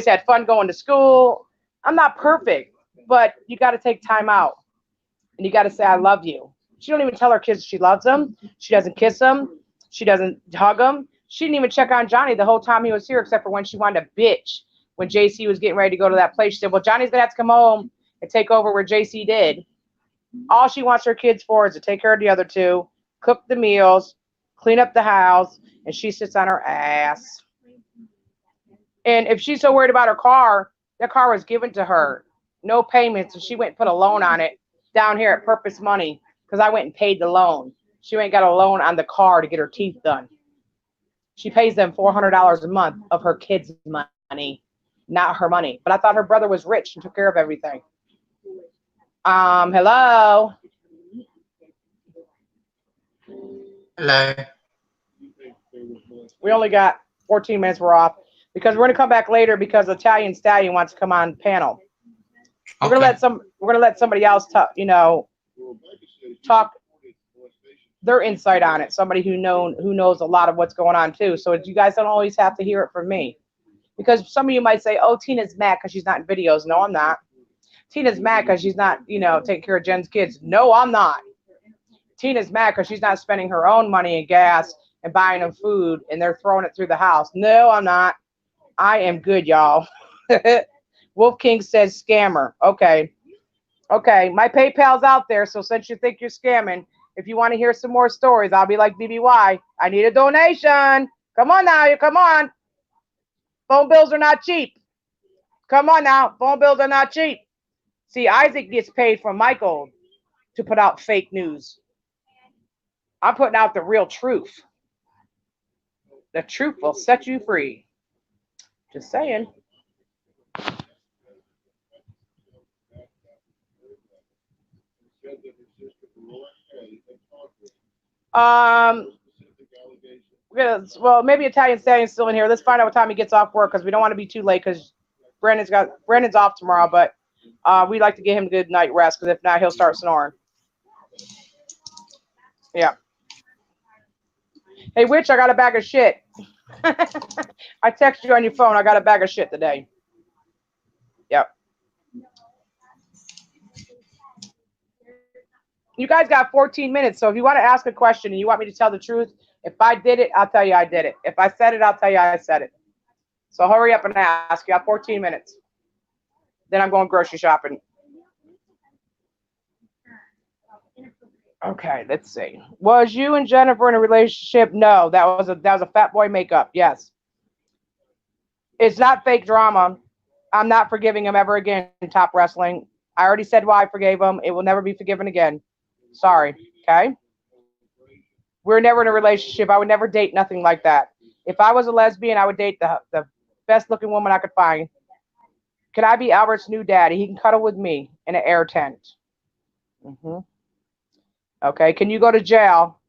had fun going to school. I'm not perfect, but you got to take time out and you got to say, I love you. She don't even tell her kids she loves them. She doesn't kiss them. She doesn't hug them. She didn't even check on Johnny the whole time he was here, except for when she wanted to bitch. When JC was getting ready to go to that place, she said, well, Johnny's going to have to come home and take over where JC did. All she wants her kids for is to take care of the other two, cook the meals, clean up the house, and she sits on her ass. And if she's so worried about her car, that car was given to her. No payments, and she went and put a loan on it down here at Purpose Money because I went and paid the loan. She went and got a loan on the car to get her teeth done. She pays them $400 a month of her kids' money. Not her money. But I thought her brother was rich and took care of everything. Hello? Hello. We only got 14 minutes. We're off. Because we're going to come back later because Italian Stallion wants to come on panel. We're going to let somebody else talk, talk their insight on it. Somebody who knows a lot of what's going on too. So you guys don't always have to hear it from me. Because some of you might say, oh, Tina's mad because she's not in videos. No, I'm not. Tina's mad because she's not, taking care of Jen's kids. No, I'm not. Tina's mad because she's not spending her own money and gas and buying them food and they're throwing it through the house. No, I'm not. I am good, y'all. Wolf King says scammer. Okay. Okay. My PayPal's out there. So since you think you're scamming, if you want to hear some more stories, I'll be like BBY. I need a donation. Come on now, come on. Phone bills are not cheap. Come on now, phone bills are not cheap. See, Isaac gets paid from Michael to put out fake news. I'm putting out the real truth. The truth will set you free. Just saying. Well, maybe Italian Stallion's still in here. Let's find out what time he gets off work because we don't want to be too late because Brandon's off tomorrow, but we'd like to get him a good night rest because if not, he'll start snoring. Yeah. Hey, Witch, I got a bag of shit. I texted you on your phone. I got a bag of shit today. Yep. You guys got 14 minutes, so if you want to ask a question and you want me to tell the truth, if I did it, I'll tell you I did it. If I said it, I'll tell you I said it. So hurry up and ask. You got 14 minutes. Then I'm going grocery shopping. Okay, let's see. Was you and Jennifer in a relationship? No, that was a fat boy makeup. Yes. It's not fake drama. I'm not forgiving him ever again in Top Wrestling. I already said why I forgave him. It will never be forgiven again. Sorry. Okay? We're never in a relationship. I would never date nothing like that. If I was a lesbian, I would date the best looking woman I could find. Can I be Albert's new daddy? He can cuddle with me in an air tent. Okay, can you go to jail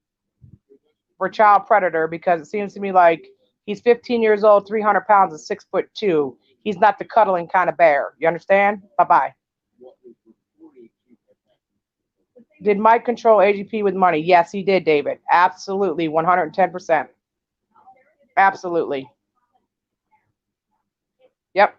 for child predator? Because it seems to me like he's 15 years old, 300 pounds, and 6'2". He's not the cuddling kind of bear. You understand? Bye-bye. Did Mike control AGP with money? Yes, he did, David. Absolutely, 110%. Absolutely. Yep.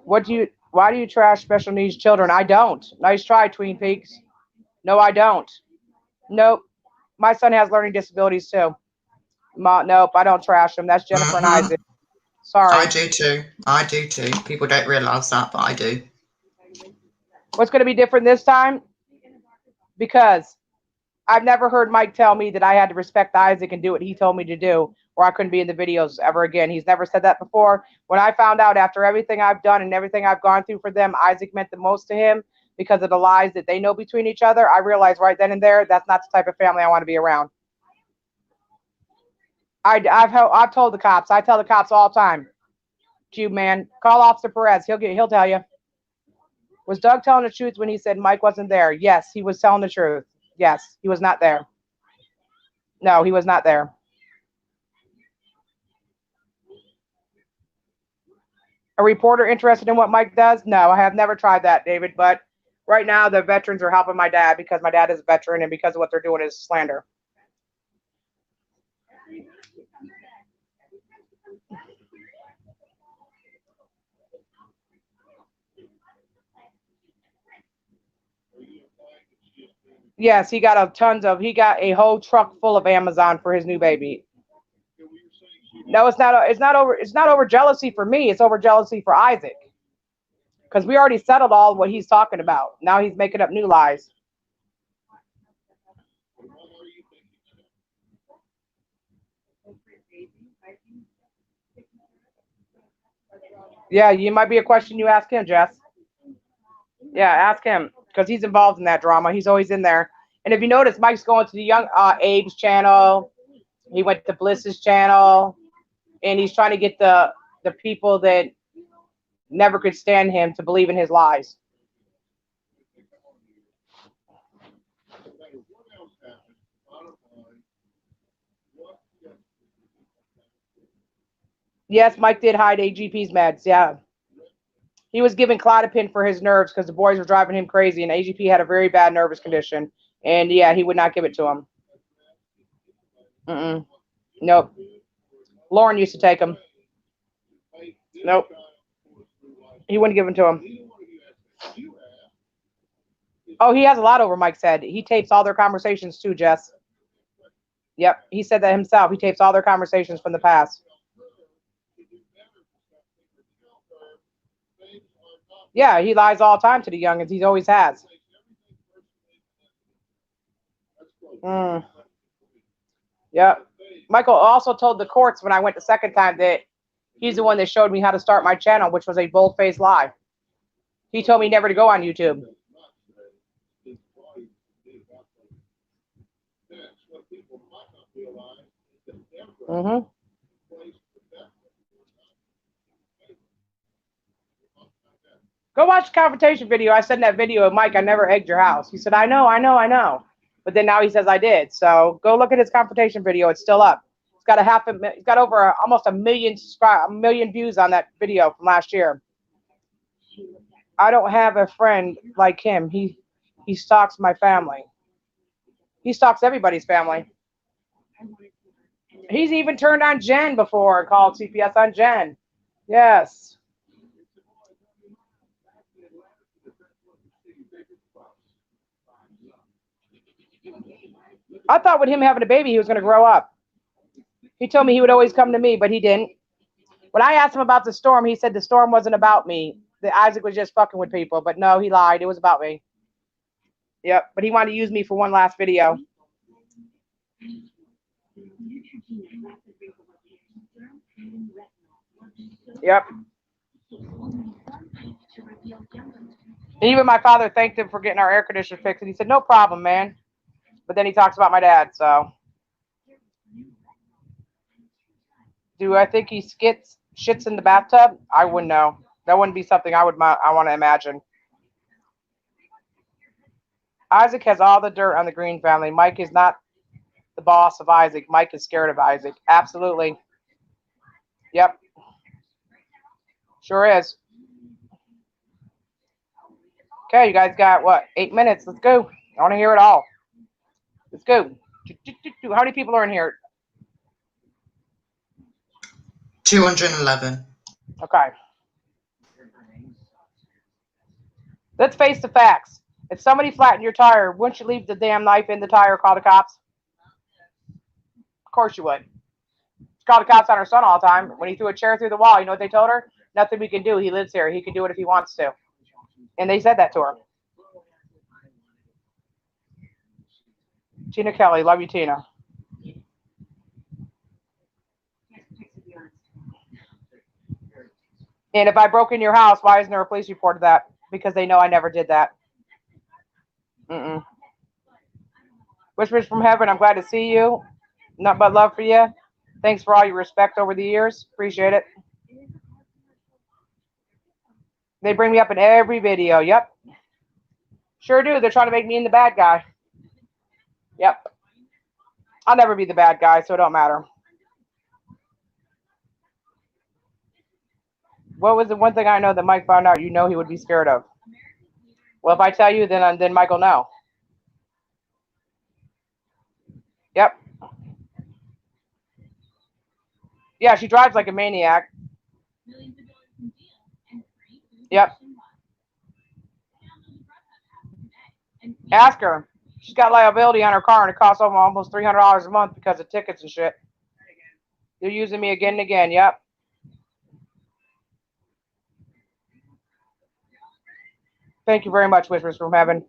Why do you trash special needs children? I don't. Nice try, Tween Peaks. No, I don't. Nope. My son has learning disabilities too. Nope, I don't trash him. That's Jennifer and Isaac. Sorry. I do too. I do too. People don't realize that, but I do. What's going to be different this time? Because I've never heard Mike tell me that I had to respect Isaac and do what he told me to do, or I couldn't be in the videos ever again. He's never said that before. When I found out after everything I've done and everything I've gone through for them, Isaac meant the most to him because of the lies that they know between each other. I realized right then and there that's not the type of family I want to be around. I've told the cops. I tell the cops all the time. You man, call Officer Perez. He'll tell you. Was Doug telling the truth when he said Mike wasn't there? Yes, he was telling the truth. Yes, he was not there. No, he was not there. A reporter interested in what Mike does? No, I have never tried that, David. But right now, the veterans are helping my dad because my dad is a veteran and because of what they're doing is slander. Yes, he got a whole truck full of Amazon for his new baby. No, it's not over jealousy for me. It's over jealousy for Isaac. Because we already settled all what he's talking about. Now he's making up new lies. Yeah, you might be a question you ask him, Jess. Yeah, ask him because he's involved in that drama. He's always in there. And if you notice, Mike's going to the young Abe's channel. He went to Bliss's channel, and he's trying to get the people that never could stand him to believe in his lies. Yes, Mike did hide AGP's meds. Yeah. He was given Clozapine for his nerves because the boys were driving him crazy, and AGP had a very bad nervous condition. And, yeah, he would not give it to him. Nope. Lauren used to take him. Nope. He wouldn't give them to him. Oh, he has a lot over Mike's head. He tapes all their conversations too, Jess. Yep, he said that himself. He tapes all their conversations from the past. Yeah, he lies all the time to the youngins. He always has. Mm. Yep. Michael also told the courts when I went the second time that he's the one that showed me how to start my channel, which was a bold-faced lie. He told me never to go on YouTube. Mm-hmm. Go watch the confrontation video. I said in that video of Mike, I never egged your house. He said, I know. But then now he says I did. So go look at his confrontation video. It's still up. It's got it's got over almost a million views on that video from last year. I don't have a friend like him. He stalks my family. He stalks everybody's family. He's even turned on Jen before and called CPS on Jen. Yes. I thought with him having a baby, he was going to grow up. He told me he would always come to me, but he didn't. When I asked him about the storm, he said the storm wasn't about me. That Isaac was just fucking with people. But no, he lied. It was about me. Yep. But he wanted to use me for one last video. Yep. And even my father thanked him for getting our air conditioner fixed. And he said, no problem, man. But then he talks about my dad. So do I think he shits in the bathtub? I wouldn't know. That wouldn't be something I want to imagine. Isaac has all the dirt on the Green family. Mike is not the boss of Isaac. Mike is scared of Isaac. Absolutely. Yep. Sure is. Okay, you guys got what? 8 minutes. Let's go. I want to hear it all. Let's go. How many people are in here? 211. Okay. Let's face the facts. If somebody flattened your tire, wouldn't you leave the damn knife in the tire and call the cops? Of course you would. She called the cops on her son all the time. When he threw a chair through the wall, you know what they told her? Nothing we can do. He lives here. He can do it if he wants to. And they said that to her. Tina Kelly. Love you, Tina. And if I broke in your house, why isn't there a police report of that? Because they know I never did that. Whispers from heaven, I'm glad to see you. Nothing but love for you. Thanks for all your respect over the years. Appreciate it. They bring me up in every video. Yep. Sure do. They're trying to make me the bad guy. Yep. I'll never be the bad guy, so it don't matter. What was the one thing I know that Mike found out you know he would be scared of? Well, if I tell you, then Mike will know. Yep. Yeah, she drives like a maniac. Yep. Ask her. She's got liability on her car, and it costs almost $300 a month because of tickets and shit. They're using me again and again. Yep. Thank you very much, Whispers from Heaven.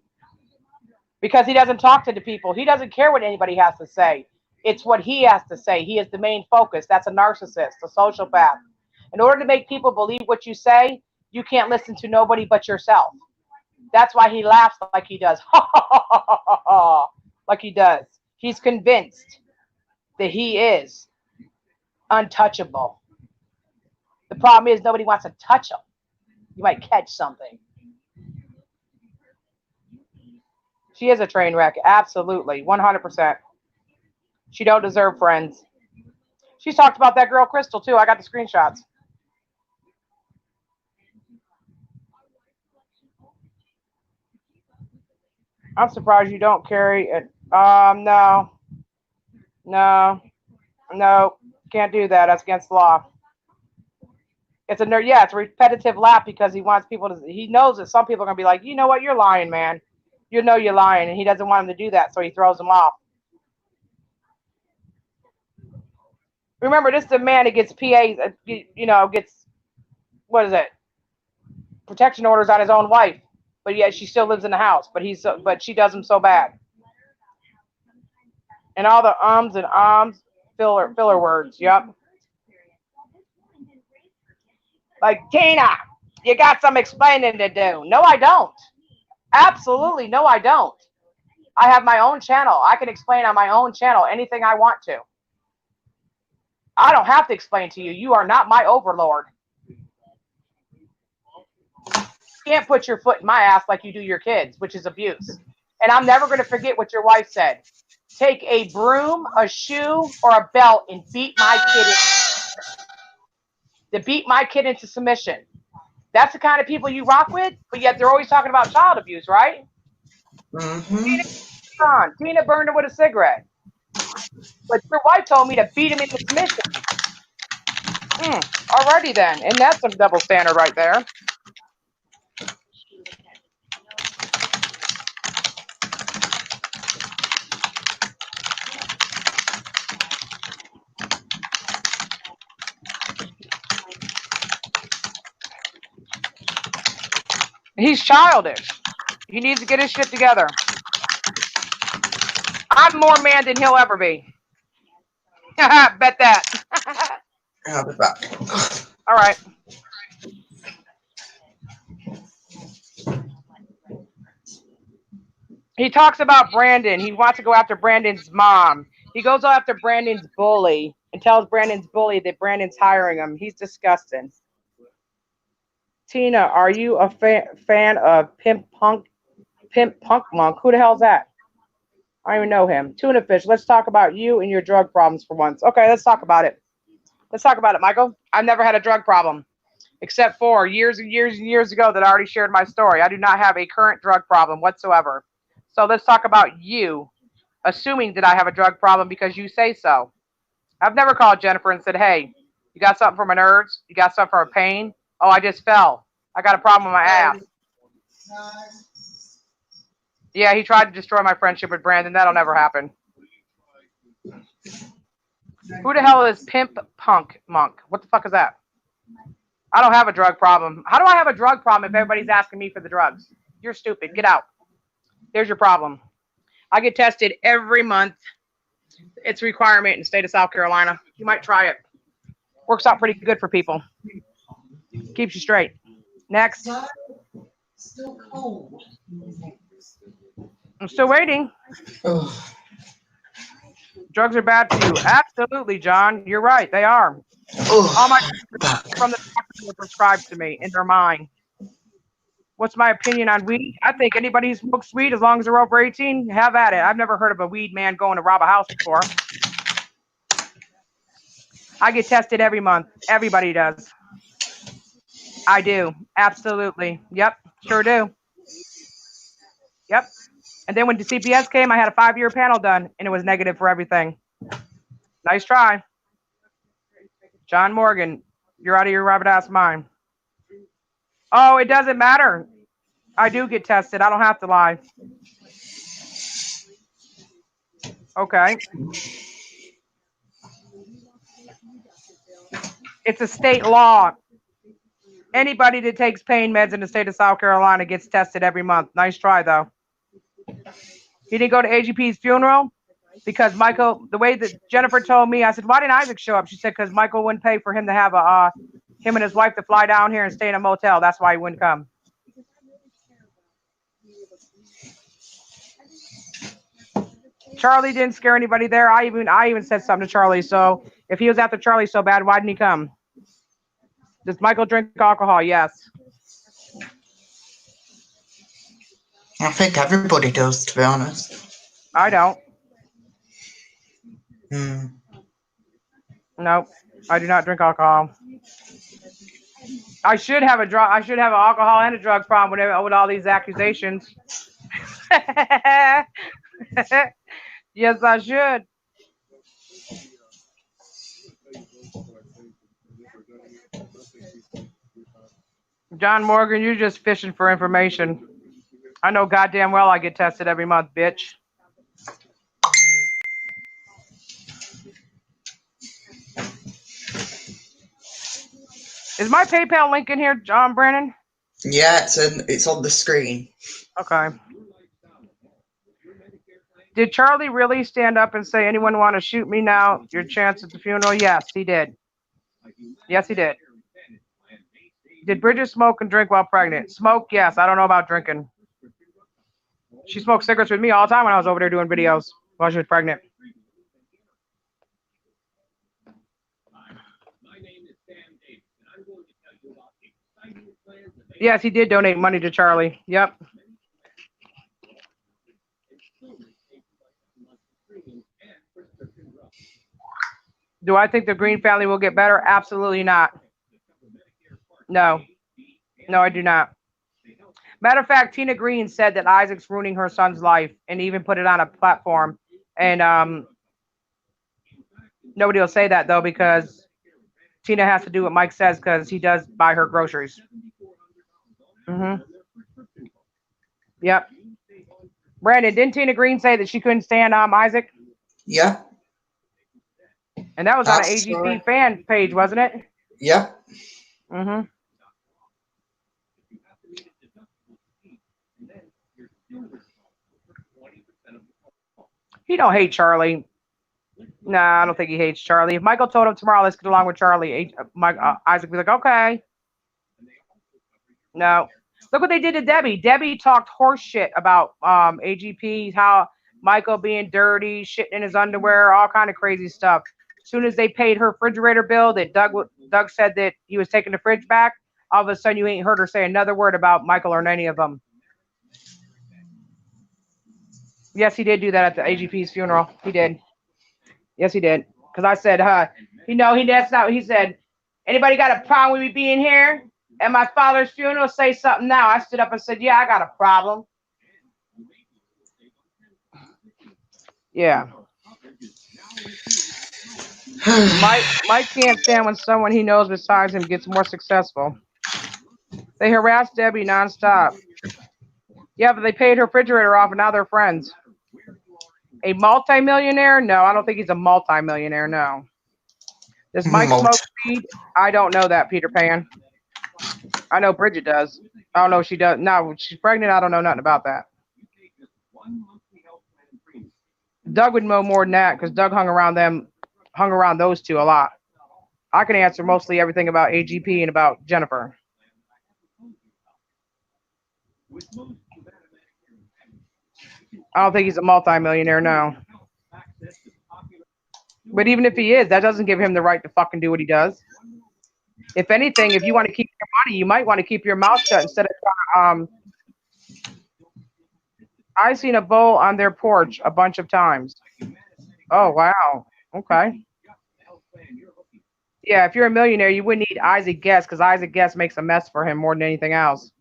Because he doesn't talk to the people. He doesn't care what anybody has to say. It's what he has to say. He is the main focus. That's a narcissist, a sociopath. In order to make people believe what you say, you can't listen to nobody but yourself. That's why he laughs like he does. Like he does. He's convinced that he is untouchable. The problem is nobody wants to touch him. You might catch something. She is a train wreck. Absolutely. 100%. She don't deserve friends. She's talked about that girl, Crystal, too. I got the screenshots. I'm surprised you don't carry it. No. Can't do that. That's against the law. It's a repetitive laugh because he wants people to, he knows that some people are going to be like, you know what, you're lying, man. You know you're lying, and he doesn't want them to do that, so he throws them off. Remember, this is a man that gets PAs, gets, protection orders on his own wife, but yet she still lives in the house, but she does him so bad. And all the ums and ahs, filler words. Yep. Like, Tina, you got some explaining to do. No, I don't. Absolutely, no, I don't. I have my own channel. I can explain on my own channel anything I want to. I don't have to explain to you. You are not my overlord. You can't put your foot in my ass like you do your kids, which is abuse. And I'm never going to forget what your wife said. Take a broom, a shoe, or a belt and beat my kid into submission. That's the kind of people you rock with, but yet they're always talking about child abuse, right? Mm-hmm. Tina burned him with a cigarette. But your wife told me to beat him into submission. Alrighty then. And that's some double standard right there. He's childish. He needs to get his shit together. I'm more man than he'll ever be. Bet that. I'll be back. All right. He talks about Brandon. He wants to go after Brandon's mom. He goes after Brandon's bully and tells Brandon's bully that Brandon's hiring him. He's disgusting. Tina, are you a fan of Pimp Punk Monk? Who the hell's that? I don't even know him. Tuna Fish, let's talk about you and your drug problems for once. Okay, let's talk about it. Let's talk about it, Michael. I've never had a drug problem, except for years and years and years ago that I already shared my story. I do not have a current drug problem whatsoever. So let's talk about you, assuming that I have a drug problem because you say so. I've never called Jennifer and said, hey, you got something for my nerves? You got something for a pain? Oh, I just fell. I got a problem with my ass. Yeah, he tried to destroy my friendship with Brandon. That'll never happen. Who the hell is Pimp Punk Monk? What the fuck is that? I don't have a drug problem. How do I have a drug problem if everybody's asking me for the drugs? You're stupid. Get out. There's your problem. I get tested every month. It's a requirement in the state of South Carolina. You might try it. Works out pretty good for people. Keeps you straight. Next. Still cold. I'm still waiting. Oh. Drugs are bad for you. Absolutely, John. You're right. They are. Oh. All my from the doctors were prescribed to me in their mind. What's my opinion on weed? I think anybody who smokes weed, as long as they're over 18, have at it. I've never heard of a weed man going to rob a house before. I get tested every month. Everybody does. I do. Absolutely. Yep. Sure do. Yep. And then when the CPS came, I had a 5-year panel done, and it was negative for everything. Nice try. John Morgan, you're out of your rabbit ass mind. Oh, it doesn't matter. I do get tested. I don't have to lie. Okay. It's a state law. Anybody that takes pain meds in the state of South Carolina gets tested every month. Nice try, though. He didn't go to AGP's funeral because Michael, the way that Jennifer told me, I said, why didn't Isaac show up? She said, because Michael wouldn't pay for him to have him and his wife to fly down here and stay in a motel. That's why he wouldn't come. Charlie didn't scare anybody there. I even said something to Charlie. So if he was after Charlie so bad, why didn't he come? Does Michael drink alcohol? Yes. I think everybody does, to be honest. I don't. Nope, I do not drink alcohol. I should have an alcohol and a drug problem with all these accusations. Yes, I should. John Morgan, you're just fishing for information. I know goddamn well I get tested every month, bitch. Is my PayPal link in here, John Brennan? Yeah, it's on the screen. Okay. Did Charlie really stand up and say, anyone want to shoot me now? Your chance at the funeral? Yes, he did. Yes, he did. Did Bridget smoke and drink while pregnant? Smoke? Yes. I don't know about drinking. She smoked cigarettes with me all the time when I was over there doing videos while she was pregnant. Yes, he did donate money to Charlie. Yep. Do I think the Green family will get better? Absolutely not. No. No, I do not. Matter of fact, Tina Green said that Isaac's ruining her son's life and even put it on a platform. And nobody will say that, though, because Tina has to do what Mike says because he does buy her groceries. Yep. Brandon, didn't Tina Green say that she couldn't stand Isaac? Yeah. And that was on an AGP fan page, wasn't it? Yep. He don't hate Charlie. Nah, I don't think he hates Charlie. If Michael told him tomorrow, let's get along with Charlie, Isaac would be like, okay. No. Look what they did to Debbie. Debbie talked horse shit about AGP, how Michael being dirty, shitting in his underwear, all kind of crazy stuff. As soon as they paid her refrigerator bill, that Doug said that he was taking the fridge back, all of a sudden you ain't heard her say another word about Michael or any of them. Yes, he did do that at the AGP's funeral. He did. Yes, he did. Because I said, that's not what he said. Anybody got a problem with me being here at my father's funeral? Say something now. I stood up and said, yeah, I got a problem. Yeah. Mike can't stand when someone he knows besides him gets more successful. They harassed Debbie nonstop. Yeah, but they paid her refrigerator off and now they're friends. A multimillionaire? No, I don't think he's a multimillionaire, no. Does Mike smoke weed? I don't know that, Peter Pan. I know Bridget does. I don't know if she does. No, she's pregnant. I don't know nothing about that. Doug would know more than that because Doug hung around those two a lot. I can answer mostly everything about AGP and about Jennifer. I don't think he's a multimillionaire, no. But even if he is, that doesn't give him the right to fucking do what he does. If anything, if you want to keep your money, you might want to keep your mouth shut instead of I've seen a bull on their porch a bunch of times. Oh, wow. Okay. Yeah, if you're a millionaire, you wouldn't need Isaac Guest because Isaac Guest makes a mess for him more than anything else.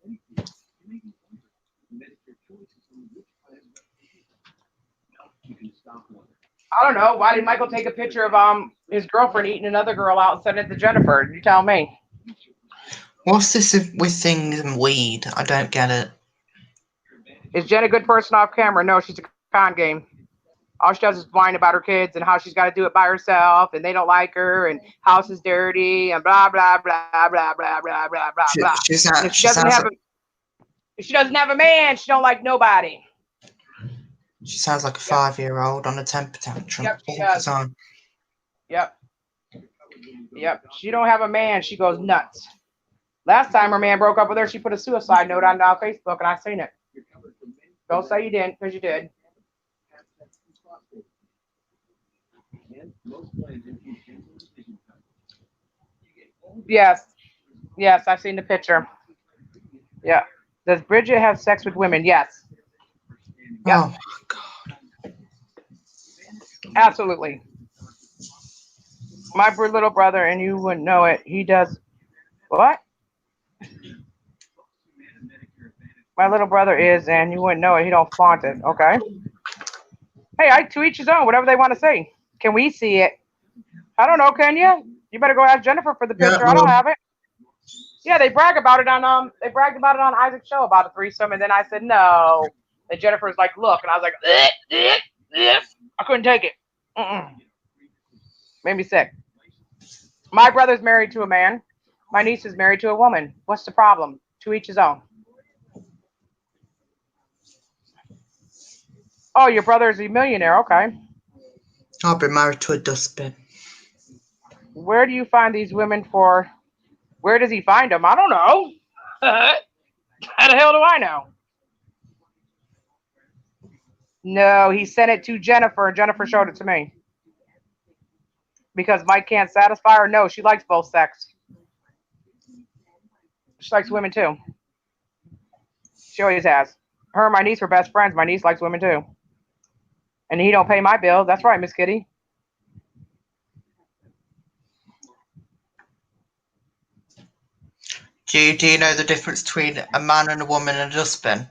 I don't know. Why did Michael take a picture of his girlfriend eating another girl out and send it to Jennifer? You tell me. What's this with things and weed? I don't get it. Is Jen a good person off camera? No, she's a con game. All she does is whine about her kids and how she's got to do it by herself and they don't like her and house is dirty and blah, blah, blah, blah, blah, blah, blah, blah, blah. If she doesn't have a man, she don't like nobody. She sounds like a 5-year-old on a temper tantrum Yep, all the time. Yep. She don't have a man. She goes nuts. Last time her man broke up with her, she put a suicide note on Facebook, and I seen it. Don't say you didn't, because you did. Yes, I've seen the picture. Yeah. Does Bridget have sex with women? Yes. Yep. Oh, my God. Absolutely. My little brother, and you wouldn't know it, he does. What? My little brother is, and you wouldn't know it, he don't flaunt it, okay? Hey, to each his own, whatever they want to say. Can we see it? I don't know, can you? You better go ask Jennifer for the picture. I don't have it. Yeah, they brag about it on Isaac's show about a threesome, and then I said no. And Jennifer's like, look, and I was like, I couldn't take it. Made me sick. My brother's married to a man. My niece is married to a woman. What's the problem? To each his own. Oh, your brother's a millionaire. Okay. I've been married to a dustbin. Where do you find these women for? Where does he find them? I don't know. How the hell do I know? No, he sent it to Jennifer, and Jennifer showed it to me. Because Mike can't satisfy her? No, she likes both sex. She likes women too. She always has. Her and my niece were best friends. My niece likes women too. And he don't pay my bill. That's right, Miss Kitty. Do you know the difference between a man and a woman and a dustbin?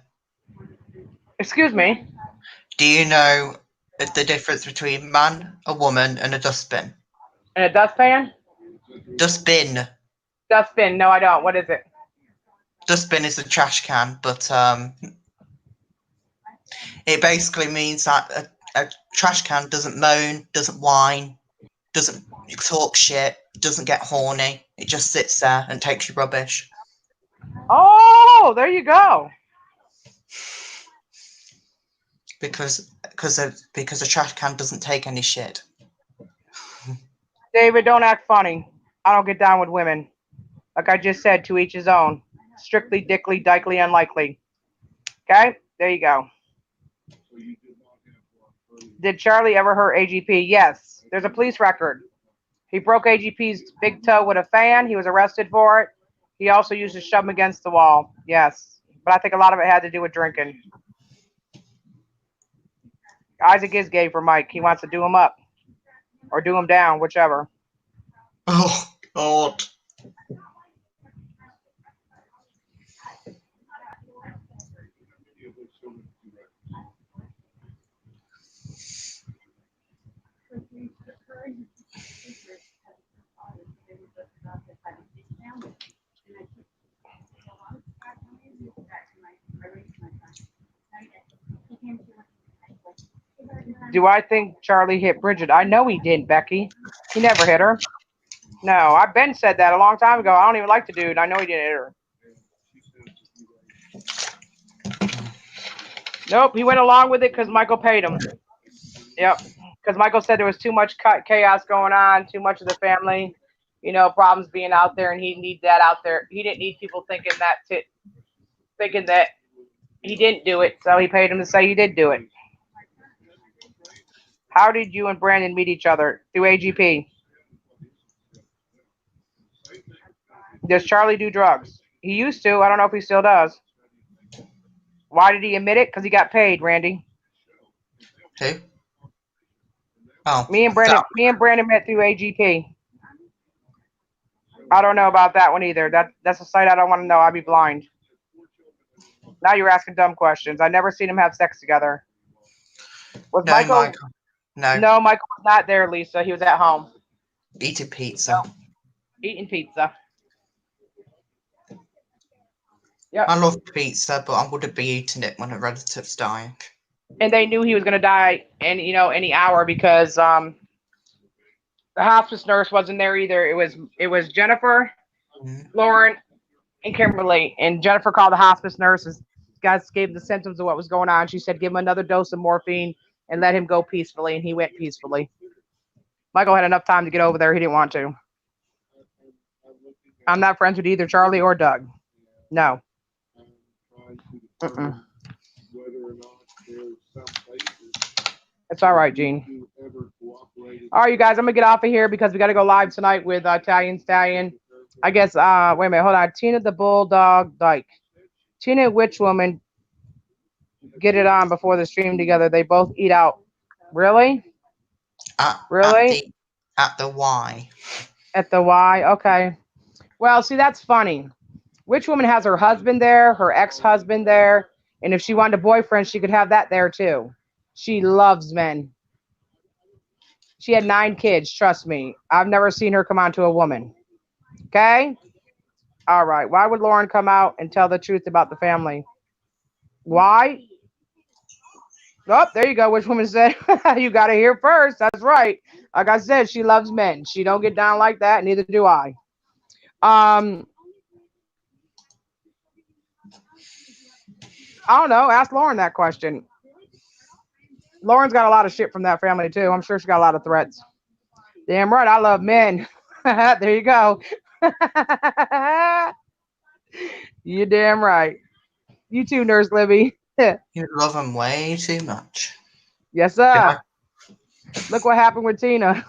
Excuse me. Do you know the difference between man, a woman, and a dustbin? And a dustpan? Dustbin. Dustbin. No, I don't. What is it? Dustbin is a trash can, but it basically means that a trash can doesn't moan, doesn't whine, doesn't talk shit, doesn't get horny. It just sits there and takes your rubbish. Oh, there you go. Because a trash can doesn't take any shit. David, don't act funny. I don't get down with women. Like I just said, to each his own. Strictly, dickly, dykely, unlikely. Okay? There you go. Did Charlie ever hurt AGP? Yes. There's a police record. He broke AGP's big toe with a fan. He was arrested for it. He also used to shove him against the wall. Yes. But I think a lot of it had to do with drinking. Isaac is gay for Mike. He wants to do him up. Or do him down, whichever. Oh, God. Do I think Charlie hit Bridget? I know he didn't, Becky. He never hit her. No, I've been said that a long time ago. I don't even like the dude. I know he didn't hit her. Nope, he went along with it because Michael paid him. Yep, because Michael said there was too much chaos going on, too much of the family, problems being out there, and he need that out there. He didn't need people thinking that he didn't do it, so he paid him to say he did do it. How did you and Brandon meet each other? Through AGP. Does Charlie do drugs? He used to. I don't know if he still does. Why did he admit it? Because he got paid, Randy. Who? Oh. Me and Brandon met through AGP. I don't know about that one either. That's a site I don't want to know. I'd be blind. Now you're asking dumb questions. I never seen them have sex together. Was No, Michael. No, Michael was not there, Lisa. He was at home. Eating pizza. Eating pizza. Yep. I love pizza, but I wouldn't be eating it when a relative's dying. And they knew he was going to die in, any hour because the hospice nurse wasn't there either. It was Jennifer, Lauren, and Kimberly. And Jennifer called the hospice nurse. Guys gave the symptoms of what was going on. She said, give him another dose of morphine and let him go peacefully. And he went peacefully. Michael had enough time to get over there. He didn't want to. I'm not friends with either Charlie or Doug. No. It's all right, Gene. All right, you guys, I'm gonna get off of here because we got to go live tonight with Italian Stallion. I guess. Wait a minute, hold on. Tina the Bulldog Dyke. Tina and Witch Woman get it on before the stream together. They both eat out. Really? Really? At the Y. At the Y. Okay. Well, see, that's funny. Witch Woman has her husband there, her ex-husband there, and if she wanted a boyfriend, she could have that there too. She loves men. She had 9 kids, trust me. I've never seen her come on to a woman. Okay? All right. Why would Lauren come out and tell the truth about the family? Why? Oh, there you go. Witch Woman said, you got to hear first. That's right. Like I said, she loves men. She don't get down like that. Neither do I. I don't know. Ask Lauren that question. Lauren's got a lot of shit from that family too. I'm sure she got a lot of threats. Damn right, I love men. There you go. You're damn right. You too, Nurse Libby. You love them way too much. Yes, Yeah. sir. Look what happened with Tina.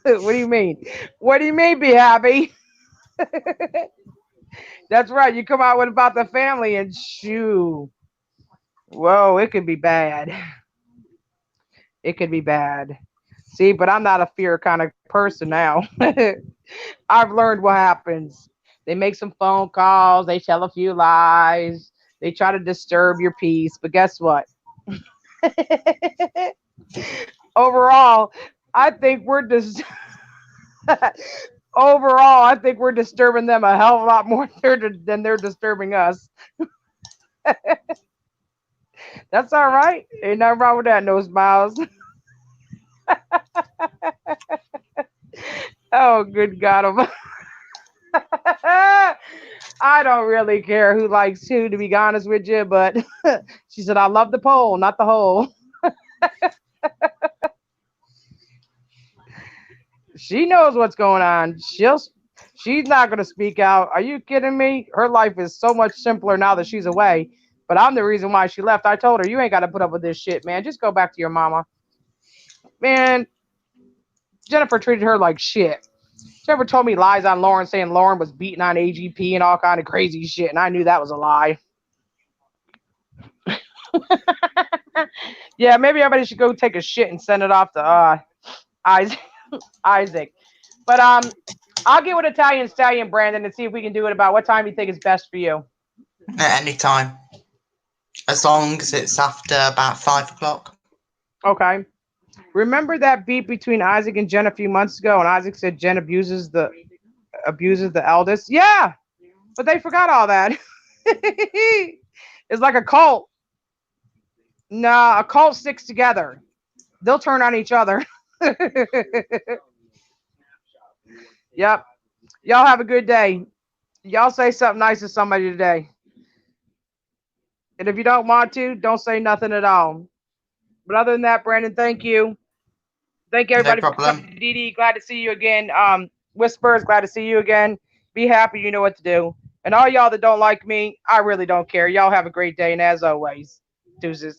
What do you mean? What do you mean, be happy? That's right. You come out with about the family and shoo. Whoa, it could be bad. It could be bad. See, but I'm not a fear kind of person now. I've learned what happens. They make some phone calls, they tell a few lies, they try to disturb your peace, but guess what? Overall, I think we're just overall, I think we're disturbing them a hell of a lot more than they're disturbing us. That's all right. Ain't nothing wrong with that, no smiles. Oh, good God. I don't really care who likes who, to be honest with you, but she said, I love the pole, not the hole. She knows what's going on. She's not going to speak out. Are you kidding me? Her life is so much simpler now that she's away. But I'm the reason why she left. I told her, you ain't got to put up with this shit, man. Just go back to your mama. Man, Jennifer treated her like shit. Jennifer told me lies on Lauren, saying Lauren was beating on AGP and all kind of crazy shit, and I knew that was a lie. Yeah, maybe everybody should go take a shit and send it off to Isaac. But I'll get with Italian Stallion Brandon and see if we can do it about what time you think is best for you. At any time. As long as it's after about 5 o'clock. Okay. Remember that beat between Isaac and Jen a few months ago, and Isaac said Jen abuses the eldest? Yeah, but they forgot all that. It's like a cult. Nah, a cult sticks together. They'll turn on each other. Yep. Y'all have a good day. Y'all say something nice to somebody today. And if you don't want to, don't say nothing at all. But other than that, Brandon, thank you. Thank everybody for coming. Dee Dee, glad to see you again. Whispers, glad to see you again. Be happy, you know what to do. And all y'all that don't like me, I really don't care. Y'all have a great day. And as always, deuces.